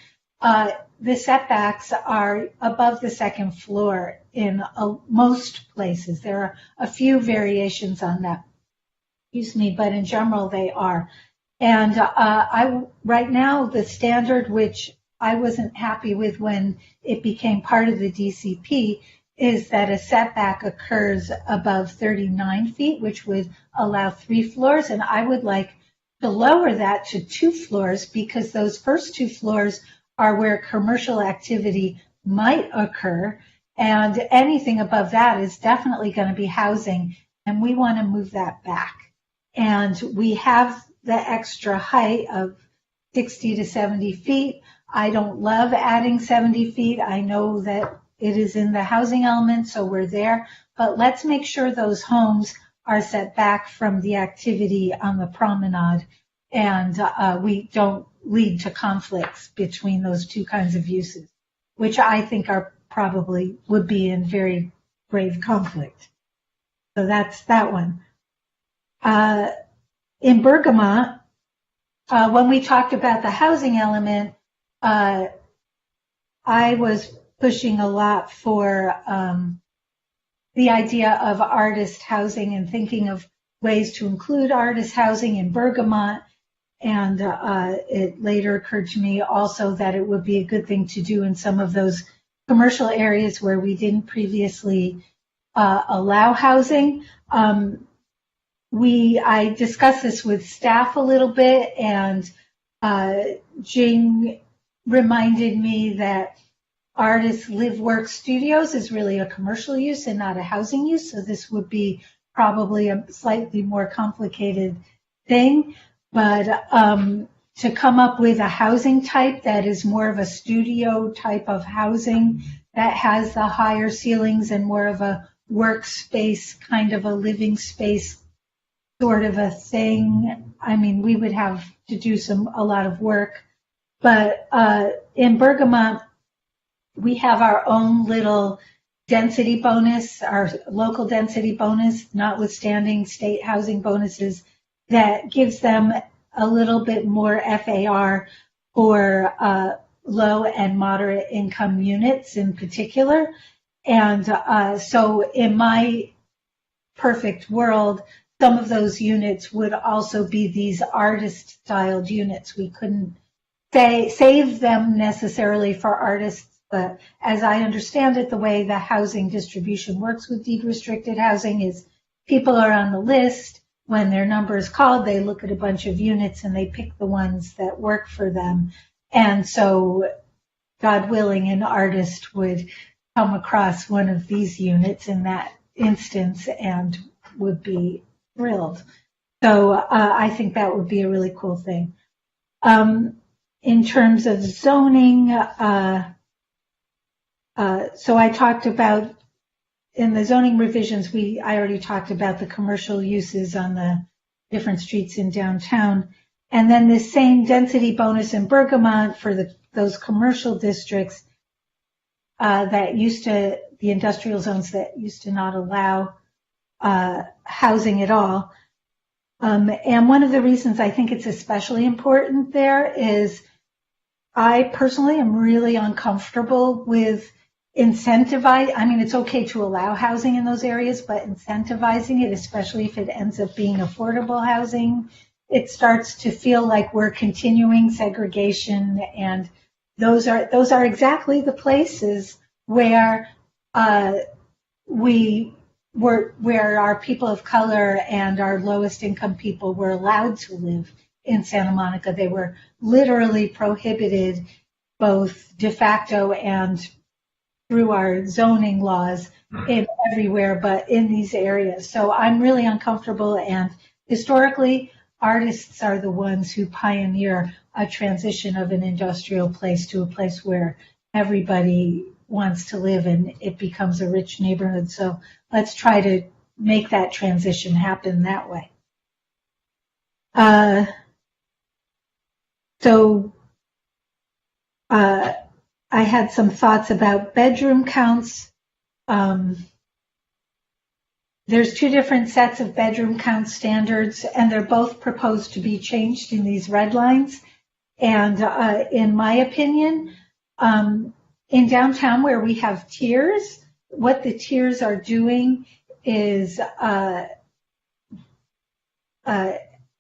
the setbacks are above the 2nd floor in most places. There are a few variations on that, but in general they are. And right now the standard, which I wasn't happy with when it became part of the DCP is that a setback occurs above 39 feet, which would allow 3 floors. And I would like to lower that to 2 floors because those first 2 floors are where commercial activity might occur. And anything above that is definitely going to be housing. And we want to move that back. And we have the extra height of 60 to 70 feet. I don't love adding 70 feet. I know that it is in the housing element, so we're there. But let's make sure those homes are set back from the activity on the promenade and we don't lead to conflicts between those two kinds of uses, which I think are probably would be in very grave conflict. So that's that one. In Bergamot, when we talked about the housing element, I was pushing a lot for the idea of artist housing and thinking of ways to include artist housing in Bergamot. And it later occurred to me also that it would be a good thing to do in some of those commercial areas where we didn't previously allow housing. I discussed this with staff a little bit, and Jing reminded me that artist live work studios is really a commercial use and not a housing use. So this would be probably a slightly more complicated thing. But to come up with a housing type that is more of a studio type of housing that has the higher ceilings and more of a workspace, kind of a living space sort of a thing. I mean, we would have to do a lot of work. But in Bergamot, we have our own little density bonus, our local density bonus, notwithstanding state housing bonuses, that gives them a little bit more FAR for low and moderate income units in particular. And so in my perfect world, some of those units would also be these artist-styled units. We couldn't save them necessarily for artists, but as I understand it, the way the housing distribution works with deed-restricted housing is people are on the list. When their number is called, they look at a bunch of units and they pick the ones that work for them. And so, God willing, an artist would come across one of these units in that instance and would be thrilled. So I think that would be a really cool thing. In terms of zoning, so I talked about in the zoning revisions, I already talked about the commercial uses on the different streets in downtown. And then the same density bonus in Bergamot for those commercial districts that used to, the industrial zones that used to not allow housing at all. And one of the reasons I think it's especially important there is I personally am really uncomfortable with I mean, it's okay to allow housing in those areas, but incentivizing it, especially if it ends up being affordable housing, it starts to feel like we're continuing segregation. And those are exactly the places where where our people of color and our lowest income people were allowed to live in Santa Monica. They were literally prohibited both de facto and through our zoning laws in everywhere but in these areas. So I'm really uncomfortable, and historically artists are the ones who pioneer a transition of an industrial place to a place where everybody wants to live and it becomes a rich neighborhood. So let's try to make that transition happen that way. I had some thoughts about bedroom counts. There's two different sets of bedroom count standards, and they're both proposed to be changed in these red lines. And in my opinion, in downtown where we have tiers, what the tiers are doing is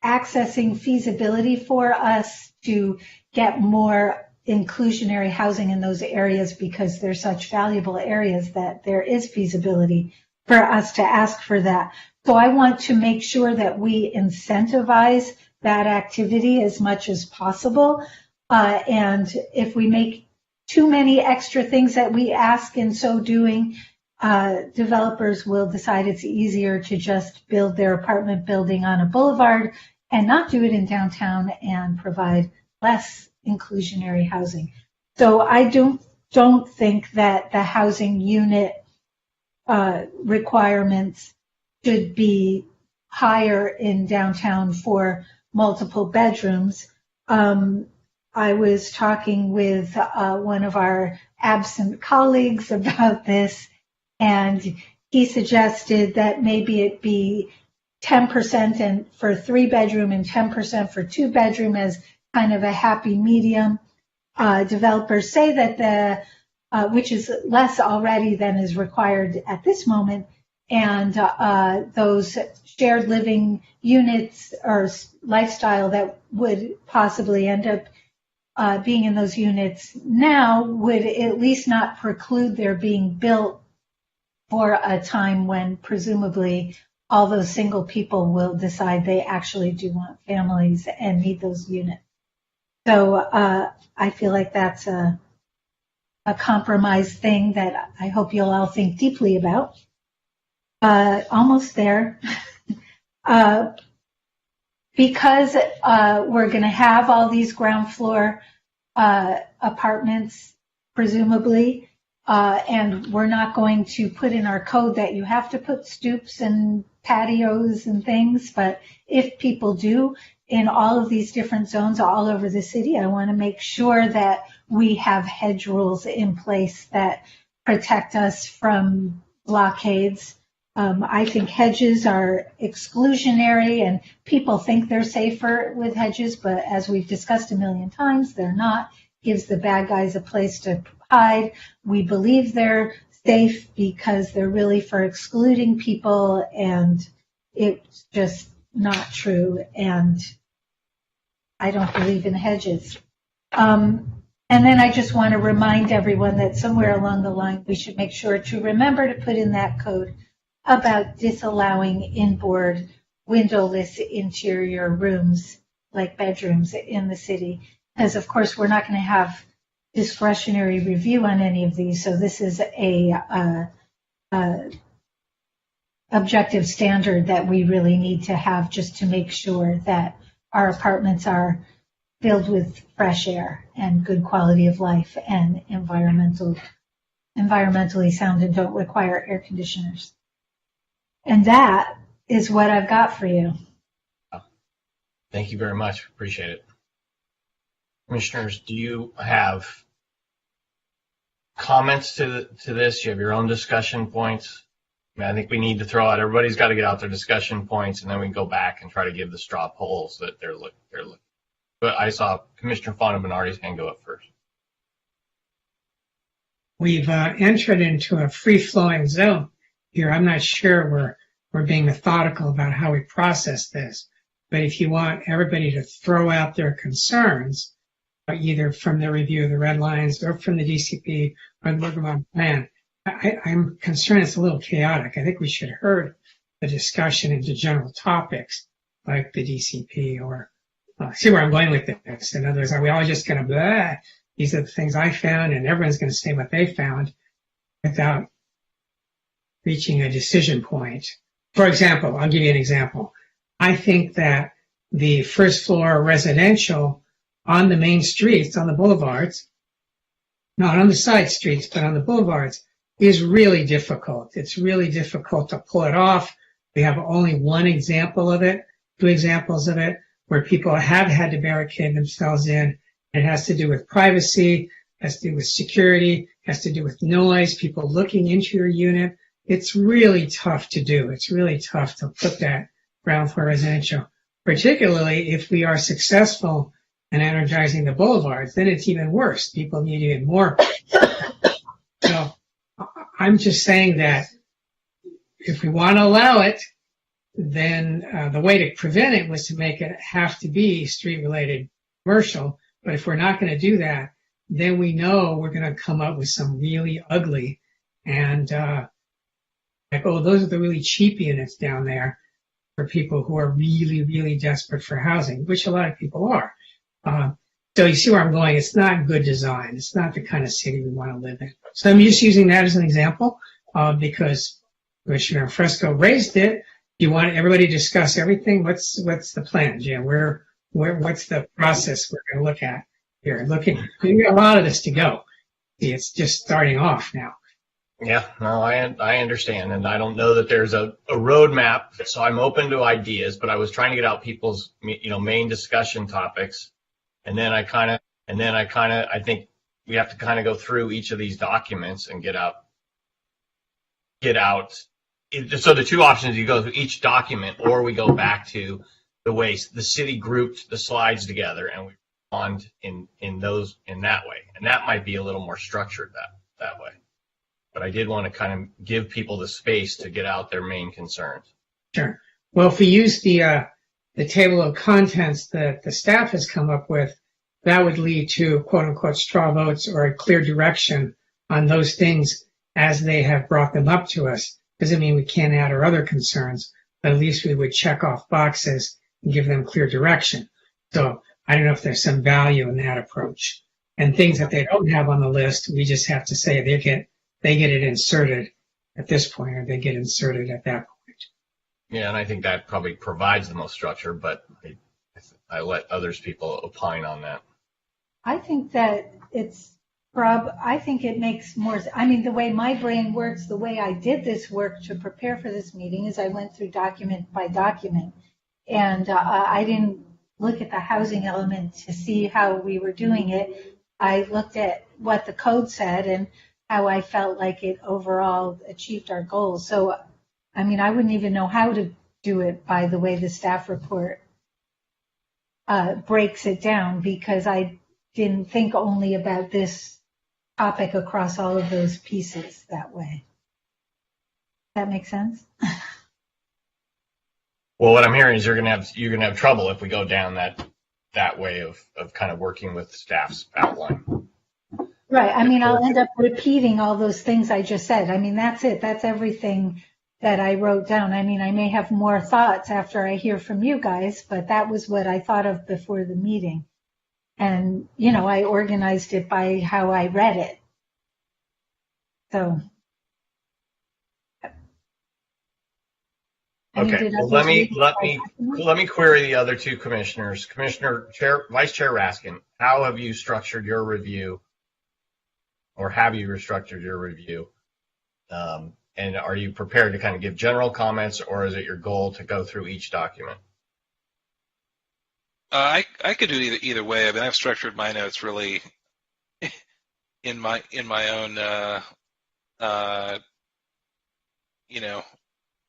accessing feasibility for us to get more inclusionary housing in those areas because they're such valuable areas that there is feasibility for us to ask for that. So I want to make sure that we incentivize that activity as much as possible. And if we make too many extra things that we ask in so doing, developers will decide it's easier to just build their apartment building on a boulevard and not do it in downtown and provide less inclusionary housing. So I don't think that the housing unit requirements should be higher in downtown for multiple bedrooms. I was talking with one of our absent colleagues about this, and he suggested that maybe it be 10% and for 3-bedroom and 10% for 2-bedroom as kind of a happy medium. Developers say that which is less already than is required at this moment, and those shared living units or lifestyle that would possibly end up being in those units now would at least not preclude their being built for a time when presumably all those single people will decide they actually do want families and need those units. So I feel like that's a compromise thing that I hope you'll all think deeply about. Almost there. Because we're going to have all these ground floor apartments, presumably, and we're not going to put in our code that you have to put stoops and patios and things, but if people do in all of these different zones all over the city, I want to make sure that we have hedge rules in place that protect us from blockades. I think hedges are exclusionary, and people think they're safer with hedges, but as we've discussed a million times, they're not. Gives the bad guys a place to hide. We believe they're safe because they're really for excluding people, and it's just not true. And I don't believe in hedges. And then I just want to remind everyone that somewhere along the line, we should make sure to remember to put in that code about disallowing inboard windowless interior rooms like bedrooms in the city. Because, of course, we're not going to have discretionary review on any of these. So this is a objective standard that we really need to have just to make sure that our apartments are filled with fresh air and good quality of life and environmentally sound and don't require air conditioners. And that is what I've got for you. Thank you very much. Appreciate it. Commissioners, do you have comments to this? Do you have your own discussion points? I mean, I think we need to throw out, everybody's got to get out their discussion points, and then we can go back and try to give the straw polls that they're looking. But I saw Commissioner Fonda-Bernardi's hand go up first. We've entered into a free-flowing zone here. I'm not sure we're being methodical about how we process this. But if you want everybody to throw out their concerns, either from the review of the red lines or from the DCP or the Bergamot plan, I'm concerned it's a little chaotic. I think we should herd the discussion into general topics like the DCP or see where I'm going with this. In other words, are we all just going to blah? These are the things I found, and everyone's going to say what they found without reaching a decision point. For example, I'll give you an example. I think that the first floor residential on the main streets, on the boulevards, not on the side streets, but on the boulevards, is really difficult. It's really difficult to pull it off. We have only one example of it, 2 examples of it, where people have had to barricade themselves in. It has to do with privacy, has to do with security, has to do with noise, people looking into your unit. It's really tough to do. It's really tough to put that ground floor residential, particularly if we are successful in energizing the boulevards. Then it's even worse. People need even more. So I'm just saying that if we want to allow it, then the way to prevent it was to make it have to be street-related commercial. But if we're not going to do that, then we know we're going to come up with some really ugly and like, oh, those are the really cheap units down there for people who are really, really desperate for housing, which a lot of people are. So you see where I'm going. It's not good design. It's not the kind of city we want to live in. So I'm just using that as an example because Commissioner Fresco raised it. You want everybody to discuss everything. What's the plan, Jim? What's the process we're going to look at here? We got a lot of this to go. It's just starting off now. Yeah, no, I understand, and I don't know that there's a roadmap, so I'm open to ideas, but I was trying to get out people's, main discussion topics, and then I think we have to kind of go through each of these documents and get out. So the two options, you go through each document, or we go back to the way the city grouped the slides together, and we respond in that way, and that might be a little more structured that way. But I did want to kind of give people the space to get out their main concerns. Sure. Well, if we use the table of contents that the staff has come up with, that would lead to quote unquote straw votes or a clear direction on those things as they have brought them up to us. Doesn't mean we can't add our other concerns, but at least we would check off boxes and give them clear direction. So I don't know if there's some value in that approach. And things that they don't have on the list, we just have to say they get it inserted at this point, or they get inserted at that point. Yeah, and I think that probably provides the most structure, but I let people opine on that. I think that I think it makes more, the way my brain works, the way I did this work to prepare for this meeting is I went through document by document, and I didn't look at the housing element to see how we were doing it. I looked at what the code said and how I felt like it overall achieved our goals. So, I wouldn't even know how to do it by the way the staff report breaks it down, because I didn't think only about this topic across all of those pieces that way. That makes sense? Well, what I'm hearing is you're gonna have trouble if we go down that way of kind of working with staff's outline. Right. I'll end up repeating all those things I just said. That's it. That's everything that I wrote down. I may have more thoughts after I hear from you guys, but that was what I thought of before the meeting. And, I organized it by how I read it. So. Okay. Well, let me query the other two commissioners. Vice Chair Raskin, how have you structured your review? Or have you restructured your review? And are you prepared to kind of give general comments, or is it your goal to go through each document? I could do it either way. I've structured my notes really in my own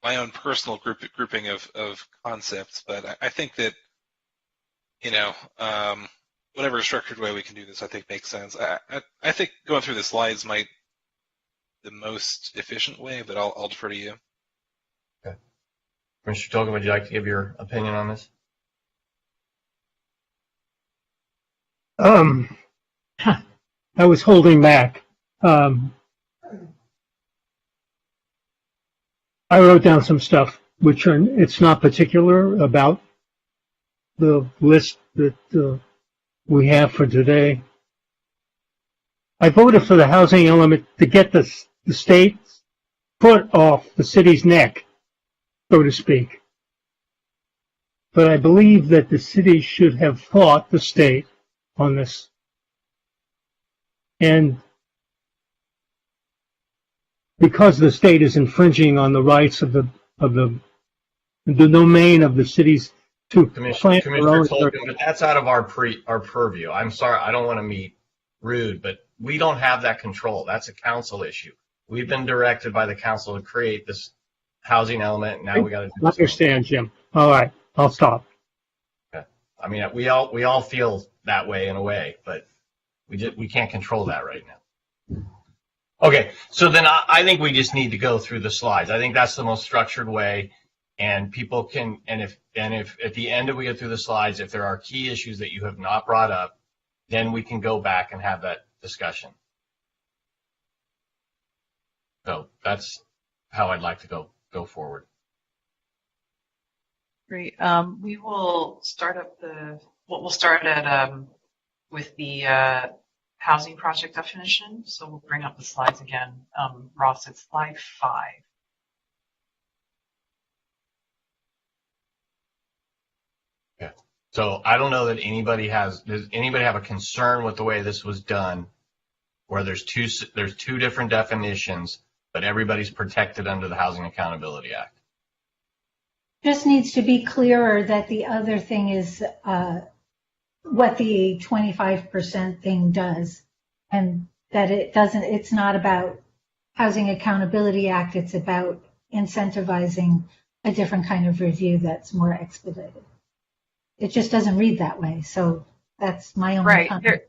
my own personal grouping of concepts. But I think that whatever structured way we can do this, I think makes sense. I think going through the slides might be the most efficient way, but I'll defer to you. Okay. Mr. Tolkien, would you like to give your opinion on this? I was holding back. I wrote down some stuff, it's not particular about the list that we have for today. I voted for the housing element to get the state's foot off the city's neck, so to speak. But I believe that the city should have fought the state on this. And because the state is infringing on the rights of the domain of the cities to Commissioner Tolkien, but that's out of our purview. I'm sorry, I don't want to be rude, but we don't have that control. That's a council issue. We've been directed by the council to create this housing element, and now we got to do this. I understand, Jim. All right, I'll stop. Okay. We all feel that way in a way, but we can't control that right now. Okay, so then I think we just need to go through the slides. I think that's the most structured way, and people can, and if at the end we get through the slides, if there are key issues that you have not brought up, then we can go back and have that discussion. So that's how I'd like to go forward. Great. We will start up we'll start at with the housing project definition. So we'll bring up the slides again. Ross, it's slide 5. Yeah. So I don't know that does anybody have a concern with the way this was done, where there's two different definitions, but everybody's protected under the Housing Accountability Act? Just needs to be clearer that the other thing is what the 25% thing does, and that it's not about Housing Accountability Act, it's about incentivizing a different kind of review that's more expedited. It just doesn't read that way, so that's my only comment.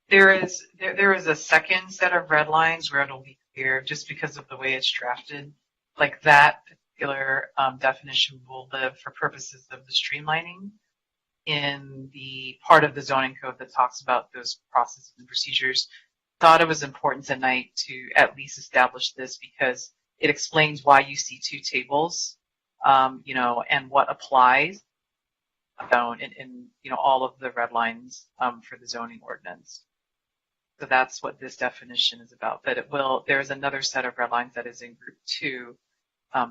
There is a second set of red lines where it'll be clear, just because of the way it's drafted. Like that particular definition will live for purposes of the streamlining in the part of the zoning code that talks about those processes and procedures. Thought it was important tonight to at least establish this because it explains why you see two tables, and what applies in all of the red lines for the zoning ordinance. So that's what this definition is about. But there's another set of red lines that is in group 2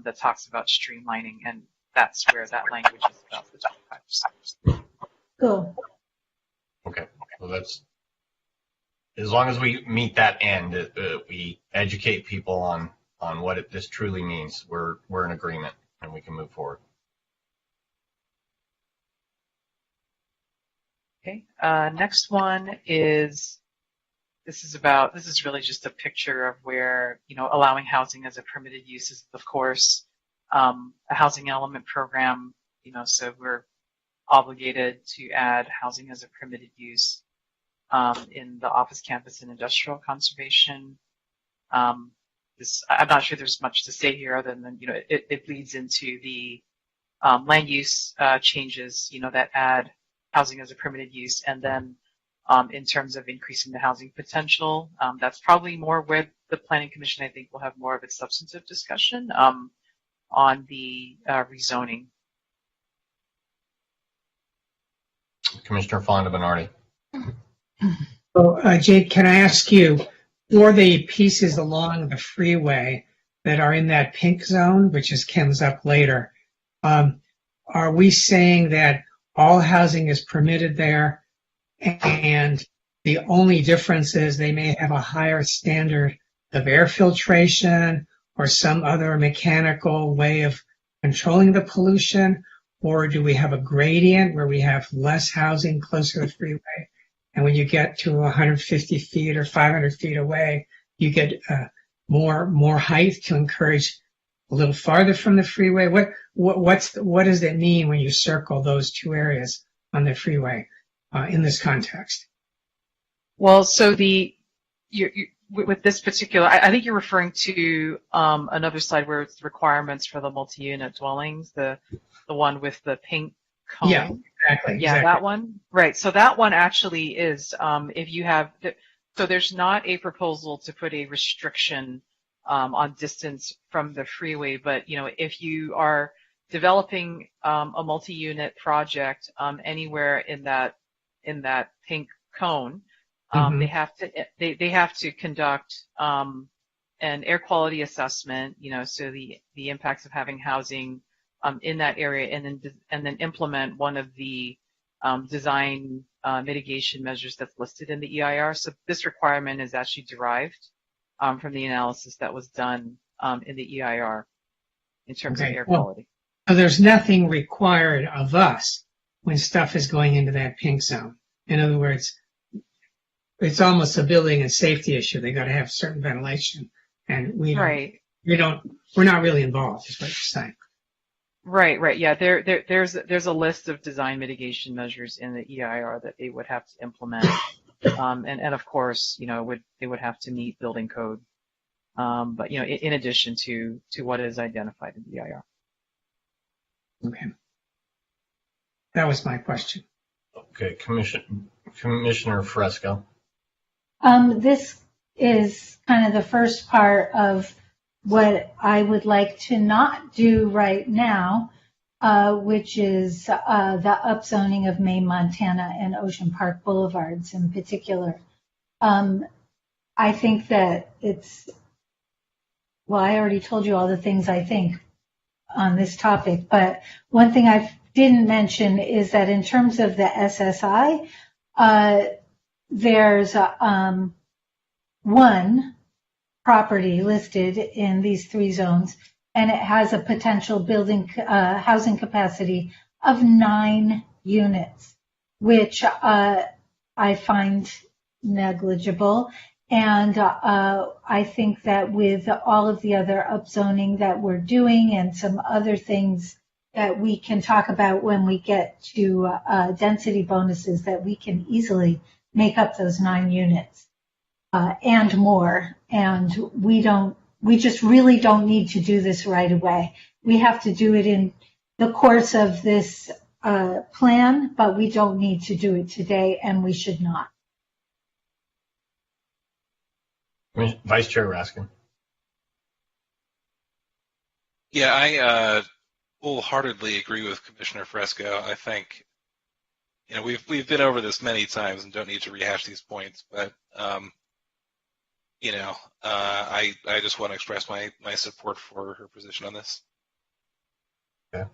that talks about streamlining, and that's where that language is about the 25%. Cool. Okay. Well, that's as long as we meet that end, we educate people on what this truly means. We're in agreement, and we can move forward. Okay. Next one is. This is really just a picture of where, allowing housing as a permitted use is, of course, a housing element program, so we're obligated to add housing as a permitted use in the office, campus, and industrial conservation. I'm not sure there's much to say here other than, it leads into the land use changes, that add housing as a permitted use, and then in terms of increasing the housing potential. That's probably more where the Planning Commission, I think, will have more of its substantive discussion on the rezoning. Commissioner Fonda Bernardi. So, Jake, can I ask you, for the pieces along the freeway that are in that pink zone, which comes up later, are we saying that all housing is permitted there, and the only difference is they may have a higher standard of air filtration or some other mechanical way of controlling the pollution? Or do we have a gradient where we have less housing closer to the freeway, and when you get to 150 feet or 500 feet away, you get more height to encourage a little farther from the freeway? What does that mean when you circle those two areas on the freeway in this context? Well, so with this particular, I think you're referring to another slide where it's requirements for the multi-unit dwellings, the one with the pink cone. Yeah, exactly. Yeah, exactly. That one. Right. So that one actually is, if you have, so there's not a proposal to put a restriction on distance from the freeway, but if you are developing a multi-unit project anywhere in that pink cone, they have to conduct an air quality assessment, so the impacts of having housing in that area, and then implement one of the design mitigation measures that's listed in the EIR. So this requirement is actually derived from the analysis that was done in the EIR in terms of air quality. So there's nothing required of us when stuff is going into that pink zone. In other words, it's almost a building and safety issue. They got to have certain ventilation, and we're not really involved, is what you're saying. Right. Yeah, there's a list of design mitigation measures in the EIR that they would have to implement, and of course, they would have to meet building code, but in addition to what is identified in the EIR. Okay, that was my question. Okay, Commissioner Fresco. This is kind of the first part of what I would like to not do right now, which is the upzoning of Maine, Montana, and Ocean Park Boulevards in particular. I think that well, I already told you all the things I think on this topic, but one thing I didn't mention is that in terms of the SSI, there's one property listed in these three zones, and it has a potential building housing capacity of 9 units, which I find negligible. And I think that with all of the other upzoning that we're doing and some other things that we can talk about when we get to density bonuses, that we can easily make up those 9 units and more. And we just really don't need to do this right away. We have to do it in the course of this plan, but we don't need to do it today, and we should not. Vice Chair Raskin. Yeah, I wholeheartedly agree with Commissioner Fresco. I think, we've been over this many times and don't need to rehash these points, but I just want to express my support for her position on this. Okay.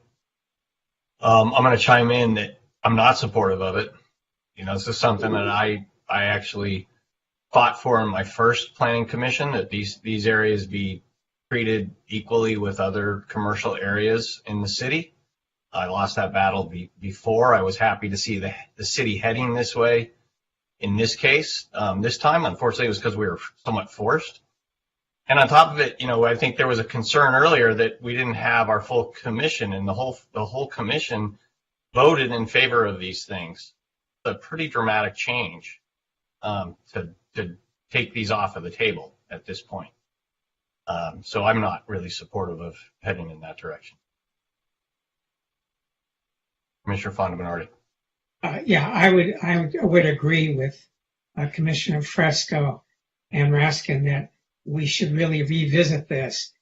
I'm going to chime in that I'm not supportive of it. This is something that I actually fought for in my first planning commission, that these areas be treated equally with other commercial areas in the city. I lost that battle before. I was happy to see the city heading this way. In this case, this time, unfortunately, it was because we were somewhat forced. And on top of it, I think there was a concern earlier that we didn't have our full commission, and the whole commission voted in favor of these things. It's a pretty dramatic change to take these off of the table at this point. So I'm not really supportive of heading in that direction. Commissioner Fonda-Bernardi. Yeah, I would agree with Commissioner Fresco and Raskin that we should really revisit this,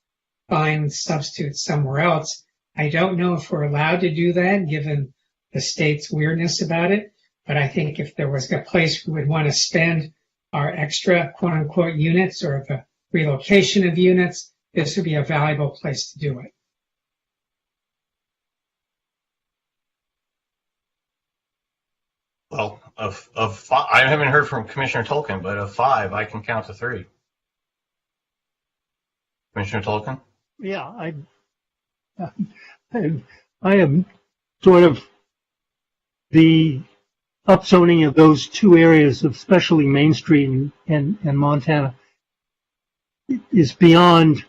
find substitutes somewhere else. I don't know if we're allowed to do that given the state's weirdness about it, but I think if there was a place we would want to spend our extra quote-unquote units or the relocation of units, this would be a valuable place to do it. Well, of 5, I haven't heard from Commissioner Tolkien, but of 5, I can count to 3. Commissioner Tolkien? Yeah, I am sort of the upzoning of those 2 areas, especially Main Street and Montana, is beyond,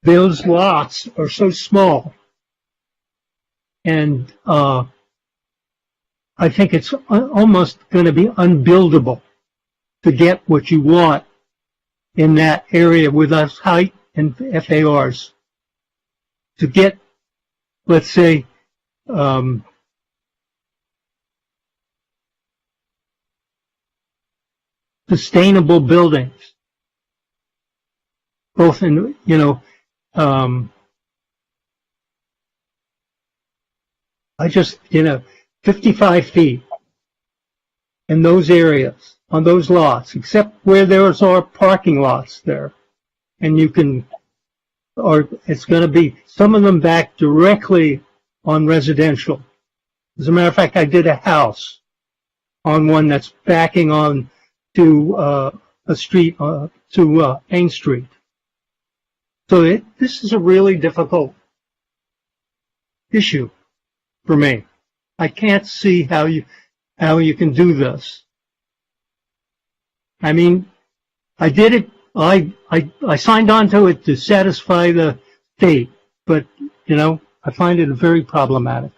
those lots are so small, and I think it's almost going to be unbuildable to get what you want in that area with us height and FARs. To get, let's say, sustainable buildings, both in, 55 feet in those areas, on those lots, except where there are parking lots there. And you can, or it's going to be some of them back directly on residential. As a matter of fact, I did a house on one that's backing on to a street, to Main Street. So this is a really difficult issue for me. I can't see how you can do this. I did it. I signed on to it to satisfy the state, but I find it very problematic.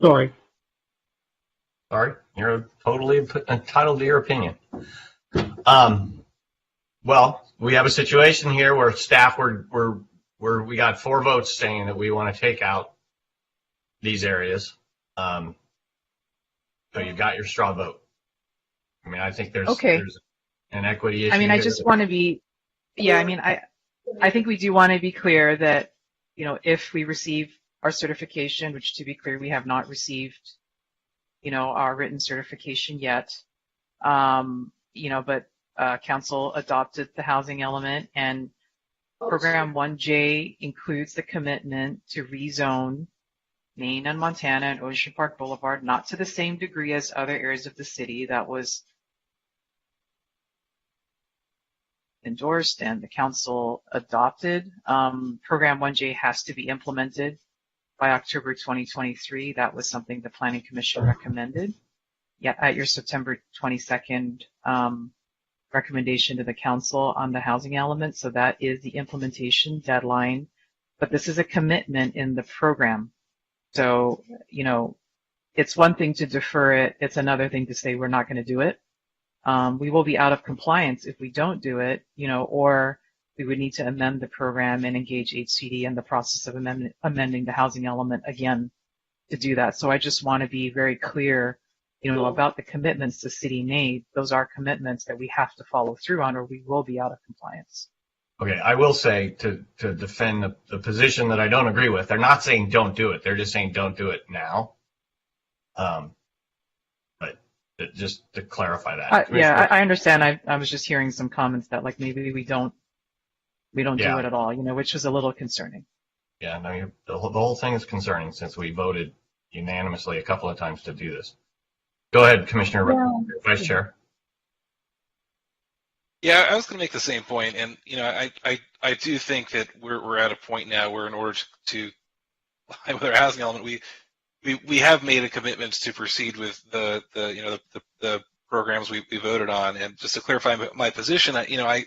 Sorry. Sorry, you're totally entitled to your opinion. Well, we have a situation here where staff we got 4 votes saying that we want to take out these areas. So you got your straw vote. I mean, I think there's an equity issue. I mean, I here. just want to be, I mean, I think we do want to be clear that, you know, if we receive our certification, which to be clear, we have not received, you know, our written certification yet, you know, but council adopted the housing element, and program 1J includes the commitment to rezone Maine and Montana and Ocean Park Boulevard, not to the same degree as other areas of the city. That was endorsed and the council adopted. Program 1J has to be implemented by October 2023. That was something the Planning Commission recommended. Yeah, at your September 22nd recommendation to the council on the housing element. So that is the implementation deadline, but this is a commitment in the program. So, you know, it's one thing to defer it. It's another thing to say we're not going to do it. We will be out of compliance if we don't do it, you know, or we would need to amend the program and engage HCD in the process of amending the housing element again to do that. So I just want to be very clear, you know, about the commitments the city made. Those are commitments that we have to follow through on, or we will be out of compliance. Okay, I will say to defend the position that I don't agree with, they're not saying don't do it. They're just saying don't do it now. But just to clarify that. Yeah, I understand. I was just hearing some comments that like maybe we don't do it at all, you know, which is a little concerning. Yeah, no, the whole thing is concerning since we voted unanimously a couple of times to do this. Go ahead, Commissioner Vice Chair. Yeah, I was going to make the same point, and you know, I do think that we're at a point now where in order to with our housing element, we have made a commitment to proceed with the programs we voted on. And just to clarify my position, I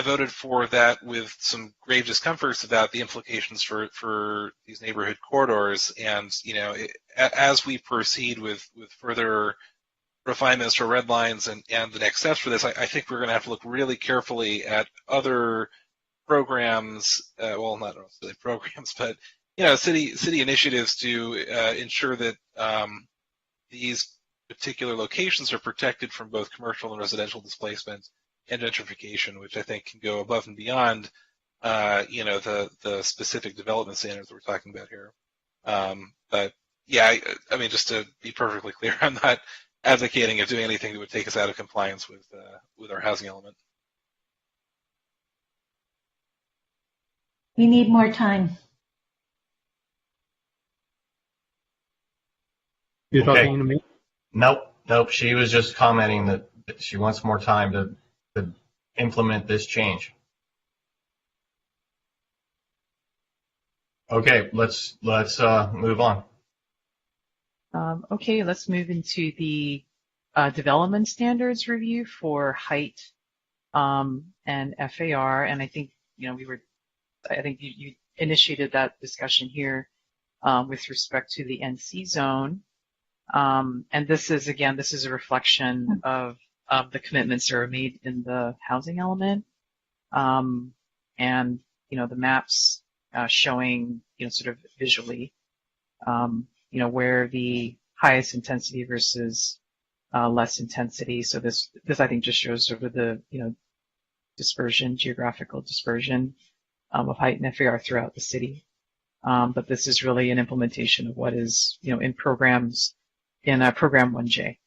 voted for that with some grave discomforts about the implications for these neighborhood corridors. And you know, as we proceed with further refinements for red lines and the next steps for this, I think we're going to have to look really carefully at other programs. Well, not necessarily programs, but you know, city initiatives to ensure that these particular locations are protected from both commercial and residential displacement and gentrification, which I think can go above and beyond, you know, the specific development standards that we're talking about here. But yeah, I mean, just to be perfectly clear, I'm not advocating of doing anything that would take us out of compliance with our housing element. We need more time. You're talking to me? Nope. She was just commenting that she wants more time to implement this change. Okay, let's move on. Okay, let's move into the development standards review for height and FAR. And I think, you know, I think you initiated that discussion here with respect to the NC zone. And this is a reflection of the commitments that are made in the housing element. And, you know, the maps showing, you know, sort of visually, you know, where the highest intensity versus less intensity. So this I think just shows sort of the, you know, geographical dispersion of height and FAR throughout the city. But this is really an implementation of what is, you know, in programs in program 1J.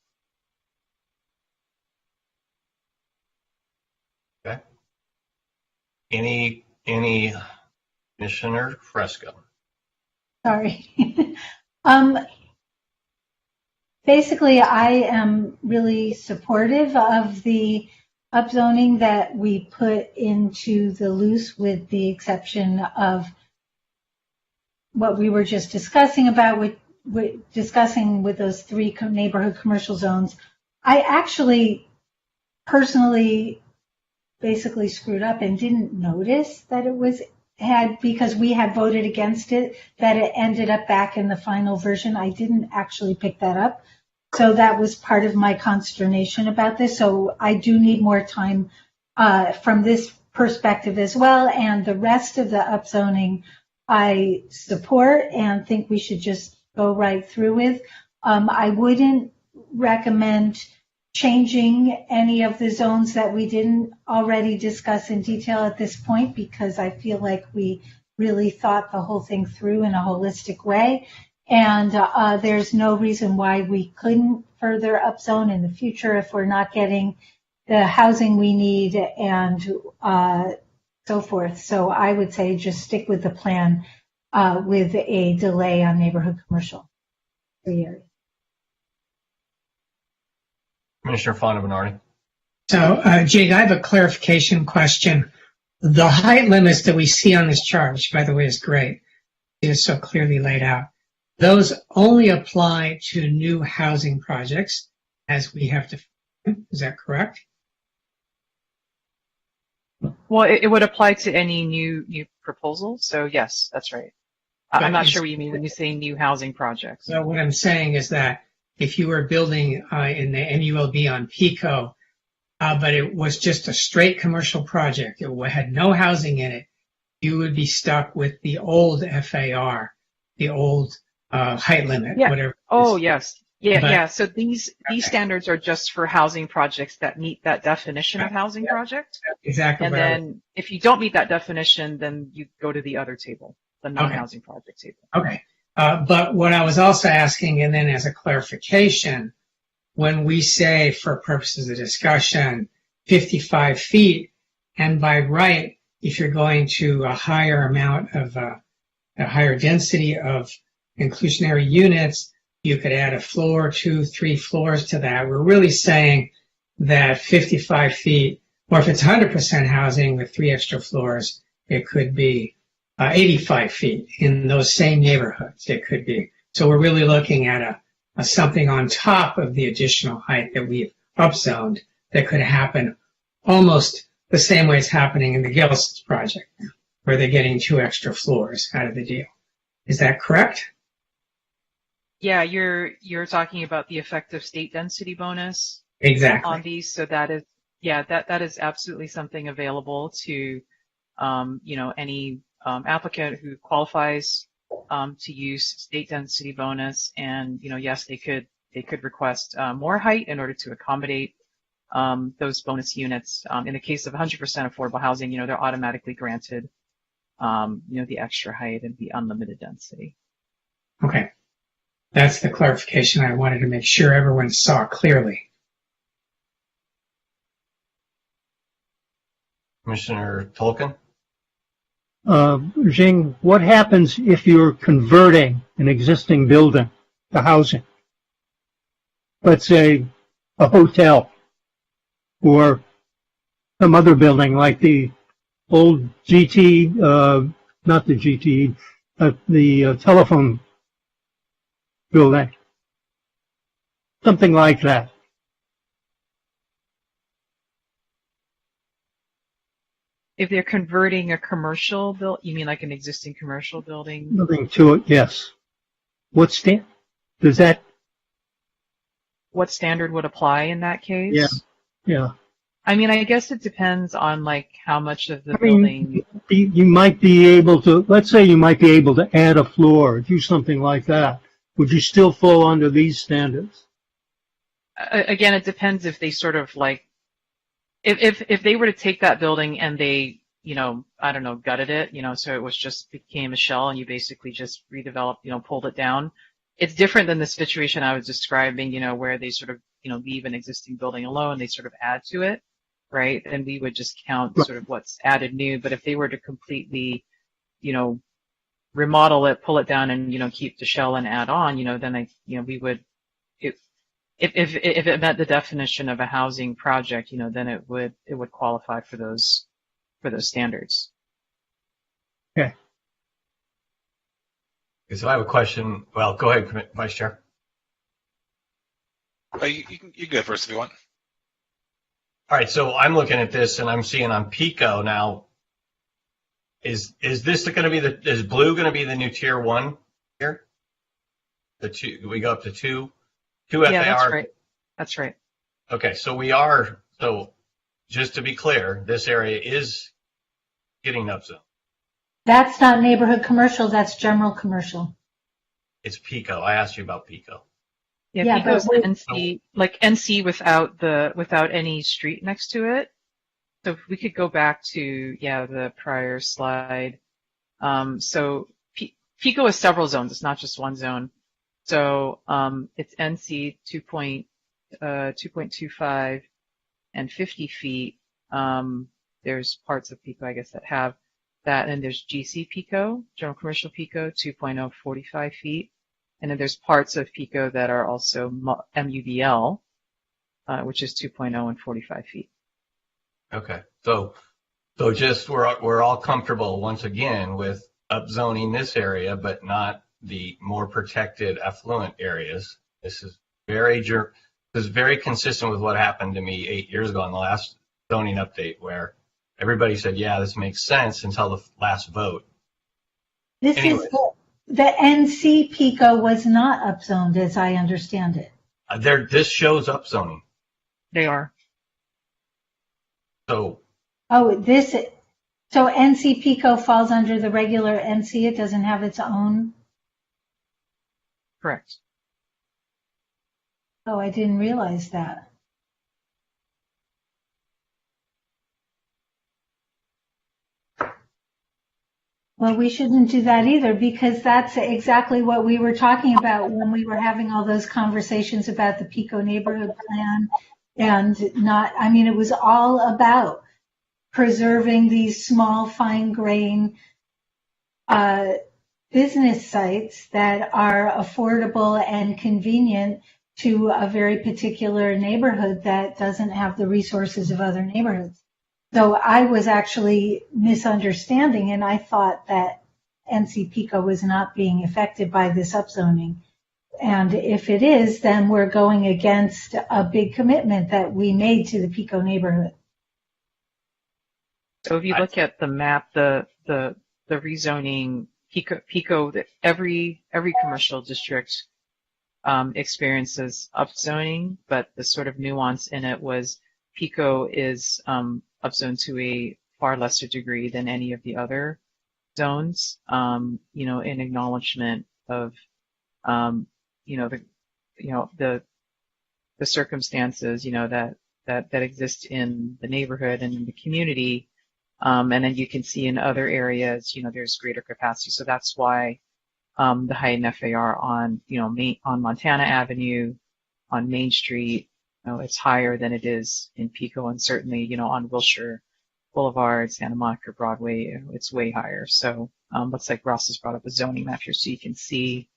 Okay. Any Commissioner Fresco? Sorry. Basically, I am really supportive of the upzoning that we put into the loose, with the exception of what we were just discussing about with those three neighborhood commercial zones. I actually personally basically screwed up and didn't notice that it because we had voted against it, that it ended up back in the final version. I didn't actually pick that up. So that was part of my consternation about this. So I do need more time from this perspective as well. And the rest of the upzoning I support and think we should just go right through with. I wouldn't recommend changing any of the zones that we didn't already discuss in detail at this point, because I feel like we really thought the whole thing through in a holistic way. And there's no reason why we couldn't further upzone in the future if we're not getting the housing we need and so forth. So I would say just stick with the plan with a delay on neighborhood commercial. Commissioner Fonda-Bernardi. So, Jake, I have a clarification question. The height limits that we see on this chart, which by the way is great, it is so clearly laid out. Those only apply to new housing projects, as we have to. Is that correct? Well, it would apply to any new proposal. So yes, that's right. I'm not sure what you mean when you say new housing projects. So what I'm saying is that if you were building in the NULB on Pico, but it was just a straight commercial project, it had no housing in it, you would be stuck with the old FAR, the old height limit, whatever. Oh, yes. But- Yeah. So these standards are just for housing projects that meet that definition of housing project. Exactly. And then if you don't meet that definition, then you go to the other table, the non-housing project table. Okay. But what I was also asking, and then as a clarification, when we say for purposes of discussion, 55 feet, and by right, if you're going to a higher amount of a higher density of inclusionary units, you could add a floor, 2, 3 floors to that. We're really saying that 55 feet, or if it's 100% housing with 3 extra floors, it could be 85 feet in those same neighborhoods. It could be. So we're really looking at a something on top of the additional height that we've upzoned that could happen almost the same way it's happening in the Gillison's project, where they're getting 2 extra floors out of the deal. Is that correct? Yeah, you're talking about the effective state density bonus. Exactly. On these. So that is, that is absolutely something available to, any applicant who qualifies to use state density bonus. And, yes, they could request more height in order to accommodate those bonus units. In the case of 100% affordable housing, they're automatically granted, the extra height and the unlimited density. Okay. That's the clarification I wanted to make sure everyone saw clearly. Commissioner Tolkien? Jing, what happens if you're converting an existing building to housing? Let's say a hotel or some other building like the old GT, not the GT, the telephone building. Something like that. If they're converting a commercial build, you mean like an existing commercial building? Building to it, yes. What standard would apply in that case? Yeah. I mean, I guess it depends on like how much of the building. You might be able to, let's say you might be able to add a floor, do something like that. Would you still fall under these standards? Again, it depends if they sort of like, if they were to take that building and they, gutted it, so it was just became a shell and you basically just redeveloped, pulled it down. It's different than the situation I was describing, where they sort of, leave an existing building alone, they sort of add to it, right? And we would just count sort of what's added new. But if they were to completely, remodel it, pull it down, and keep the shell and add on, then we would, if it met the definition of a housing project, then it would qualify for those standards. Okay. So I have a question. Well, go ahead, Vice Chair. You go first if you want. All right. So I'm looking at this and I'm seeing on Pico now. Is this going to be is blue going to be the new tier 1 here? We go up to 2 FAR. Yeah, that's right. Okay, so just to be clear, this area is getting upzoned. That's not neighborhood commercial, that's general commercial. It's Pico. I asked you about Pico. Yeah, Yeah, Pico's but NC, like NC without any street next to it. So if we could go back to, the prior slide. So Pico has several zones. It's not just one zone. So it's NC 2.25 and 50 feet. There's parts of Pico, I guess, that have that. And there's GC Pico, General Commercial Pico, 2.0, 45 feet. And then there's parts of Pico that are also MUBL, which is 2.0 and 45 feet. Okay. So just we're all comfortable once again with upzoning this area, but not the more protected affluent areas. This is very consistent with what happened to me 8 years ago on the last zoning update, where everybody said, yeah, this makes sense until the last vote. This Anyway. is the NC Pico was not upzoned, as I understand it. This shows upzoning. They are. So So NC Pico falls under the regular NC. It doesn't have its own. Correct. Oh, I didn't realize that. Well, we shouldn't do that either, because that's exactly what we were talking about when we were having all those conversations about the Pico neighborhood plan. And it was all about preserving these small, fine-grain business sites that are affordable and convenient to a very particular neighborhood that doesn't have the resources of other neighborhoods. So I was actually misunderstanding, and I thought that NC Pico was not being affected by this upzoning. And if it is, then we're going against a big commitment that we made to the Pico neighborhood. So if you look at the map, the rezoning Pico, every commercial district experiences upzoning, but the sort of nuance in it was Pico is upzoned to a far lesser degree than any of the other zones, in acknowledgement of the circumstances that exist in the neighborhood and in the community. And then you can see in other areas, there's greater capacity. So that's why the heightened FAR on Montana Avenue, on Main Street, it's higher than it is in Pico, and certainly, on Wilshire Boulevard, Santa Monica, Broadway, it's way higher. So looks like Ross has brought up a zoning map here, so you can see,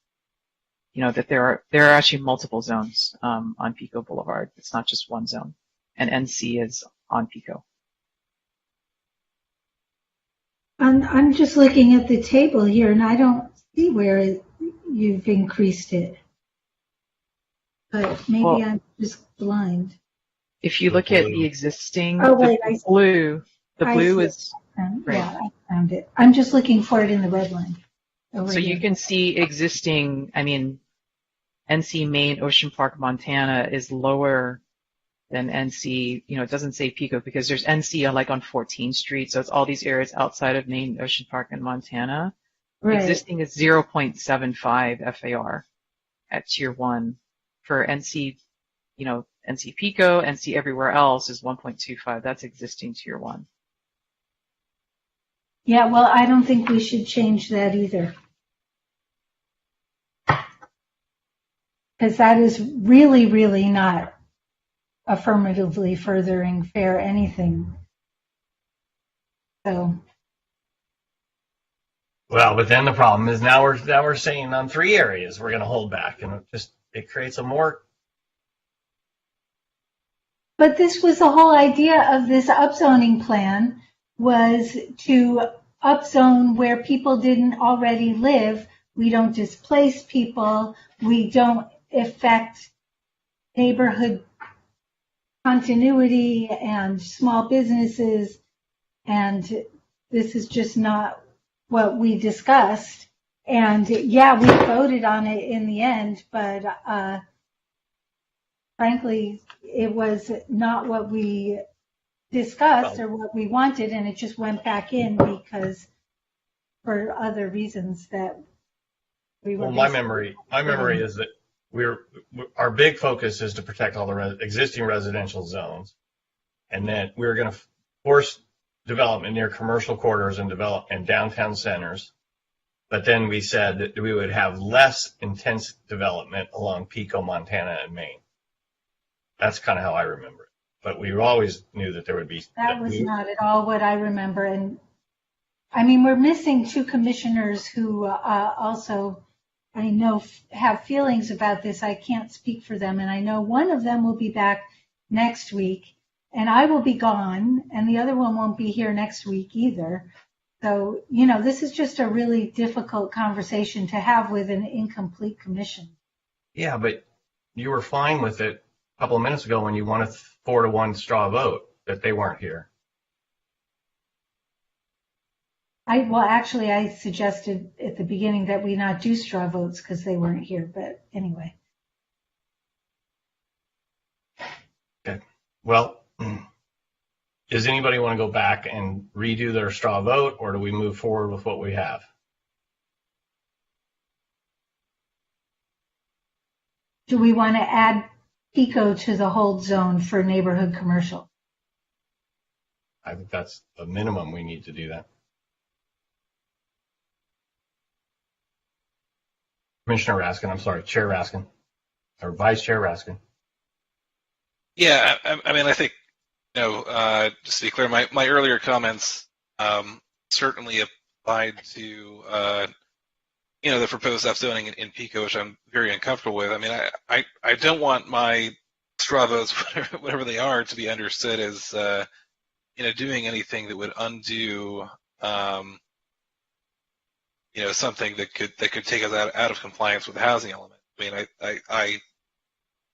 that there are actually multiple zones on Pico Boulevard. It's not just one zone, and NC is on Pico. I'm just looking at the table here, and I don't see where you've increased it. But maybe I'm just blind. If you look at the existing, the blue is right. Yeah, I found it. I'm just looking for it in the red line. So you can see existing. NC Main Ocean Park, Montana is lower than NC. It doesn't say Pico because there's NC on 14th Street, so it's all these areas outside of Main Ocean Park and Montana. Right. Existing is 0.75 FAR at Tier 1. For NC, NC Pico, NC everywhere else is 1.25. That's existing Tier 1. Yeah, well, I don't think we should change that either. Because that is really, really not affirmatively furthering fair anything. So. Well, but then the problem is now we're saying on 3 areas we're going to hold back, and it creates a more. But this was the whole idea of this upzoning plan, was to upzone where people didn't already live. We don't displace people. We don't affect neighborhood continuity and small businesses. And this is just not what we discussed. And yeah, we voted on it in the end, but frankly, it was not what we discussed or what we wanted, and it just went back in because for other reasons that We were Well, my basically- memory is that our big focus is to protect all the existing residential zones, and then we're going to force development near commercial corridors and downtown centers. But then we said that we would have less intense development along Pico, Montana, and Maine. That's kind of how I remember it. But we always knew that there would be. That was not at all what I remember. And I mean, we're missing two commissioners who also, I know, have feelings about this. I can't speak for them. And I know one of them will be back next week, and I will be gone, and the other one won't be here next week either. So, you know, this is just a really difficult conversation to have with an incomplete commission. Yeah, but you were fine with it a couple of minutes ago when you wanted 4-1 straw vote that they weren't here. Actually, I suggested at the beginning that we not do straw votes because they weren't here, but anyway. Okay. Well, does anybody want to go back and redo their straw vote, or do we move forward with what we have? Do we want to add Pico to the hold zone for neighborhood commercial? I think that's a minimum. We need to do that. Commissioner Raskin, I'm sorry, Chair Raskin, or Vice Chair Raskin. Yeah, I mean, I think, just to be clear, my earlier comments certainly applied to, the proposed upzoning in Pico, which I'm very uncomfortable with. I mean, I don't want my straw votes, whatever they are, to be understood as, doing anything that would undo, something that could take us out of compliance with the housing element. I mean, I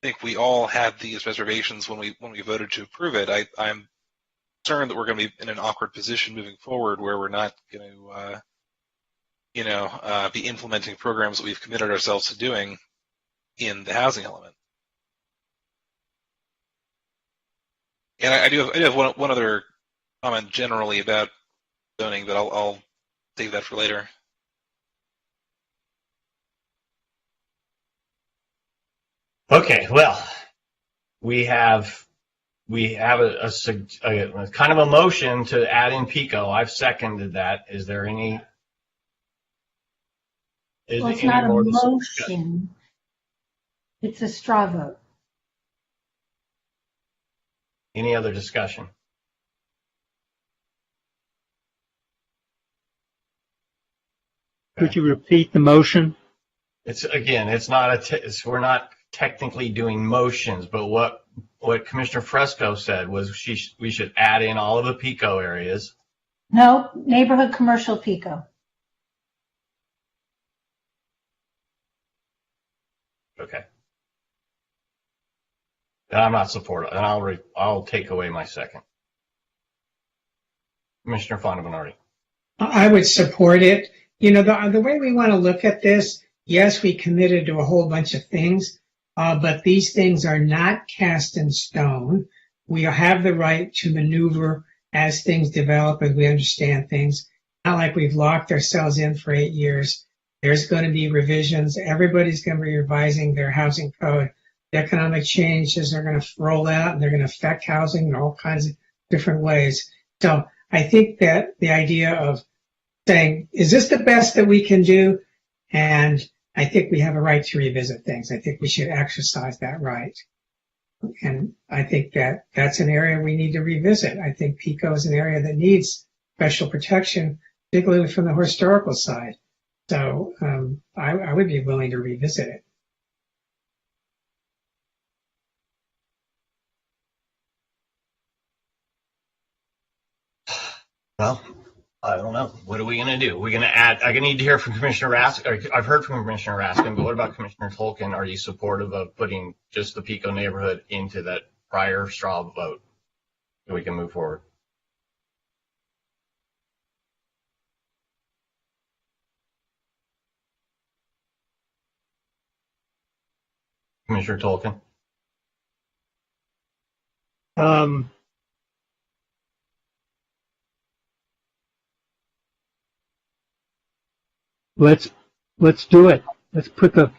think we all had these reservations when we voted to approve it. I'm concerned that we're going to be in an awkward position moving forward where we're not going to, be implementing programs that we've committed ourselves to doing in the housing element. And I do have one other comment generally about zoning, but I'll save that for later. Okay, well, we have a kind of a motion to add in Pico. I've seconded that. Is there any? Well, it's not a motion. It's a straw vote. Any other discussion? Could you repeat the motion? It's not we're not technically doing motions, but what Commissioner Fresco said was we should add in all of the Pico areas. No, neighborhood commercial Pico. Okay. And I'm not supportive, and I'll take away my second. Commissioner Fondaminardi. I would support it. The way we want to look at this, yes, we committed to a whole bunch of things, but these things are not cast in stone. We have the right to maneuver as things develop, as we understand things. Not like we've locked ourselves in for 8 years. There's going to be revisions. Everybody's going to be revising their housing code. The economic changes are going to roll out, and they're going to affect housing in all kinds of different ways. So I think that the idea of saying, is this the best that we can do? And I think we have a right to revisit things. I think we should exercise that right. And I think that that's an area we need to revisit. I think Pico is an area that needs special protection, particularly from the historical side. So I would be willing to revisit it. Well, I don't know. What are we going to do? We're going to add. I need to hear from Commissioner Raskin. I've heard from Commissioner Raskin, but what about Commissioner Tolkien? Are you supportive of putting just the Pico neighborhood into that prior straw vote so we can move forward? Commissioner Tolkien? Let's do it. Let's put the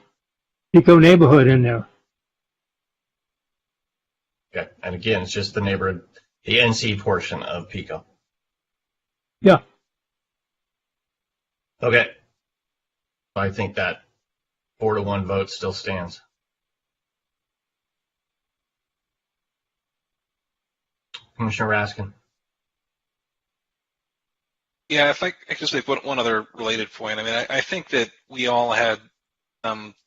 Pico neighborhood in there. Okay. And again, it's just the neighborhood, the NC portion of Pico. Yeah. Okay. I think that 4-1 vote still stands. Commissioner Raskin. Yeah, if I could just make one other related point. I mean, I think that we all had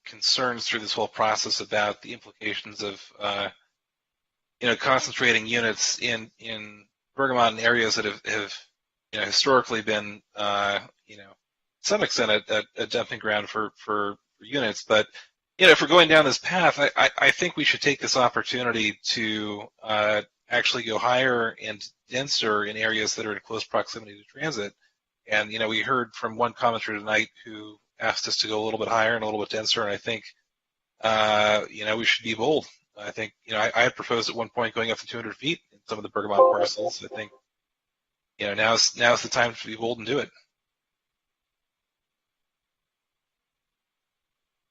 concerns through this whole process about the implications of, concentrating units in Bergamot in areas that have historically been, to some extent a dumping ground for units. But, if we're going down this path, I think we should take this opportunity to actually go higher and denser in areas that are in close proximity to transit. And, we heard from one commenter tonight who asked us to go a little bit higher and a little bit denser. And I think, we should be bold. I think, I had proposed at one point going up to 200 feet in some of the Bergamot parcels. I think, now's the time to be bold and do it.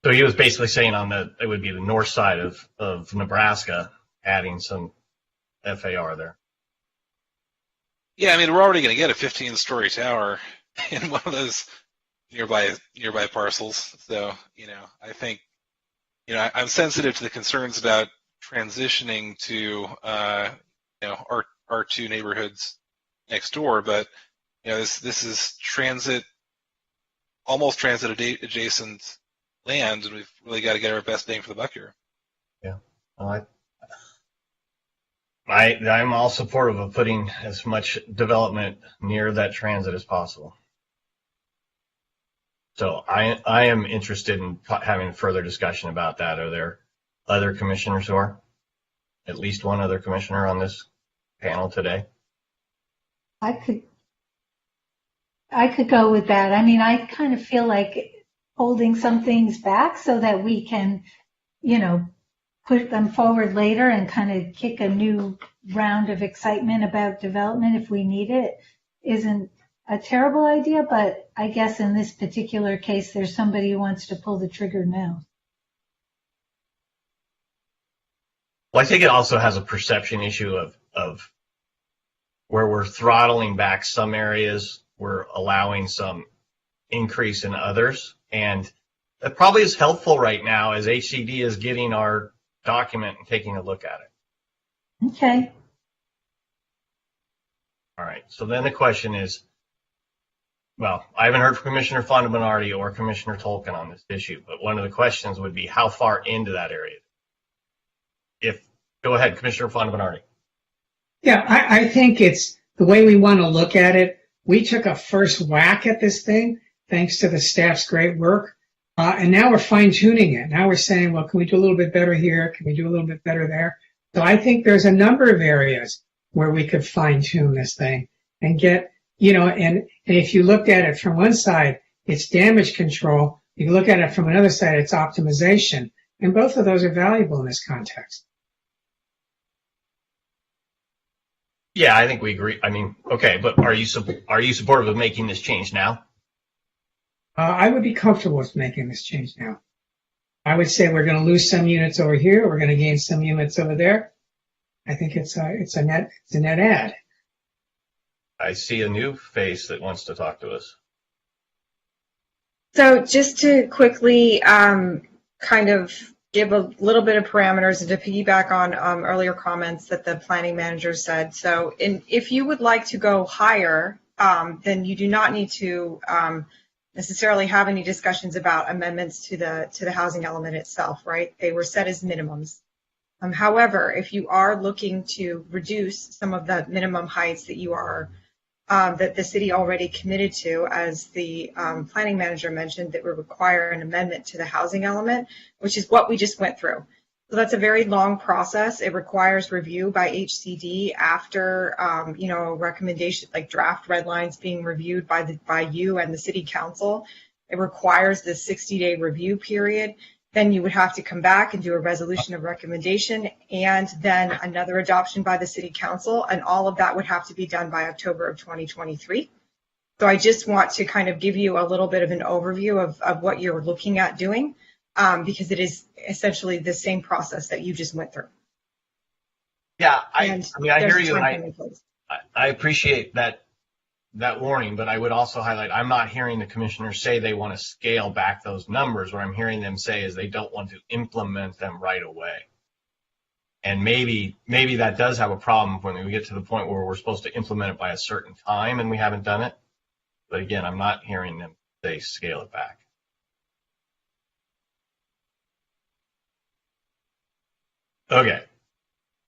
So he was basically saying it would be the north side of Nebraska, adding some FAR there. Yeah, I mean, we're already going to get a 15-story tower in one of those nearby parcels. So, I think, I'm sensitive to the concerns about transitioning to, R2 neighborhoods next door, but, this is almost transit adjacent land, and we've really got to get our best bang for the buck here. Yeah. Well, I'm all supportive of putting as much development near that transit as possible. So I am interested in having further discussion about that. Are there other commissioners who are? At least one other commissioner on this panel today? I could go with that. I mean, I kind of feel like holding some things back so that we can, put them forward later and kind of kick a new round of excitement about development if we need it isn't a terrible idea, but I guess in this particular case, there's somebody who wants to pull the trigger now. Well, I think it also has a perception issue of where we're throttling back some areas, we're allowing some increase in others, and that probably is helpful right now as HCD is getting our document and taking a look at it. Okay. All right. So then the question is, well, I haven't heard from Commissioner Fondaminardi or Commissioner Tolkien on this issue, but one of the questions would be how far into that area? Go ahead, Commissioner Fondaminardi. Yeah, I think it's the way we want to look at it. We took a first whack at this thing, thanks to the staff's great work. And now we're fine tuning it. Now we're saying, well, can we do a little bit better here? Can we do a little bit better there? So I think there's a number of areas where we could fine tune this thing and get, and if you looked at it from one side, it's damage control. You look at it from another side, it's optimization. And both of those are valuable in this context. Yeah, I think we agree. I mean, okay, but are you supportive of making this change now? I would be comfortable with making this change now. I would say we're going to lose some units over here. We're going to gain some units over there. I think it's a net add. I see a new face that wants to talk to us. So just to quickly kind of give a little bit of parameters and to piggyback on earlier comments that the planning manager said. So if you would like to go higher, then you do not need to necessarily have any discussions about amendments to the housing element itself, right? They were set as minimums. However, if you are looking to reduce some of the minimum heights that you are that the city already committed to, as the planning manager mentioned, that would require an amendment to the housing element, which is what we just went through. So that's a very long process. It requires review by HCD after, a recommendation like draft red lines being reviewed by you and the city council. It requires this 60-day review period. Then you would have to come back and do a resolution of recommendation and then another adoption by the city council. And all of that would have to be done by October of 2023. So I just want to kind of give you a little bit of an overview of what you're looking at doing, because it is essentially the same process that you just went through. Yeah, I hear you, and and I appreciate that warning, but I would also highlight I'm not hearing the commissioners say they want to scale back those numbers. What I'm hearing them say is they don't want to implement them right away. And maybe that does have a problem when we get to the point where we're supposed to implement it by a certain time and we haven't done it. But again, I'm not hearing them say scale it back. Okay.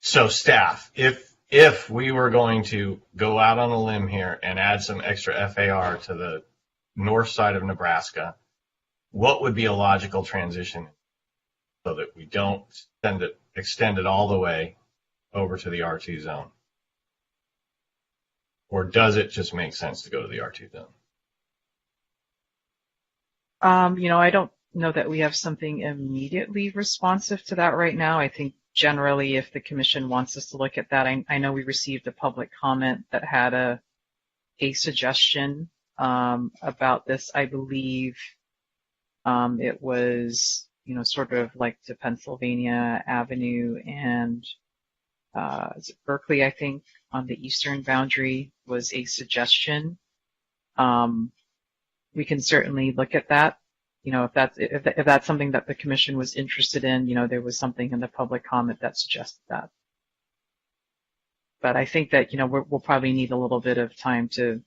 So staff, if we were going to go out on a limb here and add some extra FAR to the north side of Nebraska, what would be a logical transition so that we don't extend it all the way over to the R2 zone? Or does it just make sense to go to the R2 zone? I don't know that we have something immediately responsive to that right now. I think generally if the commission wants us to look at that, I know we received a public comment that had a suggestion about this. I believe it was, sort of like to Pennsylvania Avenue and is it Berkeley, I think, on the eastern boundary was a suggestion. We can certainly look at that. If that's something that the commission was interested in, there was something in the public comment that suggested that. But I think that, we'll probably need a little bit of time to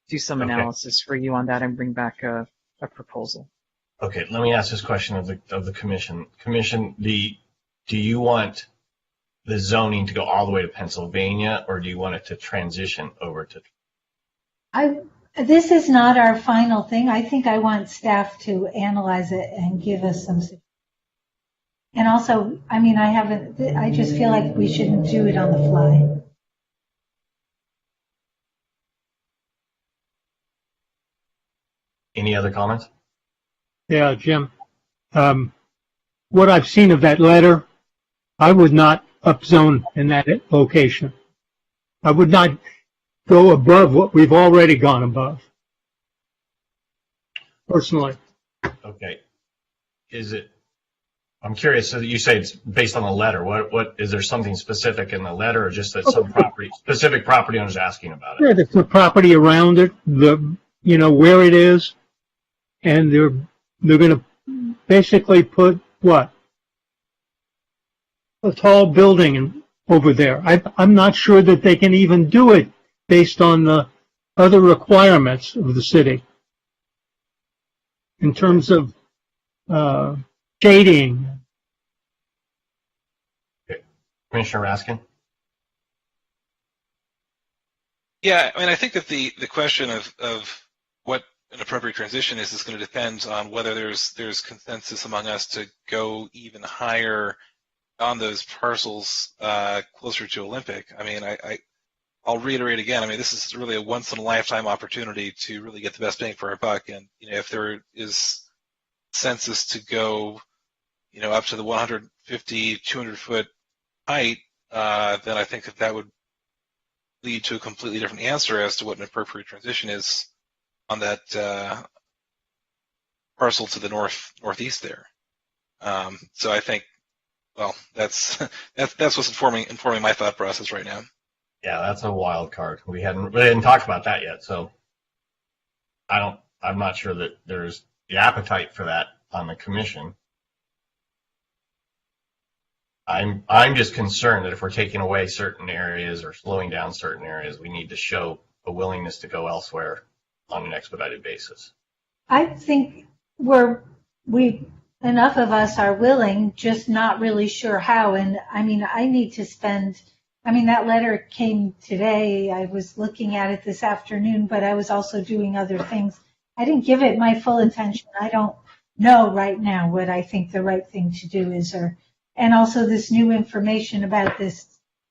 do some analysis for you on that and bring back a proposal. Okay, let me ask this question of the commission. Commission, do you want the zoning to go all the way to Pennsylvania, or do you want it to transition over to? This is not our final thing. I think I want staff to analyze it and give us some. And also, I just feel like we shouldn't do it on the fly. Any other comments? Yeah, Jim. What I've seen of that letter, I would not upzone in that location. I would not go above what we've already gone above, personally. Okay. I'm curious, so you say it's based on the letter. What is there something specific in the letter, or just that some specific property owner's asking about it? Yeah, the property around it, where it is, and they're going to basically put what? A tall building over there. I'm not sure that they can even do it based on the other requirements of the city in terms of shading. Okay. Commissioner Raskin? Yeah, I think that the question of what an appropriate transition is going to depend on whether there's consensus among us to go even higher on those parcels closer to Olympic. I'll reiterate again, this is really a once-in-a-lifetime opportunity to really get the best bang for our buck. And, if there is consensus to go, up to the 150, 200-foot height, then I think that would lead to a completely different answer as to what an appropriate transition is on that parcel to the northeast there. So I think, that's what's informing my thought process right now. Yeah, that's a wild card. We didn't talk about that yet, so I'm not sure that there's the appetite for that on the commission. I'm just concerned that if we're taking away certain areas or slowing down certain areas, we need to show a willingness to go elsewhere on an expedited basis. I think enough of us are willing, just not really sure how. And I need to spend. That letter came today. I was looking at it this afternoon, but I was also doing other things. I didn't give it my full attention. I don't know right now what I think the right thing to do is, and also this new information about this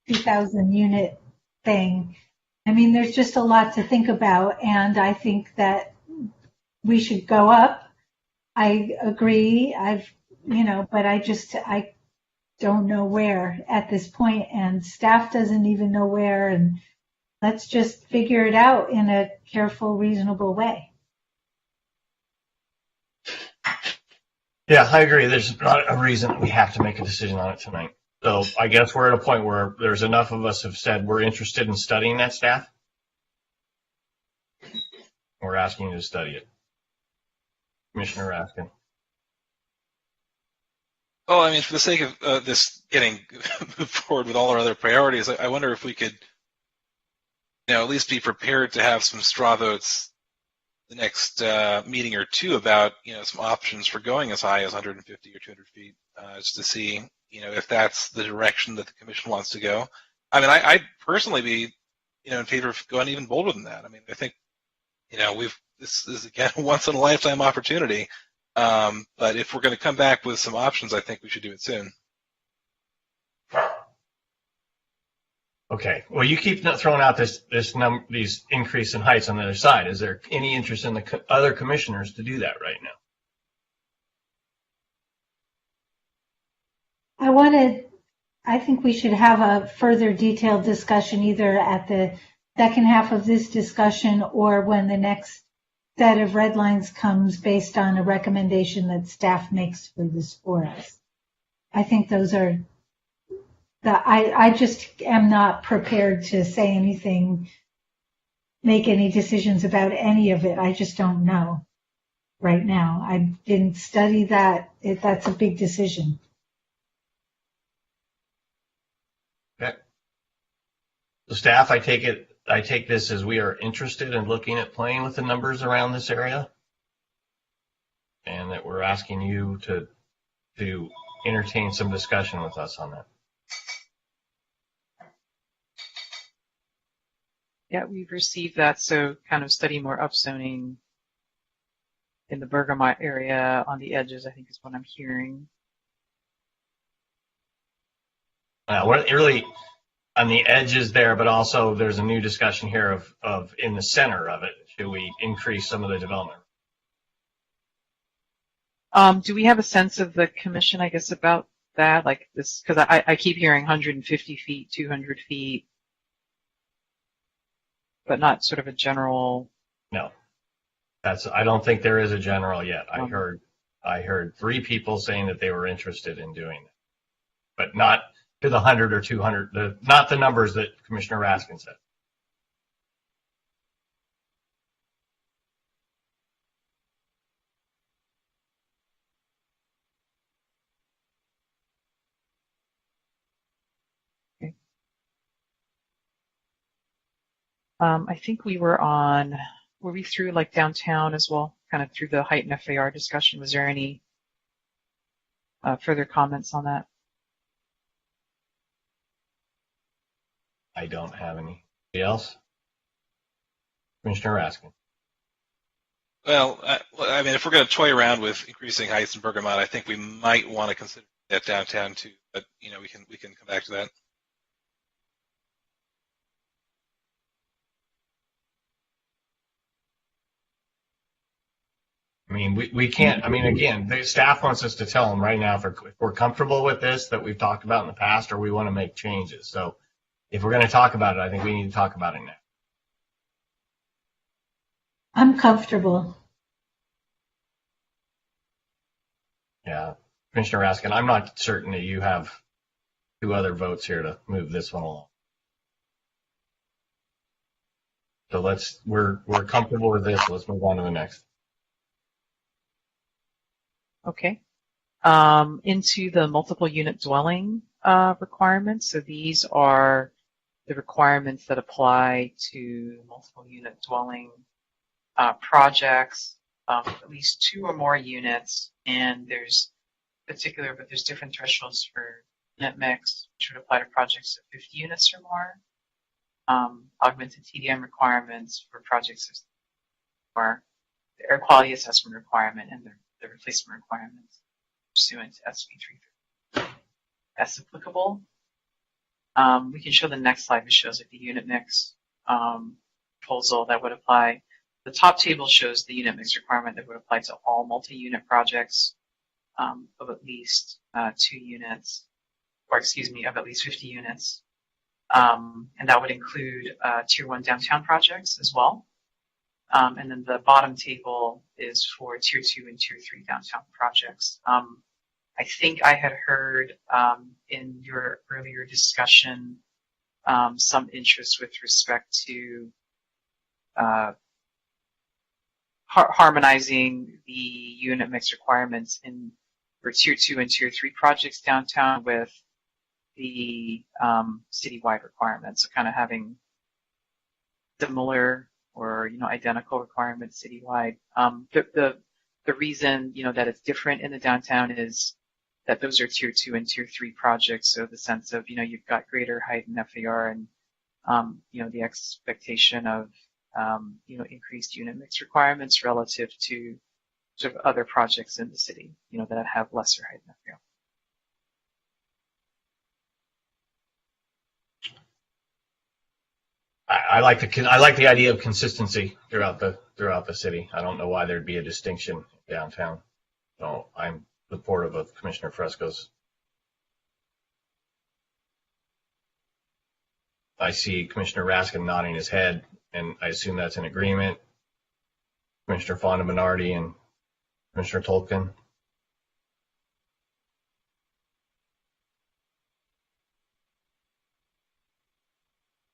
2,000 unit thing. There's just a lot to think about, and I think that we should go up. I agree. But I don't know where at this point, and staff doesn't even know where, and let's just figure it out in a careful, reasonable way. Yeah, I agree. There's not a reason we have to make a decision on it tonight. So I guess we're at a point where there's enough of us have said we're interested in studying that, staff. We're asking you to study it. Commissioner Raskin. Well, I mean, for the sake of this getting moved forward with all our other priorities, I wonder if we could, at least be prepared to have some straw votes the next meeting or two about, some options for going as high as 150 or 200 feet, just to see, if that's the direction that the commission wants to go. I mean, I'd personally be, in favor of going even bolder than that. I mean, I think, this is again a once in a lifetime opportunity. But if we're going to come back with some options, I think we should do it soon. Okay. Well, you keep throwing out these increase in heights on the other side. Is there any interest in the other commissioners to do that right now? I think we should have a further detailed discussion either at the second half of this discussion or when the next set of red lines comes based on a recommendation that staff makes for this for us. I think those are I just am not prepared to say anything, make any decisions about any of it. I just don't know right now. I didn't study that. That's a big decision. Okay. The staff, I take this as we are interested in looking at playing with the numbers around this area, and that we're asking you to entertain some discussion with us on that. Yeah, we've received that. So kind of study more upzoning in the Bergamot area on the edges, I think is what I'm hearing. What really on the edges there, but also there's a new discussion here of in the center of it. Should we increase some of the development? Do we have a sense of the commission, I guess, about that? Like this, because I keep hearing 150 feet, 200 feet, but not sort of a general. No, I don't think there is a general yet. I heard 3 people saying that they were interested in doing it, but not to the 100 or 200, not the numbers that Commissioner Raskin said. Okay. I think were we through like downtown as well, kind of through the height and FAR discussion? Was there any further comments on that? I don't have any. Anybody else? Commissioner Raskin. Well, I mean, if we're going to toy around with increasing heights in Bergamot, I think we might want to consider that downtown too. But we can come back to that. I mean, we can't. I mean, again, the staff wants us to tell them right now if we're comfortable with this that we've talked about in the past, or we want to make changes. So, if we're going to talk about it, I think we need to talk about it now. I'm comfortable. Yeah, Commissioner Raskin, I'm not certain that you have 2 other votes here to move this one along. So we're comfortable with this. Let's move on to the next. Okay. Into the multiple unit dwelling requirements. So these are the requirements that apply to multiple unit dwelling projects, at least 2 or more units, and there's different thresholds for unit mix, which would apply to projects of 50 units or more. Augmented TDM requirements for projects or the air quality assessment requirement and the replacement requirements pursuant to SB 330. As applicable. We can show the next slide, which shows like the unit mix proposal that would apply. The top table shows the unit mix requirement that would apply to all multi-unit projects of at least 2 units, or excuse me, of at least 50 units. And that would include Tier 1 downtown projects as well. And then the bottom table is for Tier 2 and Tier 3 downtown projects. I think I had heard in your earlier discussion some interest with respect to harmonizing the unit mix requirements for Tier 2 and Tier 3 projects downtown with the citywide requirements, so kind of having similar or identical requirements citywide. The reason that it's different in the downtown is that those are Tier 2 and Tier 3 projects, so the sense of you've got greater height in FAR and the expectation of increased unit mix requirements relative to sort of other projects in the city that have lesser height in FAR. I like the idea of consistency throughout the city. I don't know why there'd be a distinction downtown. So I'm supportive of Commissioner Fresco's. I see Commissioner Raskin nodding his head, and I assume that's an agreement. Commissioner Fonda Bernardi and Commissioner Tolkien.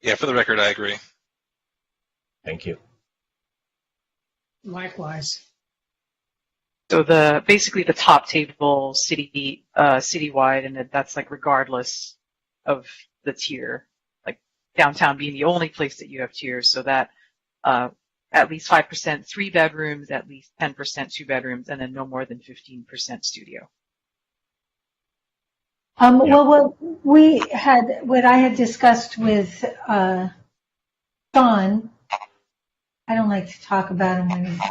Yeah, for the record, I agree. Thank you. Likewise. So basically the top table citywide, and that's like regardless of the tier, like downtown being the only place that you have tiers, so that at least 5% 3 bedrooms, at least 10% 2 bedrooms, and then no more than 15% studio. Well, what I had discussed with Sean, I don't like to talk about him when he's,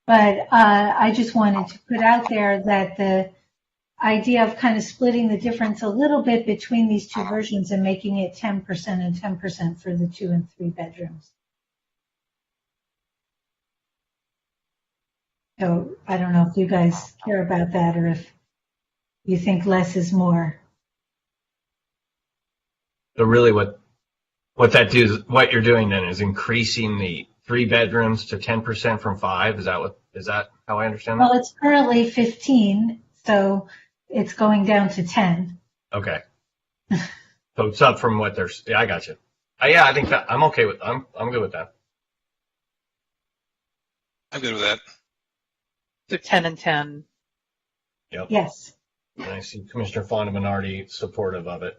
but I just wanted to put out there that the idea of kind of splitting the difference a little bit between these two versions and making it 10% and 10% for the 2 and 3 bedrooms. So I don't know if you guys care about that or if you think less is more. So really what you're doing then is increasing the 3 bedrooms to 10% from 5. Is that how I understand that? Well, it's currently 15, so it's going down to 10. Okay. So it's up from what there's. Yeah, I got you. Yeah, I think that I'm okay with. I'm good with that. I'm good with that. So 10 and 10. Yep. Yes. And I see Commissioner Fonda Bernardi supportive of it.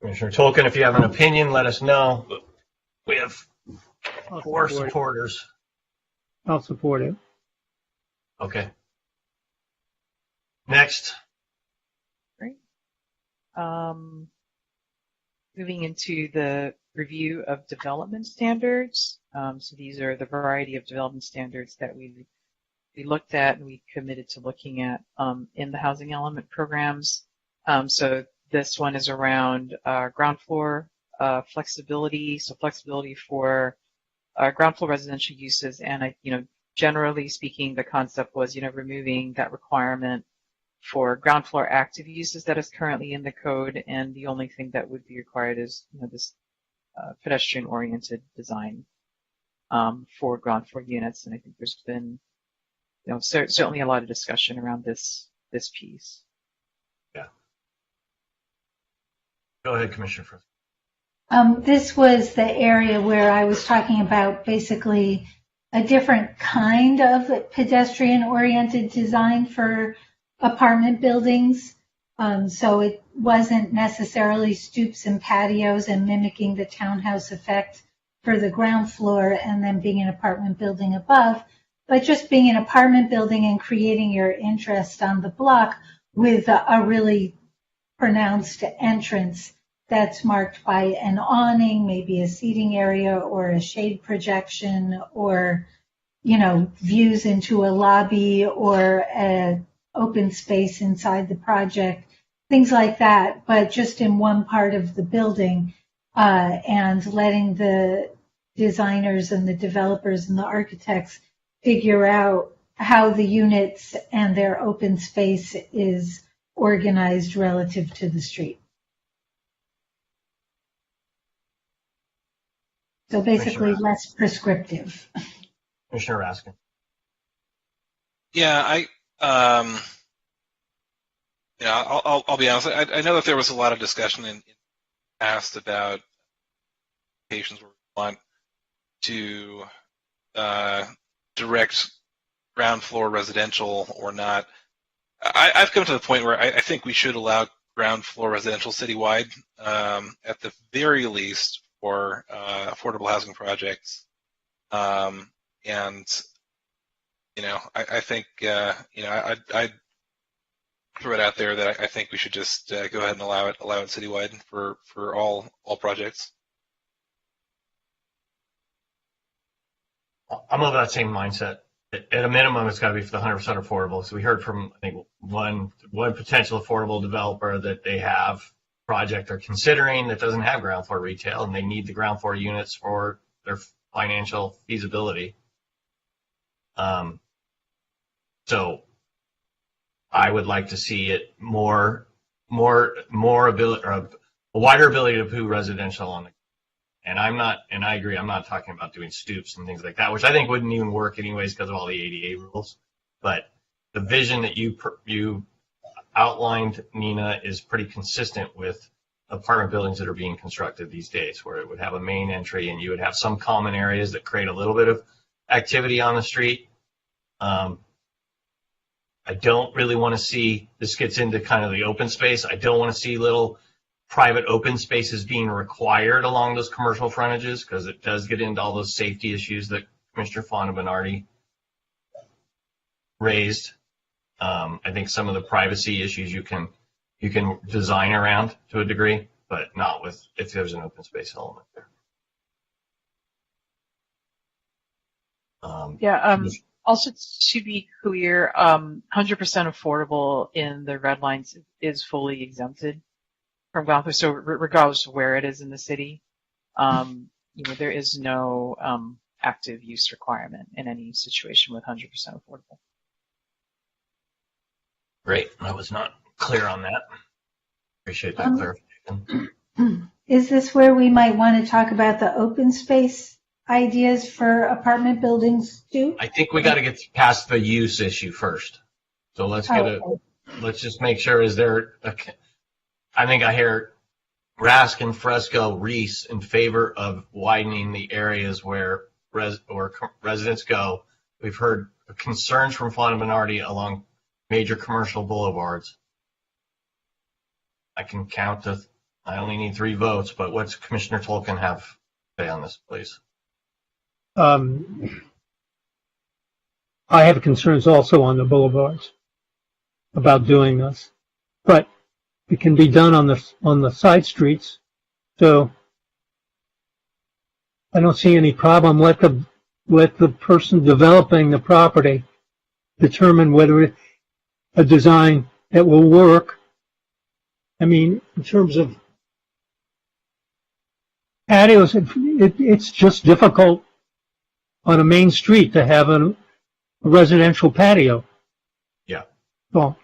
Commissioner Tolkien, if you have an opinion, let us know. We have 4 supporters. I'll support it. Okay. Next. Great. Moving into the review of development standards. So these are the variety of development standards that we looked at and we committed to looking at in the housing element programs. So this one is around ground floor flexibility. So flexibility for ground floor residential uses, and generally speaking, the concept was removing that requirement for ground floor active uses that is currently in the code, and the only thing that would be required is this pedestrian-oriented design for ground floor units. And I think there's been certainly a lot of discussion around this piece. Yeah. Go ahead, Commissioner Frisco. This was the area where I was talking about basically a different kind of pedestrian-oriented design for apartment buildings. So it wasn't necessarily stoops and patios and mimicking the townhouse effect for the ground floor and then being an apartment building above, but just being an apartment building and creating your interest on the block with a really pronounced entrance that's marked by an awning, maybe a seating area or a shade projection, or views into a lobby or a open space inside the project, things like that, but just in one part of the building, and letting the designers and the developers and the architects figure out how the units and their open space is organized relative to the street. So basically less prescriptive. Commissioner Raskin. Yeah, I'll be honest. I know that there was a lot of discussion in the past about locations where we want to direct ground floor residential or not. I've come to the point where I think we should allow ground floor residential citywide, at the very least for affordable housing projects. And I think I'd throw it out there that I think we should just go ahead and allow it citywide for all projects. I'm of that same mindset. At a minimum, it's got to be for the 100% affordable. So we heard from, I think, one potential affordable developer that they have a project they're considering that doesn't have ground floor retail, and they need the ground floor units for their financial feasibility. So I would like to see it more ability, or a wider ability to put residential on the. And I agree, I'm not talking about doing stoops and things like that, which I think wouldn't even work anyways because of all the ADA rules. But the vision that you outlined, Nina, is pretty consistent with apartment buildings that are being constructed these days, where it would have a main entry and you would have some common areas that create a little bit of activity on the street. I don't really want to see, this gets into kind of the open space, I don't want to see little private open spaces being required along those commercial frontages, because it does get into all those safety issues that Commissioner Fonda-Bernardi raised. I think some of the privacy issues you can design around to a degree, but not with if there's an open space element there. Also, to be clear, 100% affordable in the red lines is fully exempted from ground floor. So regardless of where it is in the city, there is no active use requirement in any situation with 100% affordable. Great. I was not clear on that. Appreciate that clarification. Is this where we might want to talk about the open space ideas for apartment buildings too? I think we got to get past the use issue first. So let's let's just make sure, I think I hear Raskin, Fresco, Reese in favor of widening the areas where residents go. We've heard concerns from Fonda-Bernardi along major commercial boulevards. I can count to, I only need 3 votes, but what's Commissioner Tolkien have to say on this, please? I have concerns also on the boulevards about doing this, but it can be done on the side streets. So I don't see any problem. Let the person developing the property determine whether a design that will work. I mean, in terms of patios, it's just difficult on a main street to have a residential patio. Yeah. Well,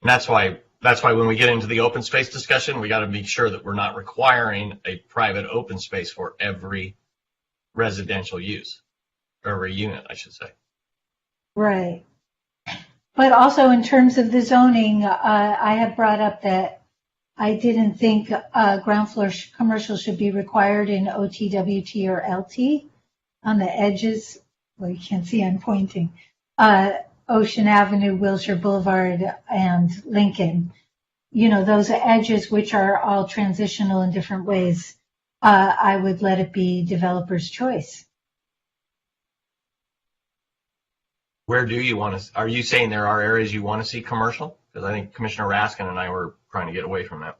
and that's why when we get into the open space discussion, we got to be sure that we're not requiring a private open space for every residential use, or every unit, I should say. Right. But also in terms of the zoning, I have brought up that I didn't think ground floor commercial should be required in OTWT or LT on the edges. Well, you can't see I'm pointing. Ocean Avenue, Wilshire Boulevard, and Lincoln. Those edges which are all transitional in different ways, I would let it be developer's choice. Where do you want to, are you saying there are areas you want to see commercial? Because I think Commissioner Raskin and I were trying to get away from that.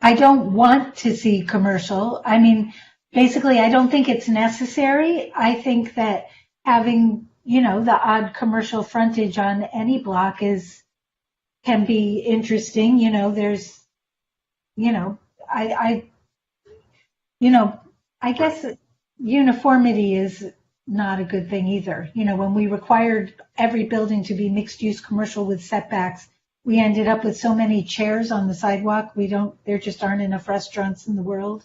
I don't want to see commercial. I mean, basically, I don't think it's necessary. I think that having, the odd commercial frontage on any block can be interesting. There's, I guess uniformity is not a good thing either. You know, when we required every building to be mixed use commercial with setbacks, we ended up with so many chairs on the sidewalk. There just aren't enough restaurants in the world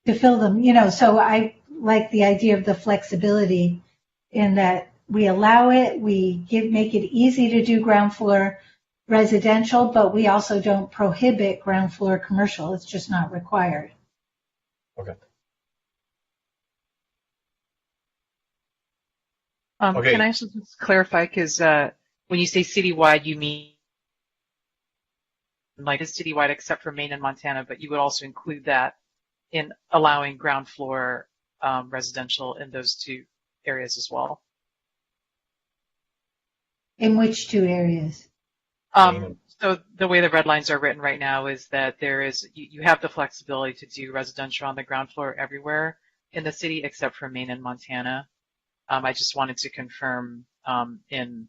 to fill them, you know. So I like the idea of the flexibility in that we allow it, make it easy to do ground floor residential, but we also don't prohibit ground floor commercial. It's just not required. Okay. Okay. Can I also just clarify, because when you say citywide, you mean like it's citywide except for Maine and Montana, but you would also include that in allowing ground floor residential in those two areas as well? In which two areas? So the way the red lines are written right now is that you have the flexibility to do residential on the ground floor everywhere in the city except for Maine and Montana. I just wanted to confirm in,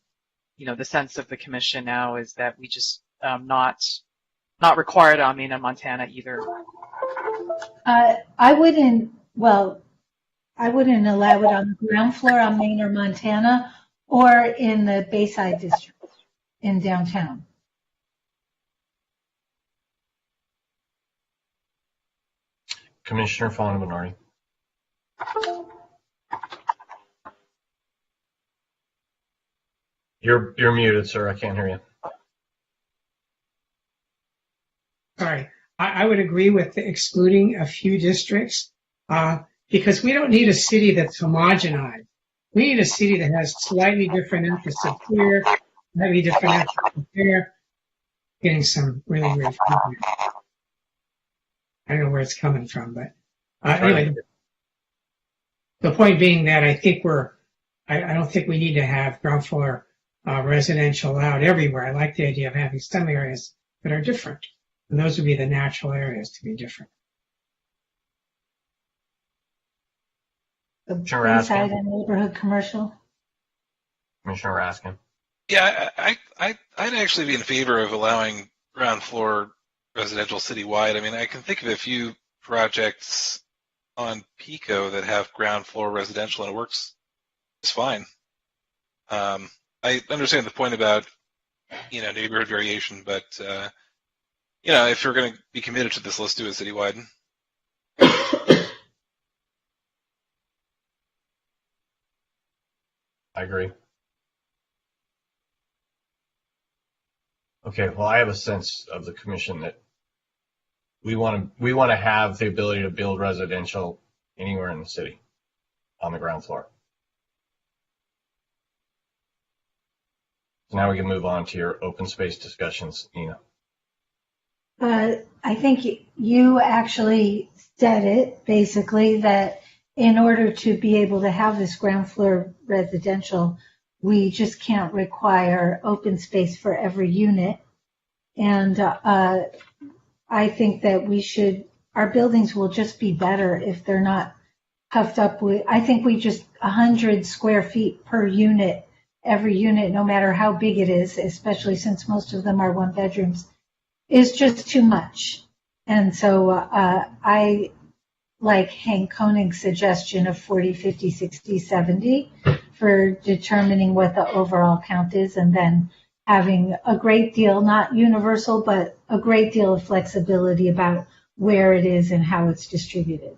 you know, the sense of the commission now is that we just not required on Maine and Montana either. I wouldn't allow it on the ground floor on Maine or Montana or in the Bayside district in downtown. Commissioner Fonda-Bernardi. You're muted, sir. I can't hear you. Sorry. I would agree with excluding a few districts because we don't need a city that's homogenized. We need a city that has slightly different emphasis here, slightly different emphasis there. Getting some really weird feedback. I don't know where it's coming from, but anyway, the point being that I think I don't think we need to have ground floor residential out everywhere. I like the idea of having some areas that are different, and those would be the natural areas to be different. The Bayside and neighborhood commercial. Commissioner Raskin. Yeah, I'd actually be in favor of allowing ground floor residential citywide. I mean, I can think of a few projects on Pico that have ground floor residential and it works just fine. I understand the point about, you know, neighborhood variation, but, you know, if you're going to be committed to this, let's do it citywide. I agree. Okay, well, I have a sense of the commission that we want to have the ability to build residential anywhere in the city on the ground floor. So now we can move on to your open space discussions, Nina. I think you actually said it, basically, that in order to be able to have this ground floor residential, we just can't require open space for every unit. And I think that our buildings will just be better if they're not puffed up with, I think 100 square feet per unit, every unit, no matter how big it is, especially since most of them are one bedrooms, is just too much. And so I like Hank Koenig's suggestion of 40, 50, 60, 70 for determining what the overall count is, and then having a great deal, not universal, but a great deal of flexibility about where it is and how it's distributed.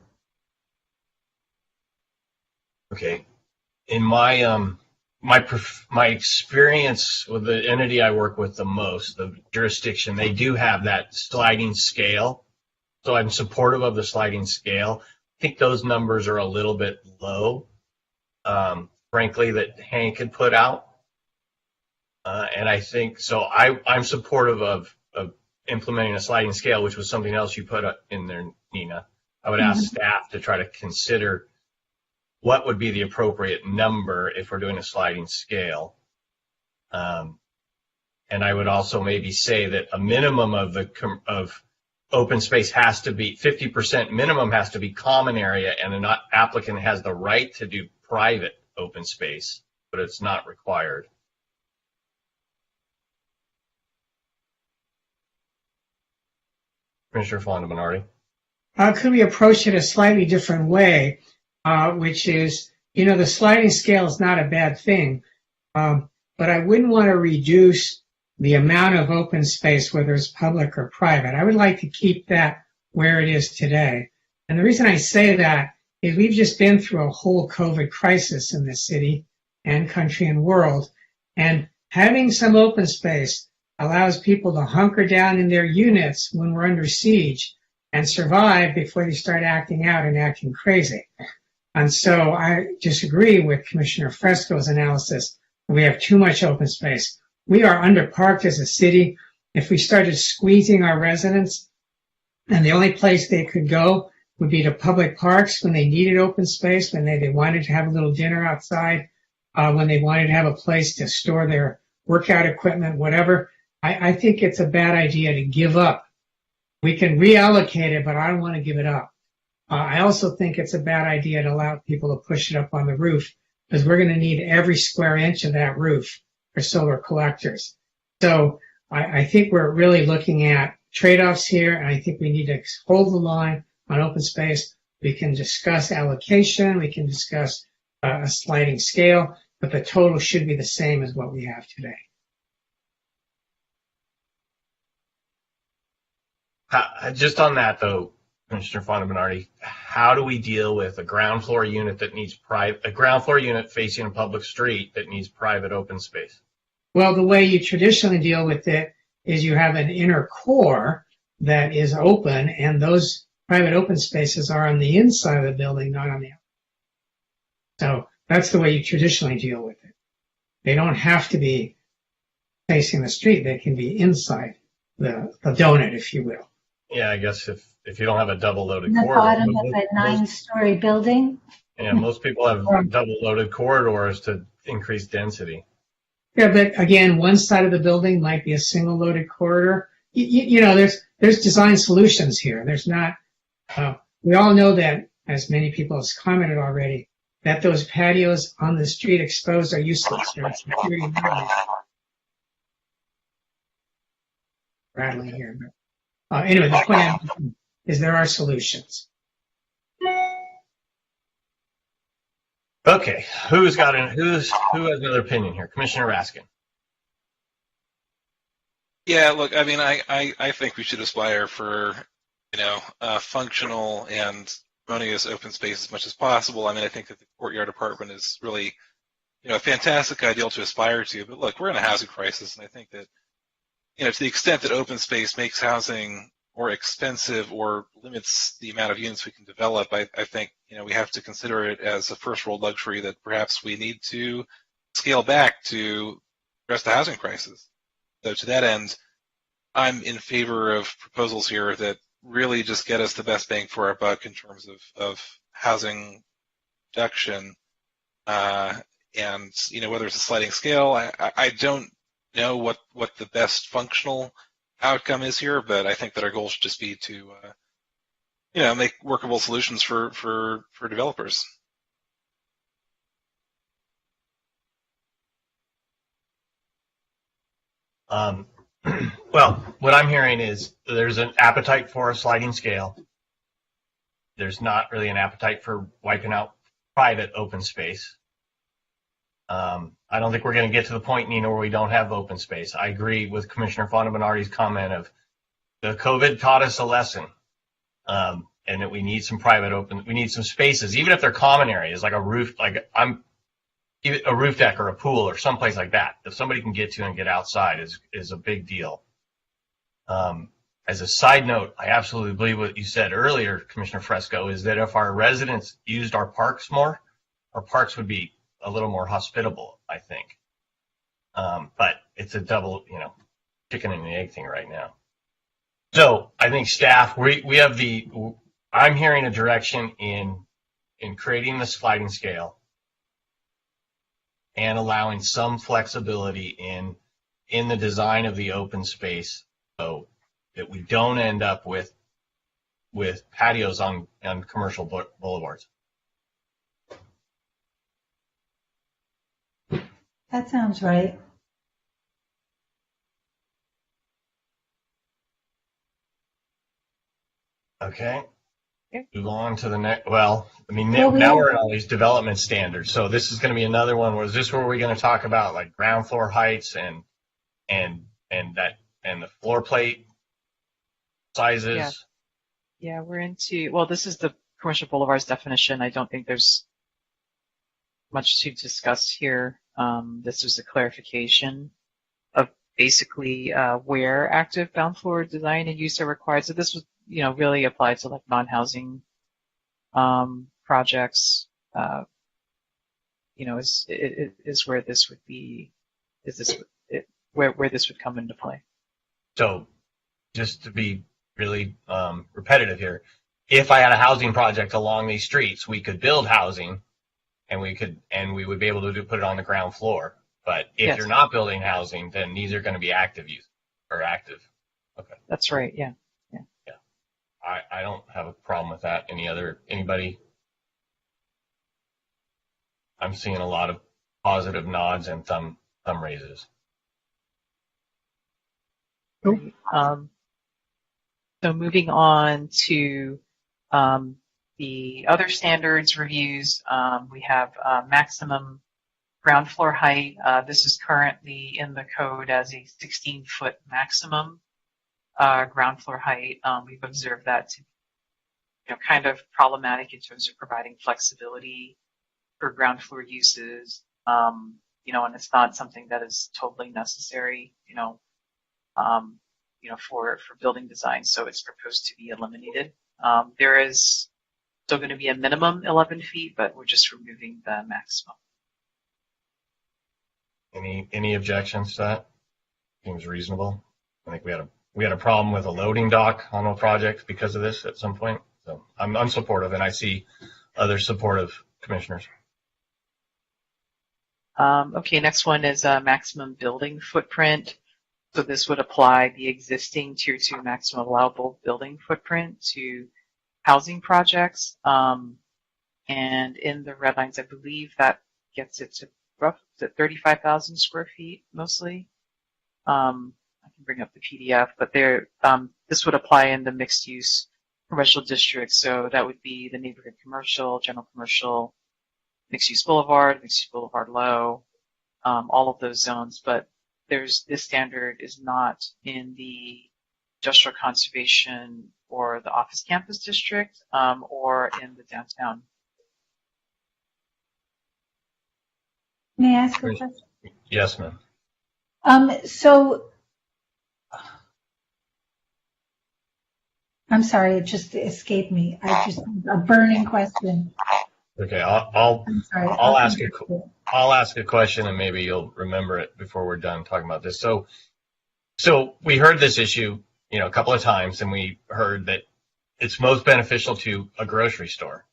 Okay. In my my experience with the entity I work with the most, the jurisdiction, they do have that sliding scale. So I'm supportive of the sliding scale. I think those numbers are a little bit low, frankly, that Hank had put out. And I think, so I'm supportive of implementing a sliding scale, which was something else you put in there, Nina. I would ask staff to try to consider what would be the appropriate number if we're doing a sliding scale. And I would also maybe say that a minimum of open space has to be 50% minimum has to be common area, and an applicant has the right to do private open space, but it's not required. Commissioner Fonda-Bernardi. Could we approach it a slightly different way, which is the sliding scale is not a bad thing, but I wouldn't want to reduce the amount of open space, whether it's public or private. I would like to keep that where it is today. And the reason I say that is we've just been through a whole COVID crisis in this city and country and world. And having some open space allows people to hunker down in their units when we're under siege and survive before they start acting out and acting crazy. And so I disagree with Commissioner Fresco's analysis that we have too much open space. We are underparked as a city. If we started squeezing our residents and the only place they could go would be to public parks when they needed open space, when they wanted to have a little dinner outside, when they wanted to have a place to store their workout equipment, whatever, I think it's a bad idea to give up. We can reallocate it, but I don't want to give it up. I also think it's a bad idea to allow people to push it up on the roof because we're going to need every square inch of that roof for solar collectors. So I think we're really looking at trade-offs here, and I think we need to hold the line on open space. We can discuss allocation, we can discuss a sliding scale, but the total should be the same as what we have today. Just on that though, Commissioner Fonda-Bernardi, how do we deal with a ground floor unit that needs a ground floor unit facing a public street that needs private open space? Well, the way you traditionally deal with it is you have an inner core that is open, and those private open spaces are on the inside of the building, not on the outside. So that's the way you traditionally deal with it. They don't have to be facing the street. They can be inside the donut, if you will. Yeah, I guess if you don't have a double-loaded The corridor. bottom of a 9-story building. Yeah, most people have double-loaded corridors to increase density. Yeah, but again, one side of the building might be a single-loaded corridor. There's design solutions here. There's not. We all know that, as many people have commented already, that those patios on the street exposed are useless. They're security measures. Rattling here, but anyway, the point is there are solutions. Okay, who has another opinion here? Commissioner Raskin. Yeah, look, I mean, I think we should aspire for, functional and harmonious open space as much as possible. I mean, I think that the courtyard apartment is really, a fantastic ideal to aspire to. But look, we're in a housing crisis, and I think that, to the extent that open space makes housing more expensive or limits the amount of units we can develop, I think, we have to consider it as a first-world luxury that perhaps we need to scale back to address the housing crisis. So to that end, I'm in favor of proposals here that really just get us the best bang for our buck in terms of housing production. And, whether it's a sliding scale, I don't know what the best functional outcome is here, but I think that our goal should just be to, make workable solutions for developers. Well, what I'm hearing is there's an appetite for a sliding scale. There's not really an appetite for wiping out private open space. I don't think we're going to get to the point, Nina, where we don't have open space. I agree with Commissioner Fonda-Bernardi's comment of the COVID taught us a lesson, and that we need some we need some spaces, even if they're common areas, like a roof, a roof deck or a pool or someplace like that, if somebody can get to and get outside is a big deal. As a side note, I absolutely believe what you said earlier, Commissioner Fresco, is that if our residents used our parks more, our parks would be a little more hospitable, I think. But it's a double, chicken and the egg thing right now. So I think staff, we have I'm hearing a direction in creating the sliding scale and allowing some flexibility in the design of the open space so that we don't end up with patios on commercial boulevards. That sounds right. Okay. Move on to the next. Well, I mean, Well, now we're in all these development standards. So this is going to be another one. Is this where we're going to talk about like ground floor heights and the floor plate sizes? Yeah. Yeah, we're into, well, this is the commercial boulevards definition. I don't think there's much to discuss here. This is a clarification of basically where active ground floor design and use are required. So this would, really apply to like non-housing projects. Is where this would be. Is this where this would come into play? So, just to be really repetitive here, if I had a housing project along these streets, we could build housing, and we would be able to put it on the ground floor. But if you're not building housing, then these are going to be active use or active. Okay. That's right. Yeah. I don't have a problem with that. Anybody? I'm seeing a lot of positive nods and thumb raises. Nope. So moving on to the other standards reviews, we have maximum ground floor height. This is currently in the code as a 16-foot maximum ground floor height. We've observed that to be kind of problematic in terms of providing flexibility for ground floor uses, and it's not something that is totally necessary, for building design. So it's proposed to be eliminated. There is still going to be a minimum 11 feet, but we're just removing the maximum. Any objections to that? Seems reasonable. I think we had a problem with a loading dock on a project because of this at some point. So I'm supportive, and I see other supportive commissioners. Okay, next one is maximum building footprint. So this would apply the existing Tier 2 maximum allowable building footprint to housing projects. And in the red lines, I believe that gets it to roughly 35,000 square feet mostly. I can bring up the PDF, but this would apply in the mixed use commercial district. So that would be the neighborhood commercial, general commercial, mixed use boulevard low, all of those zones. But this standard is not in the industrial conservation or the office campus district, or in the downtown. May I ask a question? Yes, ma'am. So, I'm sorry, it just escaped me. A burning question. Okay, I'll ask a question, and maybe you'll remember it before we're done talking about this. So we heard this issue, a couple of times, and we heard that it's most beneficial to a grocery store,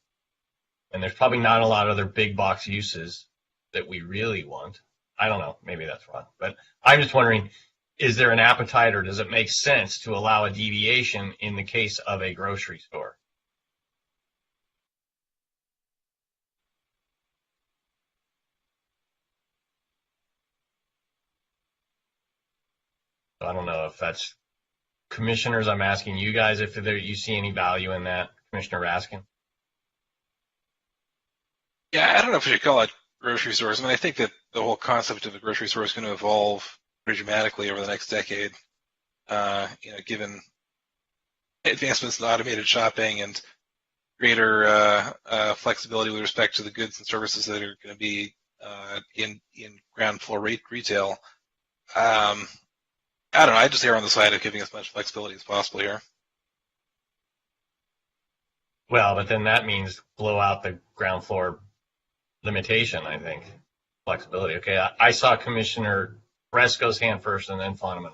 and there's probably not a lot of other big box uses that we really want. I don't know, maybe that's wrong, but I'm just wondering, is there an appetite, or does it make sense to allow a deviation in the case of a grocery store? I don't know if that's commissioners. I'm asking you guys if you see any value in that, Commissioner Raskin. Yeah, I don't know if we should call it grocery stores. I mean, I think that the whole concept of a grocery store is going to evolve pretty dramatically over the next decade. Given advancements in automated shopping and greater flexibility with respect to the goods and services that are going to be in ground floor retail. I don't know. I just err on the side of giving as much flexibility as possible here. Well, but then that means blow out the ground floor limitation, I think. Flexibility. Okay, I saw Commissioner Fresco's hand first, and then Fonneman.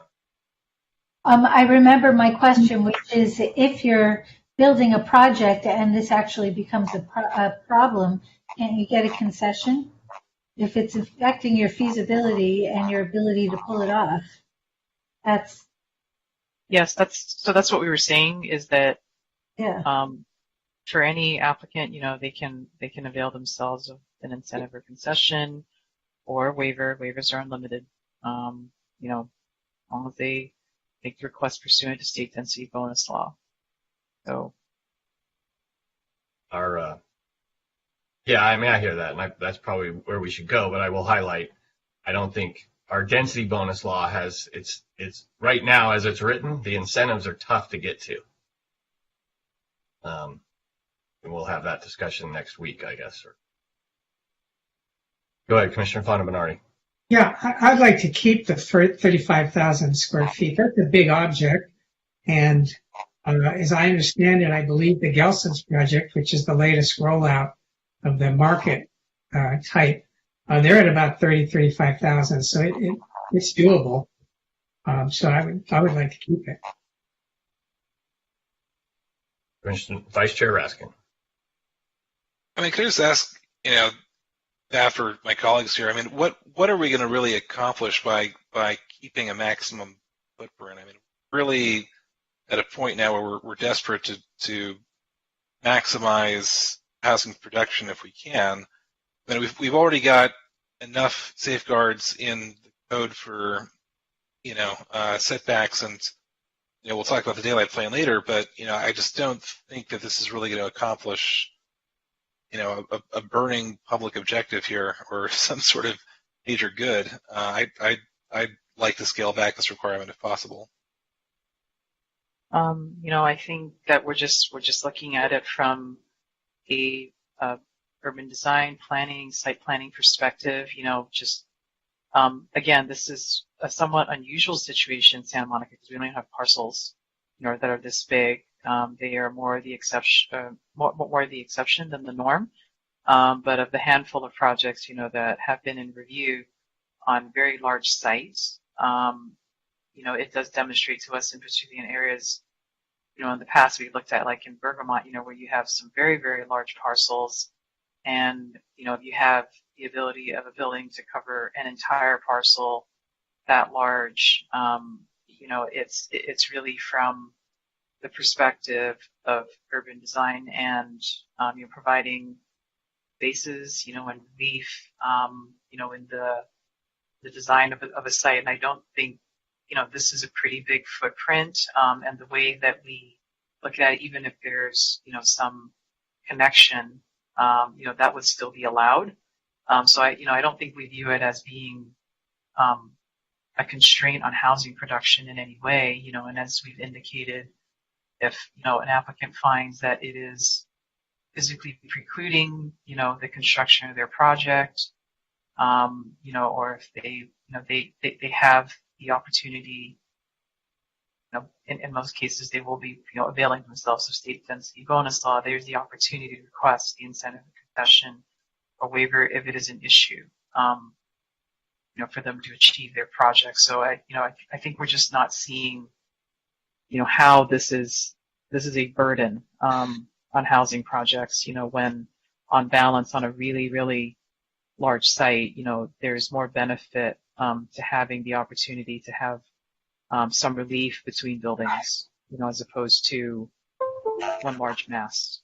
I remember my question, which is if you're building a project and this actually becomes a problem, can't you get a concession? If it's affecting your feasibility and your ability to pull it off. That's what we were saying, is that for any applicant, they can avail themselves of an incentive or concession or waiver. Waivers are unlimited, as long as they make the request pursuant to state density bonus law. So Yeah, I mean, I hear that, and that's probably where we should go, but I will highlight, I don't think our density bonus law has, it's right now as it's written, the incentives are tough to get to. And we'll have that discussion next week, I guess. Go ahead, Commissioner Fonda-Bernardi. Yeah, I'd like to keep the 35,000 square feet. That's a big object. And as I understand it, I believe the Gelson's project, which is the latest rollout of the market type, they're at about 35,000. So it's doable. So I would like to keep it. Vice Chair Raskin. I mean, could I just ask, after my colleagues here, I mean, what are we going to really accomplish by keeping a maximum footprint? I mean, really at a point now where we're desperate to maximize housing production if we can. I mean, we've already got enough safeguards in the code for, setbacks, and we'll talk about the daylight plan later. But I just don't think that this is really going to accomplish, a burning public objective here or some sort of major good. I'd like to scale back this requirement if possible. I think that we're just looking at it from a urban design planning, site planning perspective. Again, this is a somewhat unusual situation in Santa Monica because we don't have parcels, that are this big. They are more the exception, more the exception than the norm. But of the handful of projects, that have been in review on very large sites, it does demonstrate to us, in particularly in areas, in the past we looked at, like in Bergamot, where you have some very, very large parcels, and if you have the ability of a building to cover an entire parcel that large, it's really from the perspective of urban design and providing bases, and relief, in the design of a site. And I don't think, this is a pretty big footprint, and the way that we look at it, even if there's, some connection, that would still be allowed. So I don't think we view it as being a constraint on housing production in any way, and as we've indicated, if, an applicant finds that it is physically precluding, the construction of their project, or if they have the opportunity, in most cases they will be, availing themselves of state density bonus law, there's the opportunity to request the incentive concession or waiver if it is an issue, for them to achieve their project. So I think we're just not seeing, how this is a burden, on housing projects, when on balance on a really, really large site, there's more benefit, to having the opportunity to have, some relief between buildings, as opposed to one large mass.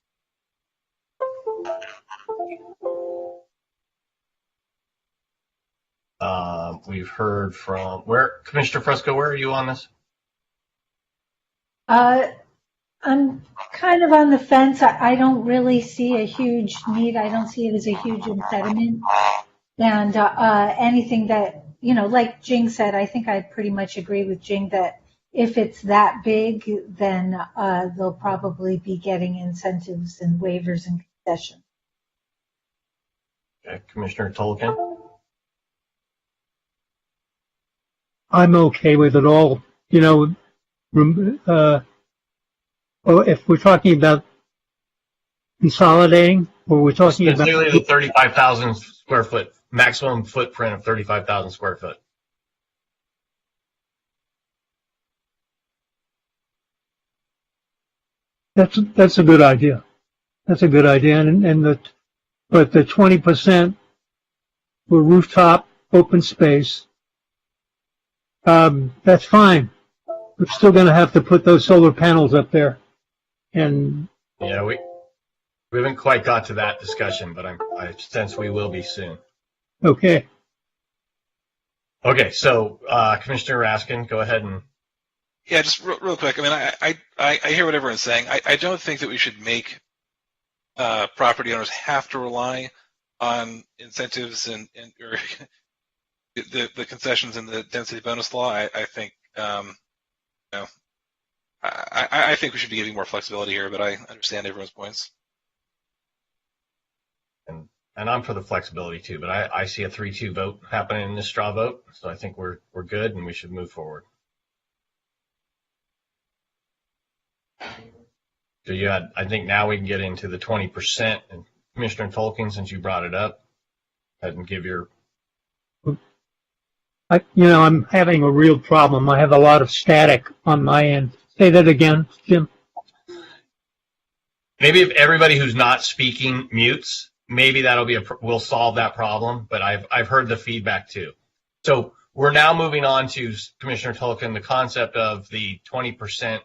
We've heard from Commissioner Fresco, where are you on this? I'm kind of on the fence. I don't really see a huge need. I don't see it as a huge impediment. And anything that, like Jing said, I think I pretty much agree with Jing that if it's that big, then they'll probably be getting incentives and waivers and concessions. Okay, Commissioner Tolkien? I'm okay with it all. If we're talking about consolidating, or we're talking about the 35,000 square foot maximum footprint of 35,000 square foot. That's a good idea. That's a good idea, but the 20% for rooftop open space, that's fine. We're still going to have to put those solar panels up there, and yeah, we haven't quite got to that discussion, but I sense we will be soon. Okay. Okay, so Commissioner Raskin, go ahead and. Yeah, just real quick. I mean, I hear what everyone's saying. I don't think that we should make property owners have to rely on incentives and or the concessions in the density bonus law. I think I think we should be giving more flexibility here, but I understand everyone's points. And I'm for the flexibility too, but I see a 3-2 vote happening in this straw vote, so I think we're good and we should move forward. So I think now we can get into the 20%, and Commissioner Tolkien, since you brought it up, go ahead and give your. I'm having a real problem. I have a lot of static on my end. Say that again, Jim. Maybe if everybody who's not speaking mutes, maybe that'll be we'll solve that problem. But I've heard the feedback too. So we're now moving on to Commissioner Tolkien, the concept of the 20%,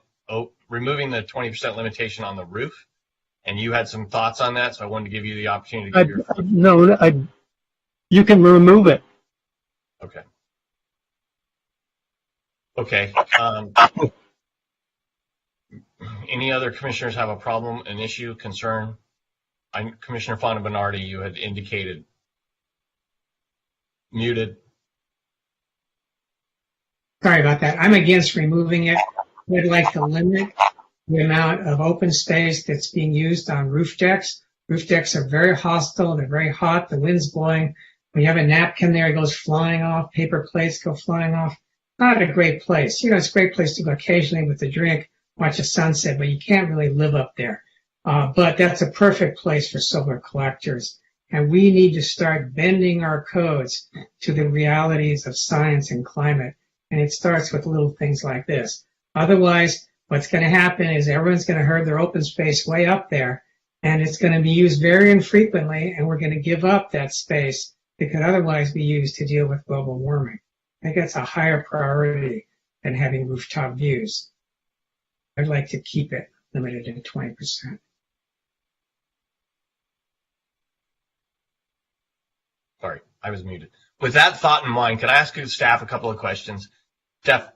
removing the 20% limitation on the roof. And you had some thoughts on that, so I wanted to give you the opportunity to give your. You can remove it. Okay. Okay. Any other commissioners have a problem, an issue, concern? Commissioner Fonda-Bernardi, you had indicated. Muted. Sorry about that. I'm against removing it. We'd like to limit the amount of open space that's being used on roof decks. Roof decks are very hostile. They're very hot. The wind's blowing. When you have a napkin there, it goes flying off. Paper plates go flying off. Not a great place. It's a great place to go occasionally with a drink, watch a sunset, but you can't really live up there. But that's a perfect place for solar collectors. And we need to start bending our codes to the realities of science and climate. And it starts with little things like this. Otherwise, what's going to happen is everyone's going to herd their open space way up there, and it's going to be used very infrequently, and we're going to give up that space that could otherwise be used to deal with global warming. I think that's a higher priority than having rooftop views. I'd like to keep it limited to 20%. Sorry, I was muted. With that thought in mind, can I ask you staff a couple of questions? Steph,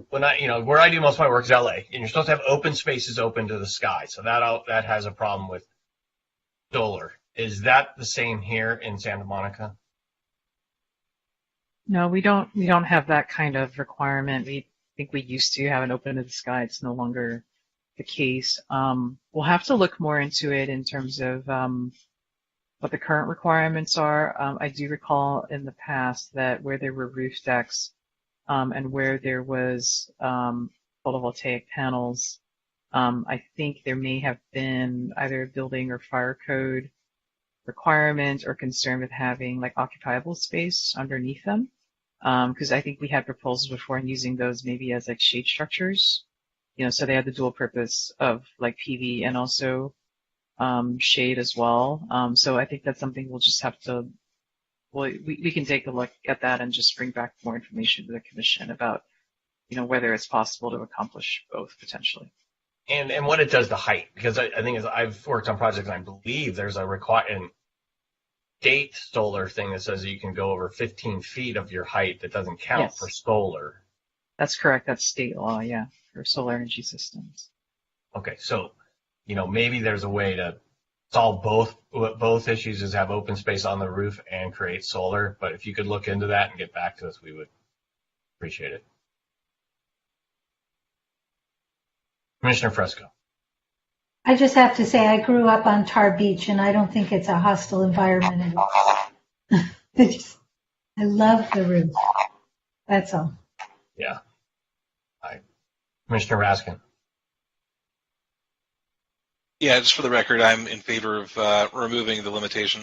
when where I do most of my work is LA, and you're supposed to have open spaces open to the sky, so that has a problem with solar. Is that the same here in Santa Monica? No, we don't have that kind of requirement. We think we used to have an open to the sky. It's no longer the case. We'll have to look more into it in terms of what the current requirements are. I do recall in the past that where there were roof decks and where there was photovoltaic panels, I think there may have been either a building or fire code requirement or concern with having like occupiable space underneath them. Because I think we had proposals before in using those maybe as like shade structures, so they had the dual purpose of like PV and also shade as well. So I think that's something we'll just have to, we can take a look at that and just bring back more information to the commission about, whether it's possible to accomplish both potentially. And what it does to height, because I think as I've worked on projects, and I believe there's a state solar thing that says you can go over 15 feet of your height that doesn't count for solar. That's correct. That's state law, yeah, for solar energy systems. Okay, so, maybe there's a way to solve both issues, is have open space on the roof and create solar. But if you could look into that and get back to us, we would appreciate it. Commissioner Fresco. I just have to say I grew up on Tar Beach, and I don't think it's a hostile environment at all. I love the roof. That's all. Yeah. Commissioner Raskin. Yeah, just for the record, I'm in favor of removing the limitation.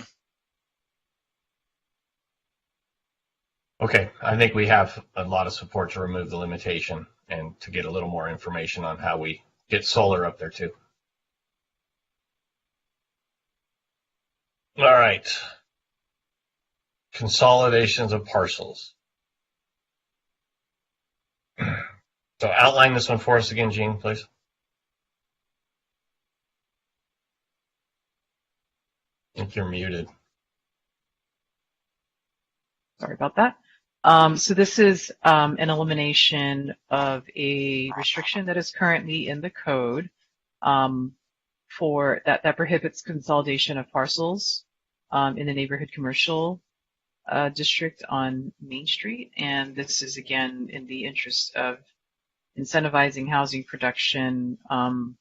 Okay, I think we have a lot of support to remove the limitation and to get a little more information on how we get solar up there too. All right. Consolidations of parcels. So outline this one for us again, Gene, please. I think you're muted. Sorry about that. So this is an elimination of a restriction that is currently in the code for that prohibits consolidation of parcels in the neighborhood commercial district on Main Street, and this is again in the interest of incentivizing housing production, on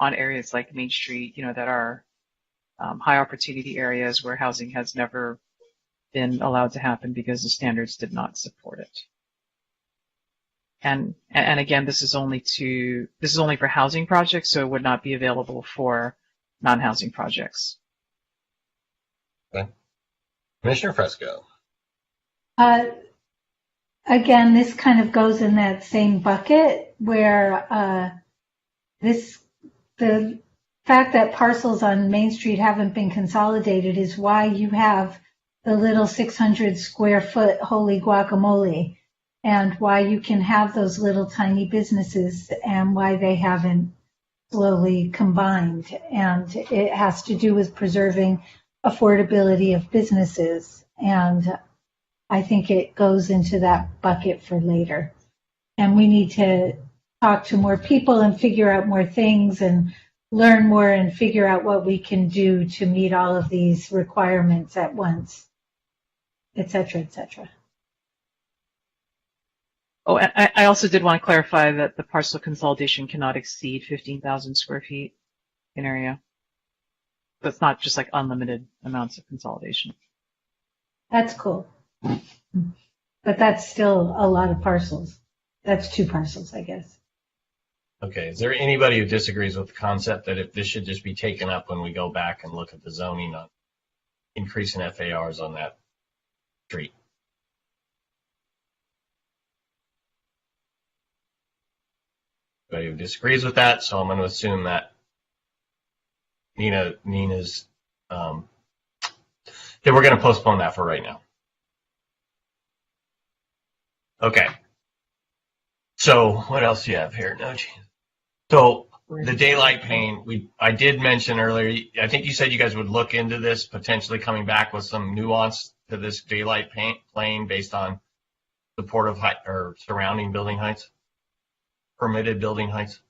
areas like Main Street, that are high opportunity areas where housing has never been allowed to happen because the standards did not support it. And again, this is only for housing projects, so it would not be available for non-housing projects. Okay. Commissioner Fresco. Again, this kind of goes in that same bucket where the fact that parcels on Main Street haven't been consolidated is why you have the little 600 square foot holy guacamole, and why you can have those little tiny businesses, and why they haven't slowly combined. And it has to do with preserving affordability of businesses. And I think it goes into that bucket for later. And we need to talk to more people and figure out more things and learn more and figure out what we can do to meet all of these requirements at once, et cetera, et cetera. Oh, and I also did want to clarify that the parcel consolidation cannot exceed 15,000 square feet in area. That's not just like unlimited amounts of consolidation. That's cool. But that's still a lot of parcels. That's 2 parcels, I guess. Okay, is there anybody who disagrees with the concept that if this should just be taken up when we go back and look at the zoning on increasing FARs on that street? Anybody who disagrees with that, so I'm going to assume that Nina's that we're going to postpone that for right now. Okay. So what else do you have here? No, geez. So the daylight pane, I did mention earlier, I think you said you guys would look into this, potentially coming back with some nuance to this daylight plane based on supportive height or surrounding building heights, permitted building heights.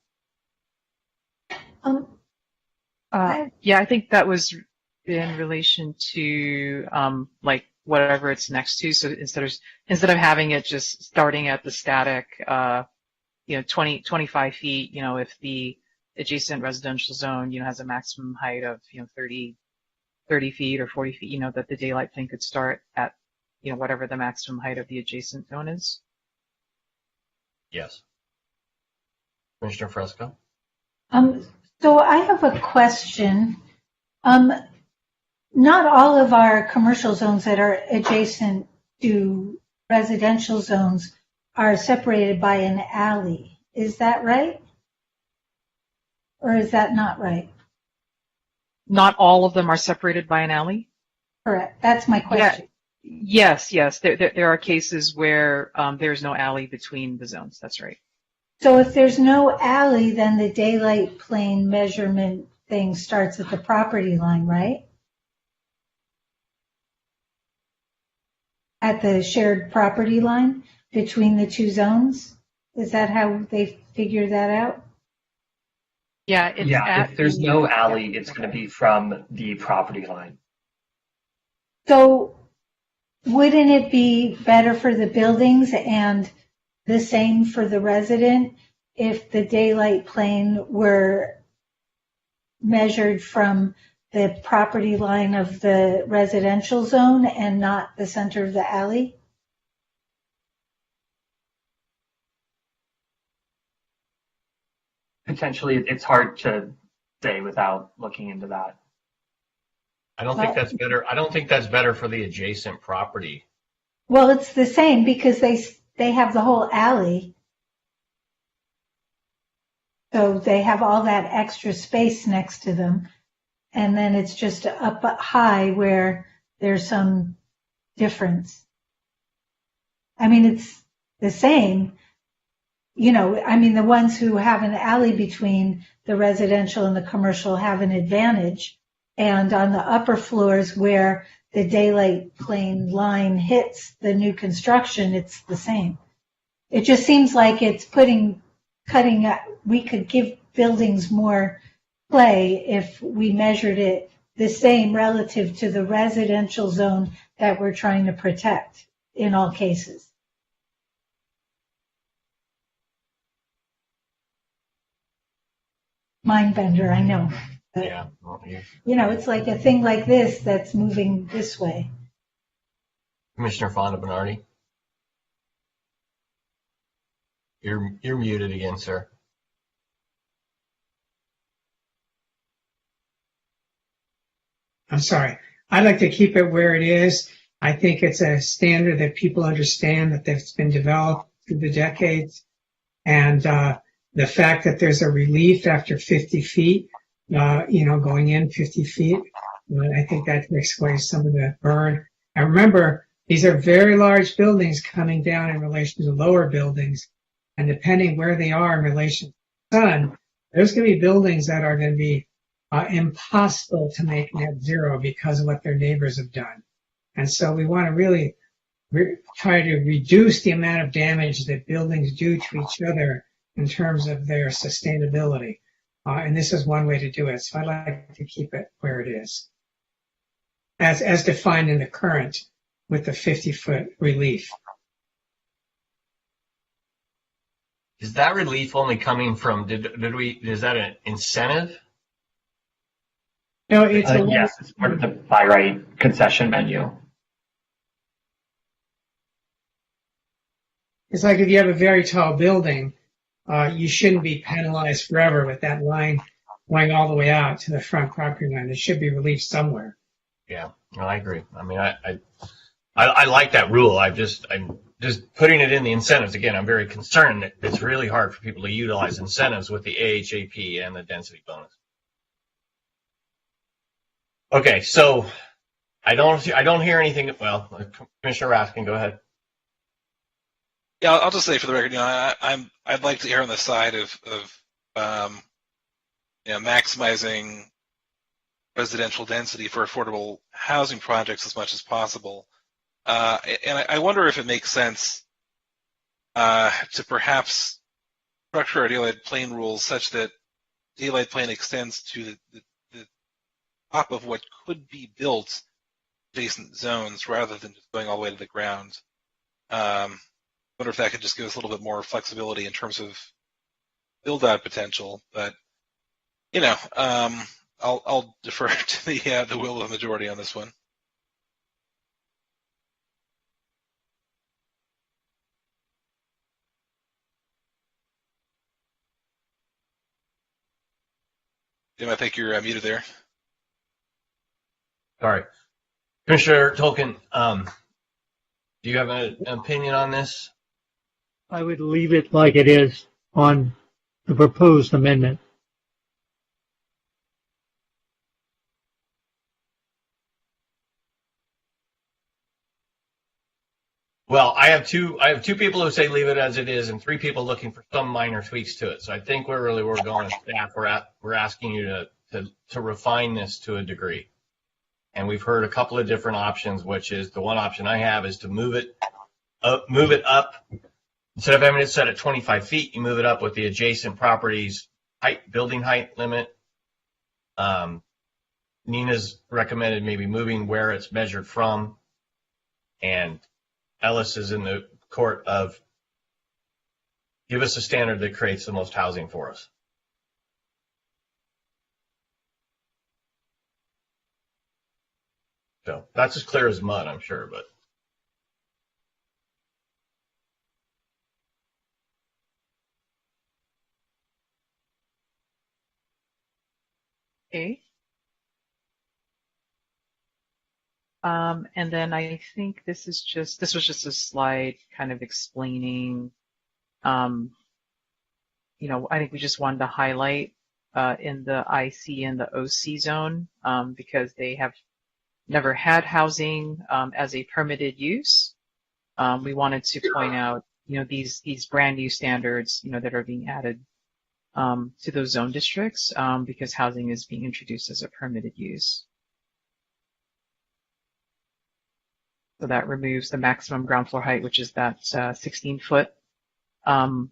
Yeah, I think that was in relation to like whatever it's next to. So instead of having it just starting at the static, 20, 25 feet, if the adjacent residential zone, has a maximum height of, 30 feet or 40 feet, that the daylight plane could start at, whatever the maximum height of the adjacent zone is. Yes. Commissioner Fresco? So I have a question. Not all of our commercial zones that are adjacent to residential zones are separated by an alley. Is that right? Or is that not right? Not all of them are separated by an alley? Correct. That's my question. Yeah. Yes. There are cases where there's no alley between the zones. That's right. So if there's no alley, then the daylight plane measurement thing starts at the property line, right? At the shared property line between the 2 zones? Is that how they figure that out? Yeah. If there's no alley, it's going to be from the property line. So wouldn't it be better for the buildings and the same for the resident if the daylight plane were measured from the property line of the residential zone and not the center of the alley? Potentially, it's hard to say without looking into that. I don't think that's better. I don't think that's better for the adjacent property. Well, it's the same because they have the whole alley. So they have all that extra space next to them. And then it's just up high where there's some difference. I mean, it's the same. The ones who have an alley between the residential and the commercial have an advantage. And on the upper floors where the daylight plane line hits the new construction, it's the same. It just seems like it's we could give buildings more play if we measured it the same relative to the residential zone that we're trying to protect in all cases. Mind bender, I know. But, Yeah. Well, you know, it's like a thing like this that's moving this way. Commissioner Fonda Bernardi. You're muted again, sir. I'm sorry. I'd like to keep it where it is. I think it's a standard that people understand that's been developed through the decades. And the fact that there's a relief after 50 feet, going in 50 feet, I think that takes away some of the burn. And remember, these are very large buildings coming down in relation to lower buildings. And depending where they are in relation to the sun, there's going to be buildings that are going to be impossible to make net zero because of what their neighbors have done. And so we want to really try to reduce the amount of damage that buildings do to each other in terms of their sustainability. And this is one way to do it. So I'd like to keep it where it is, as defined in the current with the 50-foot relief. Is that relief only coming from, is that an incentive? No, it's yes, it's part of the by right concession menu. It's like if you have a very tall building, you shouldn't be penalized forever with that line going all the way out to the front property line. There should be relief somewhere. Yeah, no, I agree. I mean, I like that rule. I'm just putting it in the incentives. Again, I'm very concerned that it's really hard for people to utilize incentives with the AHAP and the density bonus. Okay, so I don't hear anything. Well, Commissioner Raskin, go ahead. Yeah, I'll just say for the record, I'd like to err on the side of maximizing residential density for affordable housing projects as much as possible. And I wonder if it makes sense to perhaps structure our daylight plane rules such that daylight plane extends to the top of what could be built adjacent zones rather than just going all the way to the ground. I wonder if that could just give us a little bit more flexibility in terms of build-out potential. But I'll defer to the will of the majority on this one. Jim, I think you're muted there. Sorry. Commissioner Tolkien, do you have an opinion on this? I would leave it like it is on the proposed amendment. Well, I have two people who say leave it as it is, and 3 people looking for some minor tweaks to it. So I think we're going as staff. We're asking you to refine this to a degree. And we've heard a couple of different options, which is the one option I have is to move it up. Instead of having it set at 25 feet, you move it up with the adjacent properties building height limit. Nina's recommended maybe moving where it's measured from, and Ellis is in the court of give us a standard that creates the most housing for us. So that's as clear as mud, I'm sure, but. Okay. And then I think this was just a slide kind of explaining, I think we just wanted to highlight in the IC and the OC zone because they have never had housing as a permitted use. We wanted to point out, these brand new standards, that are being added to those zone districts because housing is being introduced as a permitted use. So that removes the maximum ground floor height, which is that 16-foot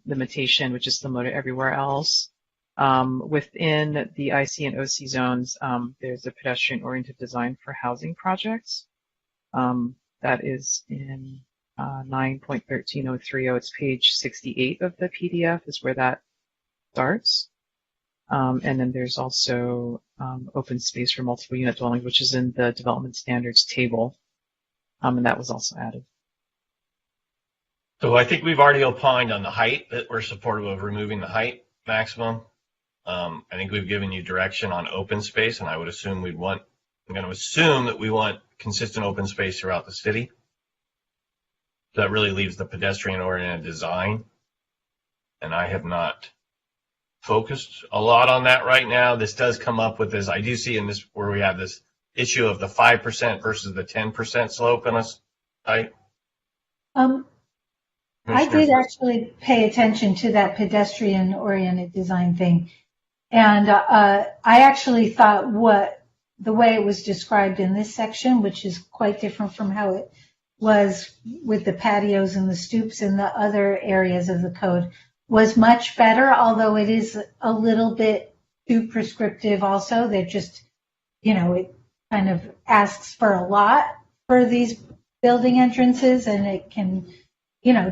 limitation, which is similar to everywhere else. Within the IC and OC zones, there's a pedestrian-oriented design for housing projects. That is in 9.13030. It's page 68 of the PDF is where that starts. And then there's also open space for multiple unit dwelling, which is in the development standards table. And that was also added. So I think we've already opined on the height, that we're supportive of removing the height maximum. I think we've given you direction on open space, and I would assume I'm going to assume that we want consistent open space throughout the city. That really leaves the pedestrian-oriented design. And I have not focused a lot on that right now. This does come up with this. I do see in this where we have this issue of the 5% versus the 10% slope in a site. I did actually pay attention to that pedestrian-oriented design thing. And I actually thought the way it was described in this section, which is quite different from how it was with the patios and the stoops and the other areas of the code, was much better, although it is a little bit too prescriptive also. That just, it kind of asks for a lot for these building entrances, and it can,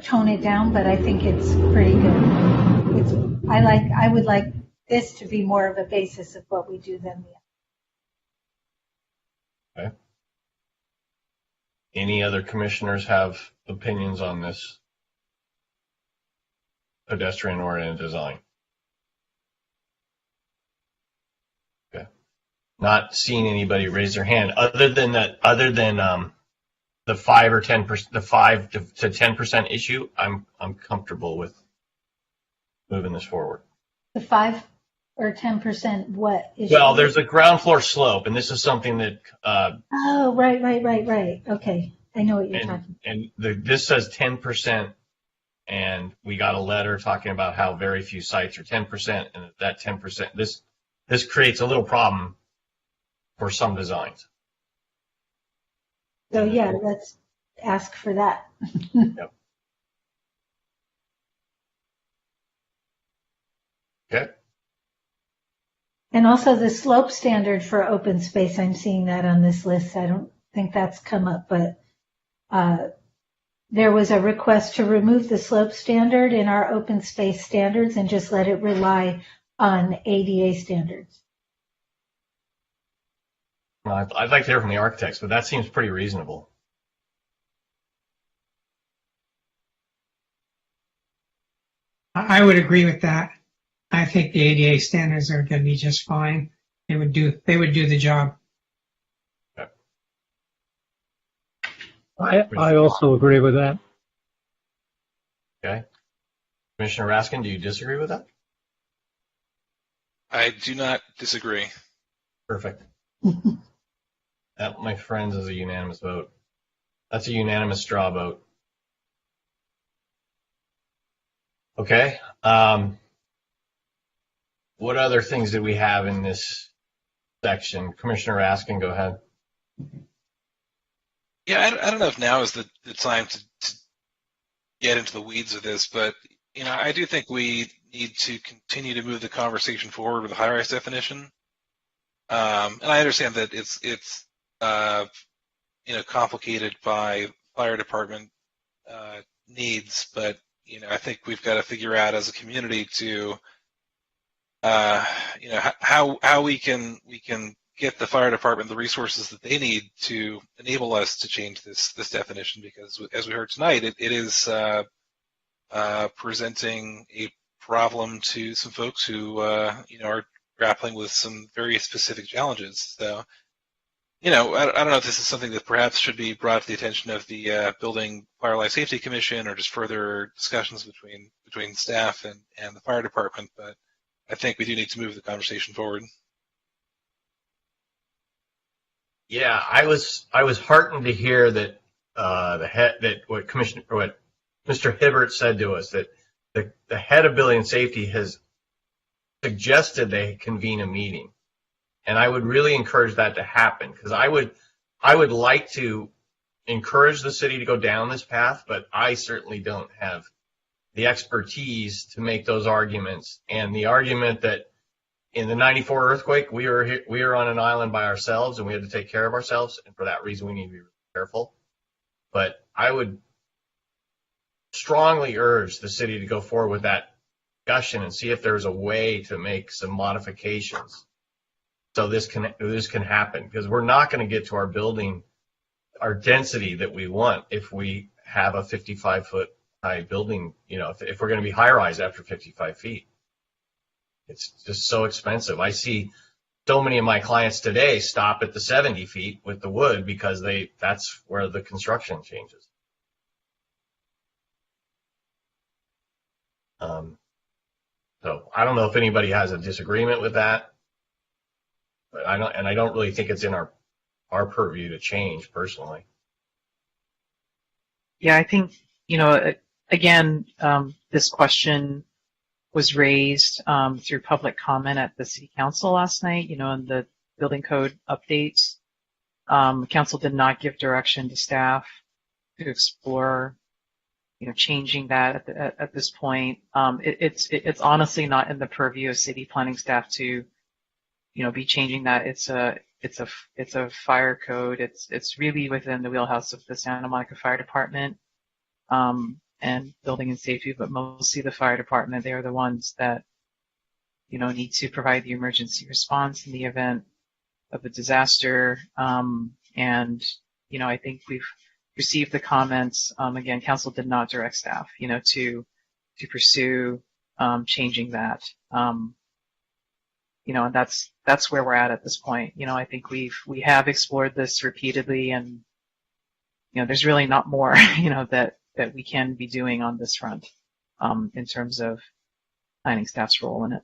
tone it down, but I think it's pretty good. I would like this to be more of a basis of what we do than the other. Okay. Any other commissioners have opinions on this pedestrian-oriented design? Okay. Not seeing anybody raise their hand. Other than the 5 or 10%, the 5 to 10% issue, I'm comfortable with moving this forward. The 5 or 10% what issue? Well, there's a ground floor slope, and this is something that. Oh, right. Okay, I know what you're talking about. And this says 10%, and we got a letter talking about how very few sites are 10%, and that 10%, this creates a little problem for some designs. So yeah, let's ask for that. Yep. Okay. And also the slope standard for open space, I'm seeing that on this list. I don't think that's come up, but there was a request to remove the slope standard in our open space standards and just let it rely on ADA standards. Well, I'd like to hear from the architects, but that seems pretty reasonable. I would agree with that. I think the ADA standards are going to be just fine. They would do the job. Okay. I also agree with that. Okay. Commissioner Raskin, do you disagree with that? I do not disagree. Perfect. That, my friends, is a unanimous vote. That's a unanimous straw vote. Okay. What other things did we have in this section? Commissioner Raskin, go ahead. Yeah, I don't know if now is the time to get into the weeds of this, but I do think we need to continue to move the conversation forward with the high-rise definition. And I understand that it's complicated by fire department needs, but I think we've got to figure out as a community to how we can get the fire department the resources that they need to enable us to change this definition, because as we heard tonight, it is presenting a problem to some folks who are grappling with some very specific challenges. So, I don't know if this is something that perhaps should be brought to the attention of the Building Fire Life Safety Commission, or just further discussions between staff and the fire department, but I think we do need to move the conversation forward. Yeah, I was heartened to hear that what Mr. Hibbert said to us, that the head of building safety has suggested they convene a meeting, and I would really encourage that to happen, because I would like to encourage the city to go down this path, but I certainly don't have the expertise to make those arguments. And the argument that in the 94 earthquake, we were on an island by ourselves and we had to take care of ourselves. And for that reason, we need to be careful. But I would strongly urge the city to go forward with that discussion and see if there's a way to make some modifications so this can happen, because we're not going to get to our building, our density that we want if we have a 55-foot high building, if we're going to be high rise after 55 feet. It's just so expensive. I see so many of my clients today stop at the 70 feet with the wood because that's where the construction changes. So I don't know if anybody has a disagreement with that, but I don't really think it's in our purview to change personally. Yeah, I think, again, this question was raised through public comment at the city council last night, in the building code updates. Council did not give direction to staff to explore, changing that at this point. It's honestly not in the purview of city planning staff to, be changing that. It's a fire code. It's really within the wheelhouse of the Santa Monica Fire Department and building and safety, but mostly the fire department. They are the ones that need to provide the emergency response in the event of a disaster. And I think we've received the comments. Again, council did not direct staff to pursue changing that. And that's where we're at this point. I think we have explored this repeatedly, and there's really not more that we can be doing on this front in terms of planning staff's role in it.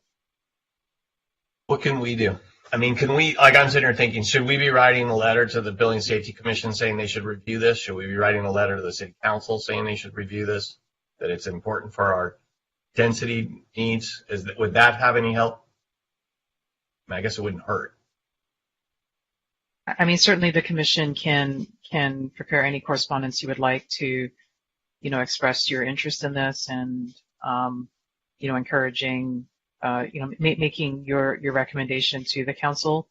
What can we do? I mean, I'm sitting here thinking, should we be writing a letter to the Building Safety Commission saying they should review this? Should we be writing a letter to the city council saying they should review this, that it's important for our density needs? Would that have any help? I guess it wouldn't hurt. I mean, certainly the commission can prepare any correspondence you would like to, express your interest in this and, encouraging, making your recommendation to the council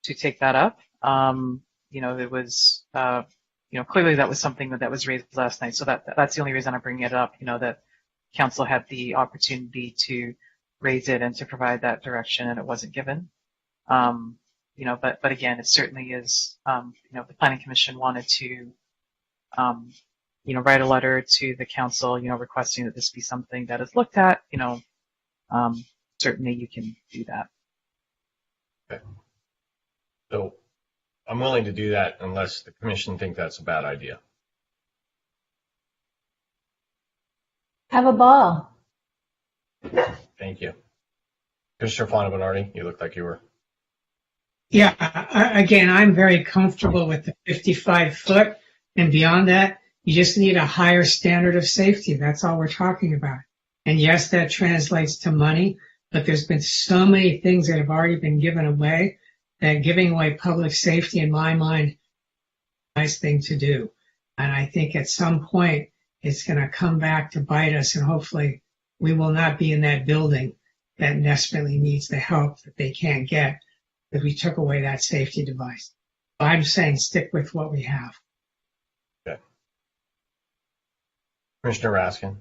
to take that up. It was, clearly that was something that was raised last night. So that's the only reason I'm bringing it up, that council had the opportunity to raise it and to provide that direction, and it wasn't given. But again, it certainly is, the planning commission wanted to, write a letter to the council, requesting that this be something that is looked at, certainly you can do that. Okay. So I'm willing to do that unless the commission think that's a bad idea. Have a ball. Thank you. Commissioner Fontaine-Bernardi, you look like you were. Yeah, again, I'm very comfortable with the 55 foot, and beyond that, you just need a higher standard of safety. That's all we're talking about. And yes, that translates to money, but there's been so many things that have already been given away that giving away public safety, in my mind, is a nice thing to do. And I think at some point, it's going to come back to bite us, and hopefully we will not be in that building that desperately needs the help that they can't get if we took away that safety device. I'm saying stick with what we have. Okay. Commissioner Raskin.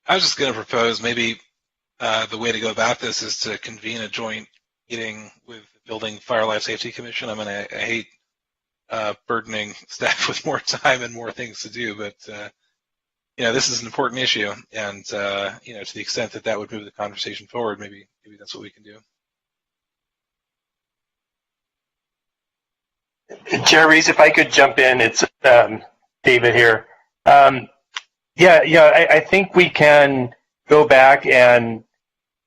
I was just going to propose maybe the way to go about this is to convene a joint meeting with the Building Fire Life Safety Commission. I mean, I hate burdening staff with more time and more things to do, but this is an important issue, and to the extent that that would move the conversation forward, maybe that's what we can do. Chair Reese, if I could jump in, it's David here. I think we can go back and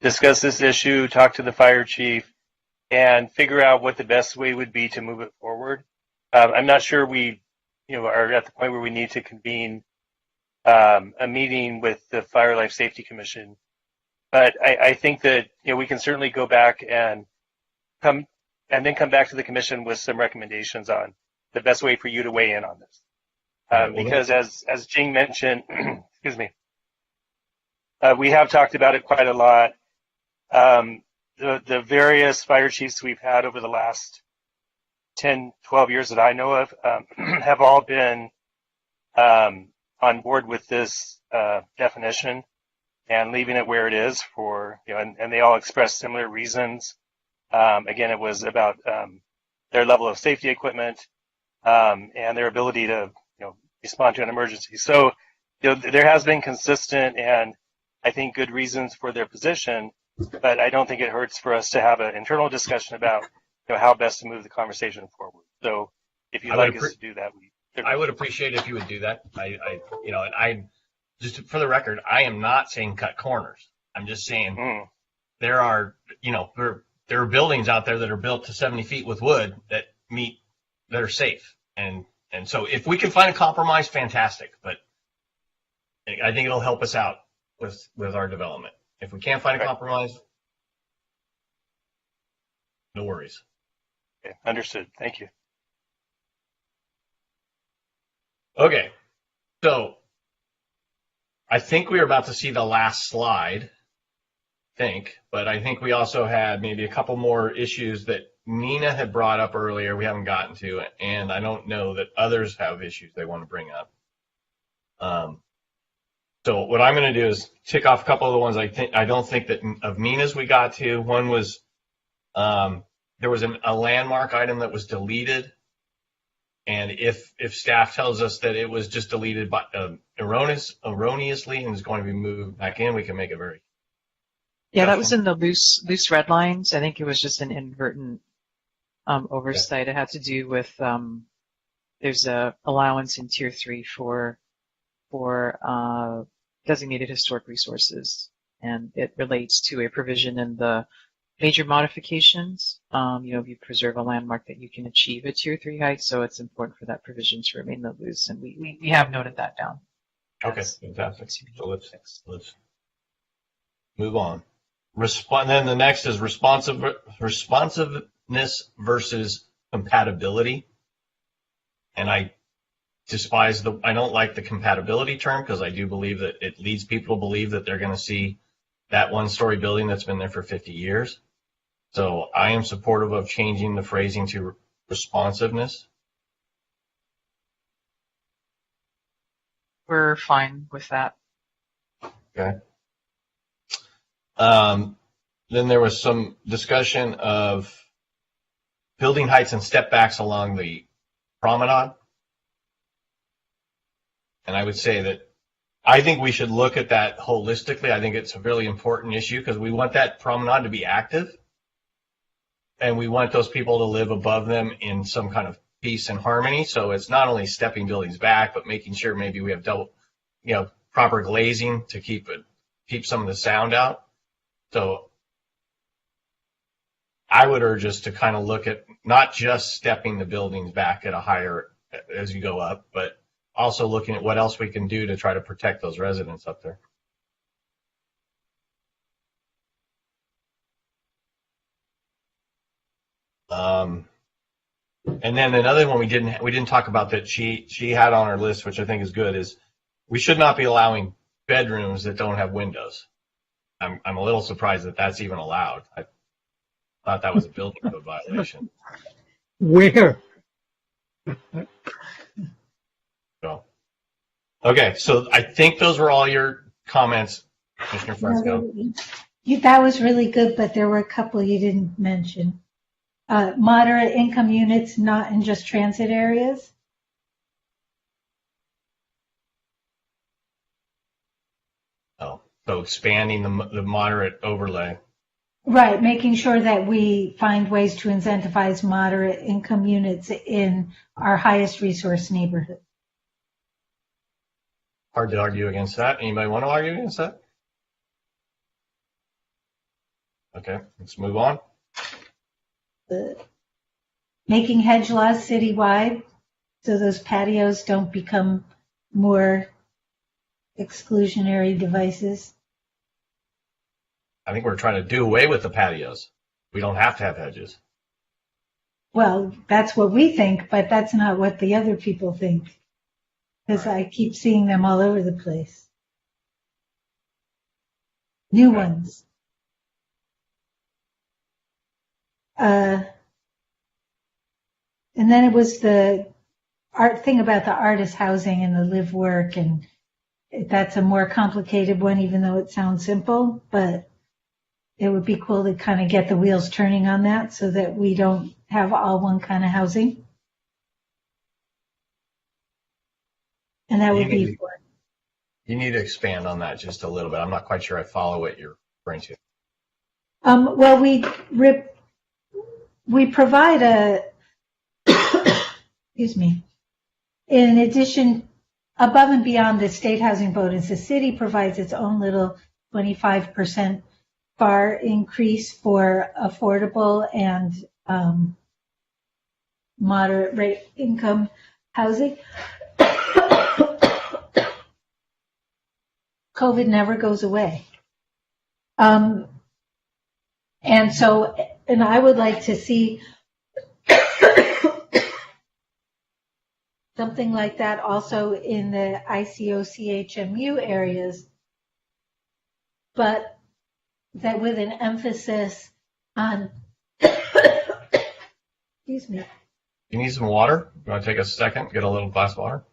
discuss this issue, talk to the fire chief, and figure out what the best way would be to move it forward. I'm not sure we, are at the point where we need to convene a meeting with the Fire Life Safety Commission, but I think that we can certainly go back and come back to the commission with some recommendations on the best way for you to weigh in on this. Because as Jing mentioned, excuse me, We have talked about it quite a lot. The various fire chiefs we've had over the last 10, 12 years that I know of have all been on board with this definition and leaving it where it is for, and they all expressed similar reasons. Again, it was about their level of safety equipment and their ability to, respond to an emergency. So, there has been consistent and I think good reasons for their position, but I don't think it hurts for us to have an internal discussion about how best to move the conversation forward. So if you'd like us to do that, I would appreciate it if you would do that. I just for the record, I am not saying cut corners. I'm just saying there are buildings out there that are built to 70 feet with wood that are safe. And so if we can find a compromise, fantastic. But I think it'll help us out with our development. If we can't find a compromise, no worries. Okay, understood. Thank you. Okay, so I think we were about to see the last slide, but I think we also had maybe a couple more issues that Nina had brought up earlier we haven't gotten to, and I don't know that others have issues they want to bring up. So what I'm going to do is tick off a couple of the ones I don't think that of Nina's we got to. One was there was a landmark item that was deleted, and if staff tells us that it was just deleted by erroneously and is going to be moved back in, we can make it very. Yeah, that was in the loose red lines. I think it was just an inadvertent oversight. It had to do with there's a allowance in Tier 3 for designated historic resources, and it relates to a provision in the major modifications. If you preserve a landmark that you can achieve a Tier 3 height, so it's important for that provision to remain loose, and we have noted that down. Okay, fantastic. So let's move on. Then the next is responsiveness versus compatibility, and I don't like the compatibility term because I do believe that it leads people to believe that they're going to see that one-story building that's been there for 50 years. So I am supportive of changing the phrasing to responsiveness. We're fine with that. Okay. Then there was some discussion of building heights and step backs along the promenade. And I would say that I think we should look at that holistically. I think it's a really important issue because we want that promenade to be active. And we want those people to live above them in some kind of peace and harmony. So it's not only stepping buildings back, but making sure maybe we have proper glazing to keep some of the sound out. So I would urge us to kind of look at not just stepping the buildings back at a higher as you go up, but also looking at what else we can do to try to protect those residents up there. And then another one we didn't talk about that she had on our list, which I think is good, is we should not be allowing bedrooms that don't have windows. I'm a little surprised that that's even allowed. I thought that was a building code violation. Where? So, okay, so I think those were all your comments, Commissioner Fresco. That was really good, but there were a couple you didn't mention. Moderate income units not in just transit areas. Oh, so expanding the moderate overlay. Right, making sure that we find ways to incentivize moderate income units in our highest resource neighborhood. Hard to argue against that. Anybody want to argue against that? Okay, let's move on. Making hedge laws citywide so those patios don't become more exclusionary devices. I think we're trying to do away with the patios. We don't have to have hedges. Well, that's what we think, but that's not what the other people think. Because I keep seeing them all over the place. new ones. And then it was the art thing about the artist housing and the live work, and that's a more complicated one, even though it sounds simple, but it would be cool to kind of get the wheels turning on that so that we don't have all one kind of housing. And that would be for. You need to expand on that just a little bit. I'm not quite sure I follow what you're referring to. Well, we provide a, excuse me, in addition, above and beyond the state housing bonus, the city provides its own little 25% FAR increase for affordable and moderate rate income housing. COVID never goes away. And so, and I would like to see something like that also in the ICO-CHMU areas, but that with an emphasis on, excuse me. You need some water? You want to take a second, get a little glass of water?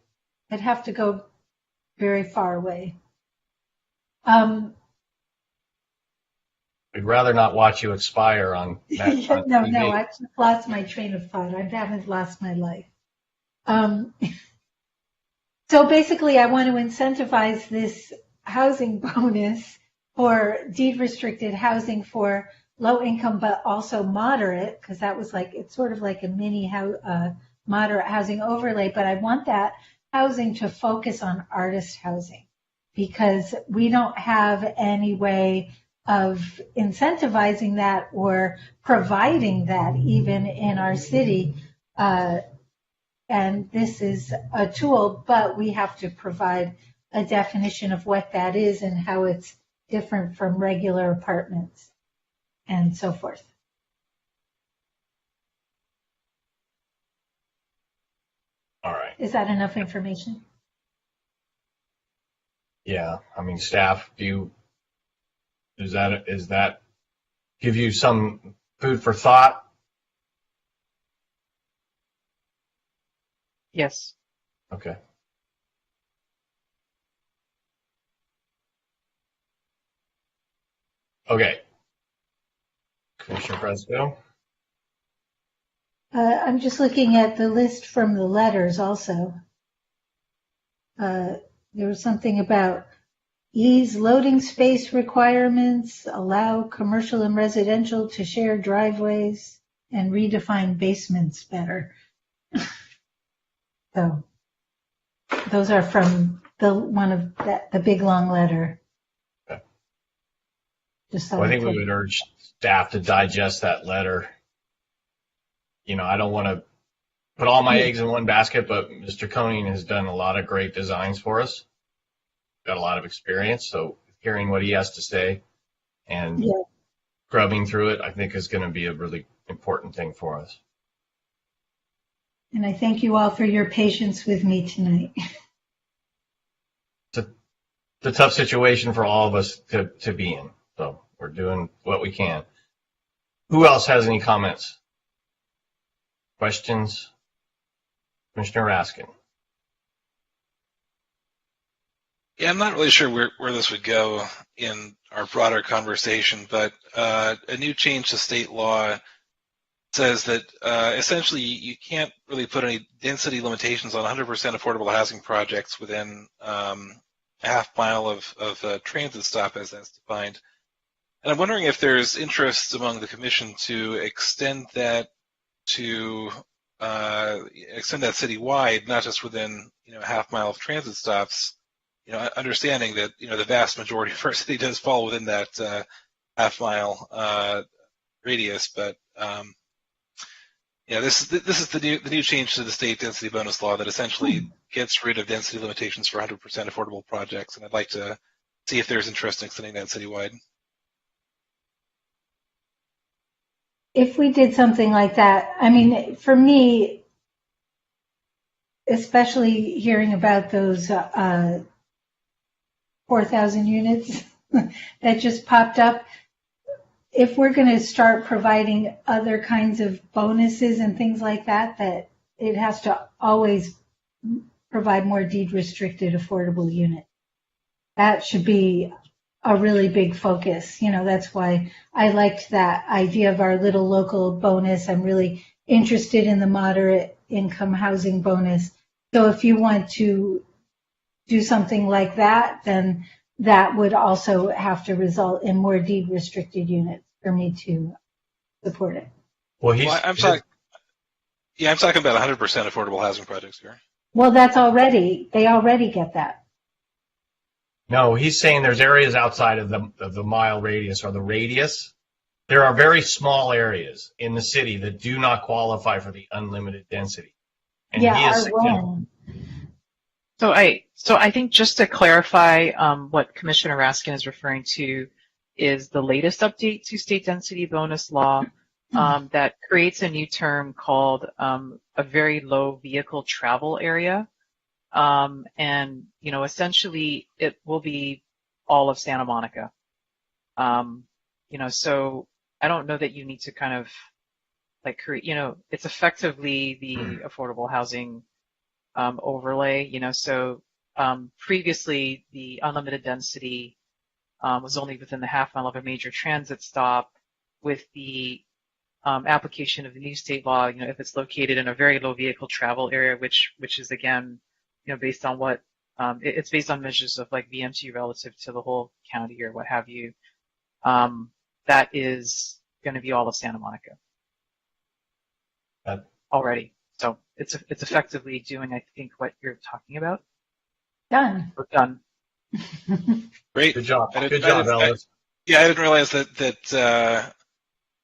I'd have to go very far away. We'd rather not watch you expire on that. Yeah, no, I've lost my train of thought. I haven't lost my life. So basically, I want to incentivize this housing bonus for deed restricted housing for low income, but also moderate, because that was like, it's sort of like a mini moderate housing overlay. But I want that housing to focus on artist housing, because we don't have any way of incentivizing that or providing that even in our city. And this is a tool, but we have to provide a definition of what that is and how it's different from regular apartments and so forth. All right. Is that enough information? Yeah. I mean, staff, does that give you some food for thought? Yes. Okay. Okay. Commissioner Fresco? I'm just looking at the list from the letters also. There was something about ease loading space requirements, allow commercial and residential to share driveways, and redefine basements better. So those are from the big long letter. Okay. Just well, I think we would urge staff to digest that letter. You know, I don't want to put all my eggs in one basket, but Mr. Koenig has done a lot of great designs for us. Got a lot of experience, so hearing what he has to say and grubbing through it, I think is going to be a really important thing for us. And I thank you all for your patience with me tonight. It's a tough situation for all of us to be in, so we're doing what we can. Who else has any comments? Questions? Commissioner Raskin. Yeah, I'm not really sure where this would go in our broader conversation, but a new change to state law says that essentially you can't really put any density limitations on 100% affordable housing projects within a half mile of transit stop as that's defined. And I'm wondering if there's interest among the commission to extend that citywide, not just within a half mile of transit stops. Understanding that the vast majority of our city does fall within that half mile radius, but this is the new change to the state density bonus law that essentially gets rid of density limitations for 100% affordable projects, and I'd like to see if there's interest in extending that citywide. If we did something like that, I mean, for me, especially hearing about those 4,000 units that just popped up. If we're going to start providing other kinds of bonuses and things like that, that it has to always provide more deed-restricted affordable units. That should be a really big focus. You know, that's why I liked that idea of our little local bonus. I'm really interested in the moderate income housing bonus. So if you want to do something like that, then that would also have to result in more deed-restricted units for me to support it. Well, I'm talking about 100% affordable housing projects here. Well, they already get that. No, he's saying there's areas outside of the mile radius or the radius. There are very small areas in the city that do not qualify for the unlimited density. And yeah, he is R1. So I think just to clarify, what Commissioner Raskin is referring to is the latest update to state density bonus law that creates a new term called a very low vehicle travel area. And, you know, essentially it will be all of Santa Monica. You know, so I don't know that you need to kind of like create, you know, it's effectively the affordable housing overlay, you know, so previously the unlimited density was only within the half mile of a major transit stop. With the application of the new state law, you know, if it's located in a very low vehicle travel area, which is again, you know, based on what it's based on measures of like VMT relative to the whole county or what have you, that is going to be all of Santa Monica already. So it's effectively doing, I think, what you're talking about. Done. We're done. Great. Good job. Good job, job, Ellis. Yeah, I didn't realize that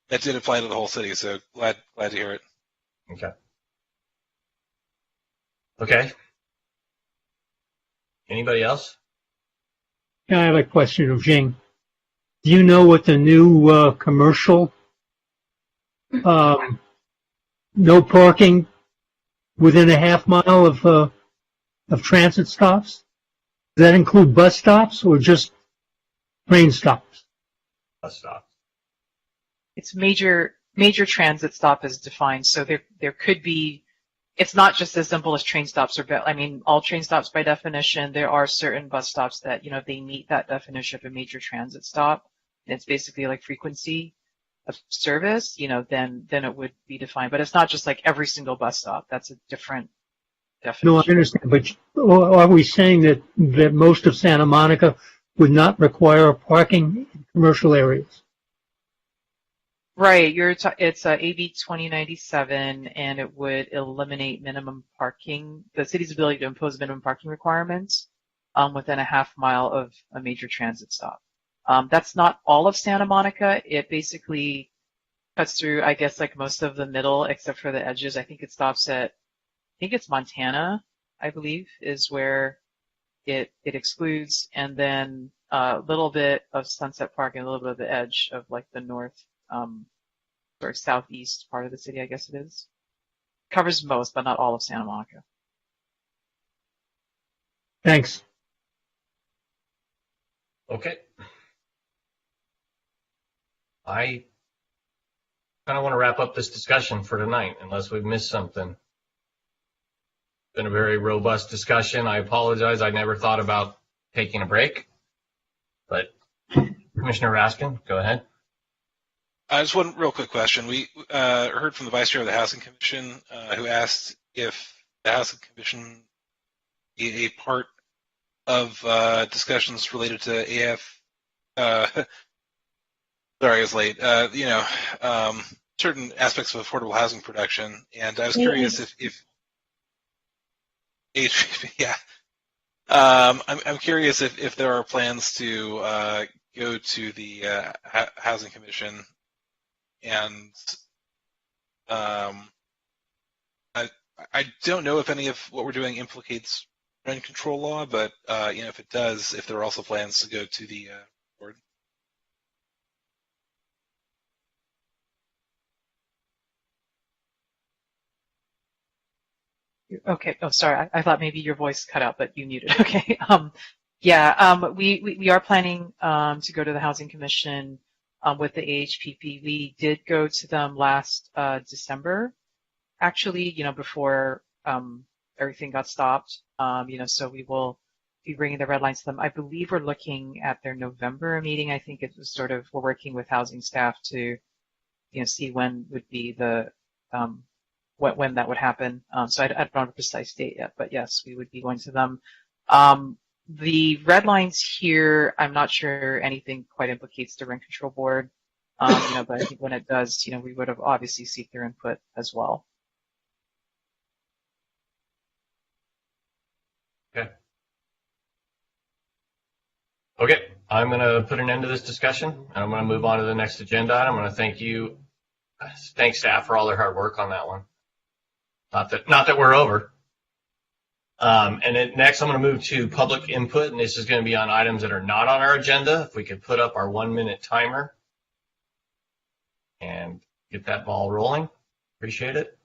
did apply to the whole city, so glad to hear it. Okay. Anybody else? Yeah, I have a question of Jing. Do you know what the new commercial no parking within a half mile of transit stops? Does that include bus stops or just train stops? Bus stops. It's major transit stop is defined, so there could be. It's not just as simple as train stops all train stops by definition. There are certain bus stops that, you know, if they meet that definition of a major transit stop, and it's basically like frequency of service, you know, then it would be defined. But it's not just like every single bus stop. That's a different definition. No, I understand, but are we saying that most of Santa Monica would not require parking in commercial areas? Right, it's AB 2097, and it would eliminate minimum parking, the city's ability to impose minimum parking requirements within a half mile of a major transit stop. That's not all of Santa Monica. It basically cuts through, I guess, like most of the middle, except for the edges. I think it stops at, I think it's Montana, I believe, is where it excludes, and then a little bit of Sunset Park and a little bit of the edge of like the north. Or southeast part of the city, I guess it is. Covers most, but not all of Santa Monica. Thanks. Okay. I kind of want to wrap up this discussion for tonight, unless we've missed something. It's been a very robust discussion. I apologize. I never thought about taking a break. But Commissioner Raskin, go ahead. Just one real quick question. We heard from the Vice Chair of the Housing Commission who asked if the Housing Commission be a part of discussions related to AF. Sorry, I was late. Certain aspects of affordable housing production, and I was curious if yeah. I'm curious if there are plans to go to the Housing Commission. And I don't know if any of what we're doing implicates rent control law, but if it does, if there are also plans to go to the board. Okay. Oh, sorry. I thought maybe your voice cut out, but you muted. Okay. Yeah, we are planning to go to the Housing Commission with the AHPP. We did go to them last December, actually, before everything got stopped. So we will be bringing the red lines to them. I believe we're looking at their November meeting. I think it was sort of, we're working with housing staff to, see when would be the, when that would happen. So I don't have a precise date yet, but yes, we would be going to them. The red lines here, I'm not sure anything quite implicates the rent control board, but I think when it does, we would have obviously seek their input as well. Okay, I'm going to put an end to this discussion, and I'm going to move on to the next agenda item. I'm going to thank staff for all their hard work on that one. Not that we're over. And then next, I'm going to move to public input, and this is going to be on items that are not on our agenda. If we could put up our 1-minute timer and get that ball rolling, appreciate it.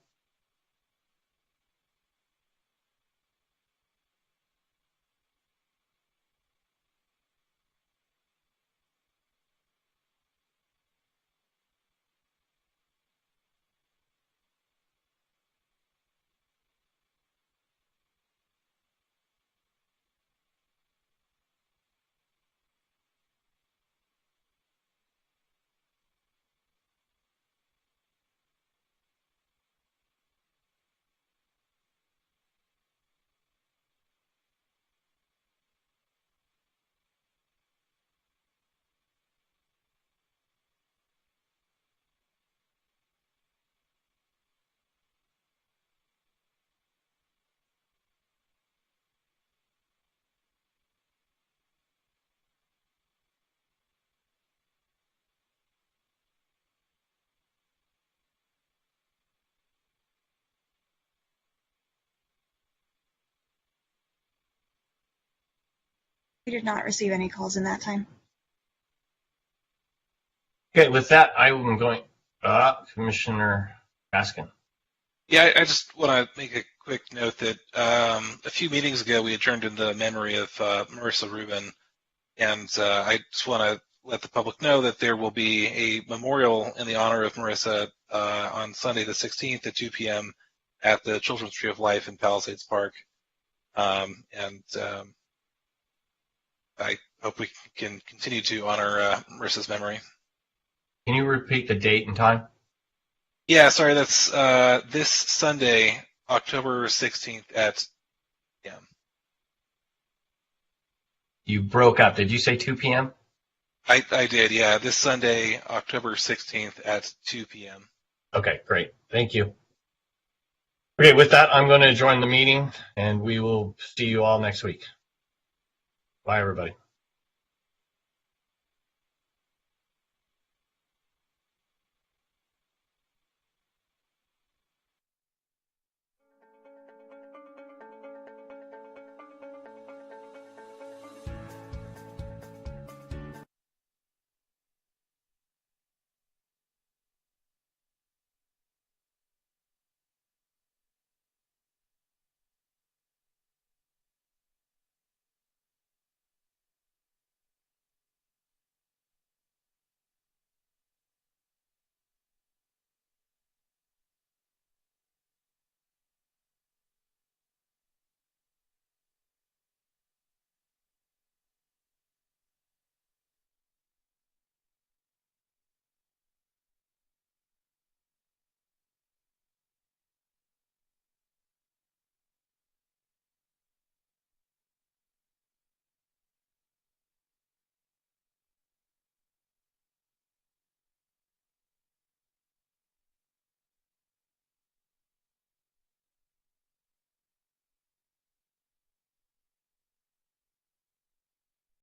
We did not receive any calls in that time. Okay, with that, I am going, Commissioner Baskin. Yeah, I just want to make a quick note that a few meetings ago we adjourned in the memory of Marissa Rubin, and I just want to let the public know that there will be a memorial in the honor of Marissa on Sunday the 16th at 2 p.m. at the Children's Tree of Life in Palisades Park. I hope we can continue to honor Marissa's memory. Can you repeat the date and time? Yeah, sorry, that's this Sunday, October 16th at 2 p.m. You broke up. Did you say 2 p.m.? I did, yeah. This Sunday, October 16th at 2 p.m. Okay, great. Thank you. Okay, with that, I'm going to join the meeting, and we will see you all next week. Bye, everybody.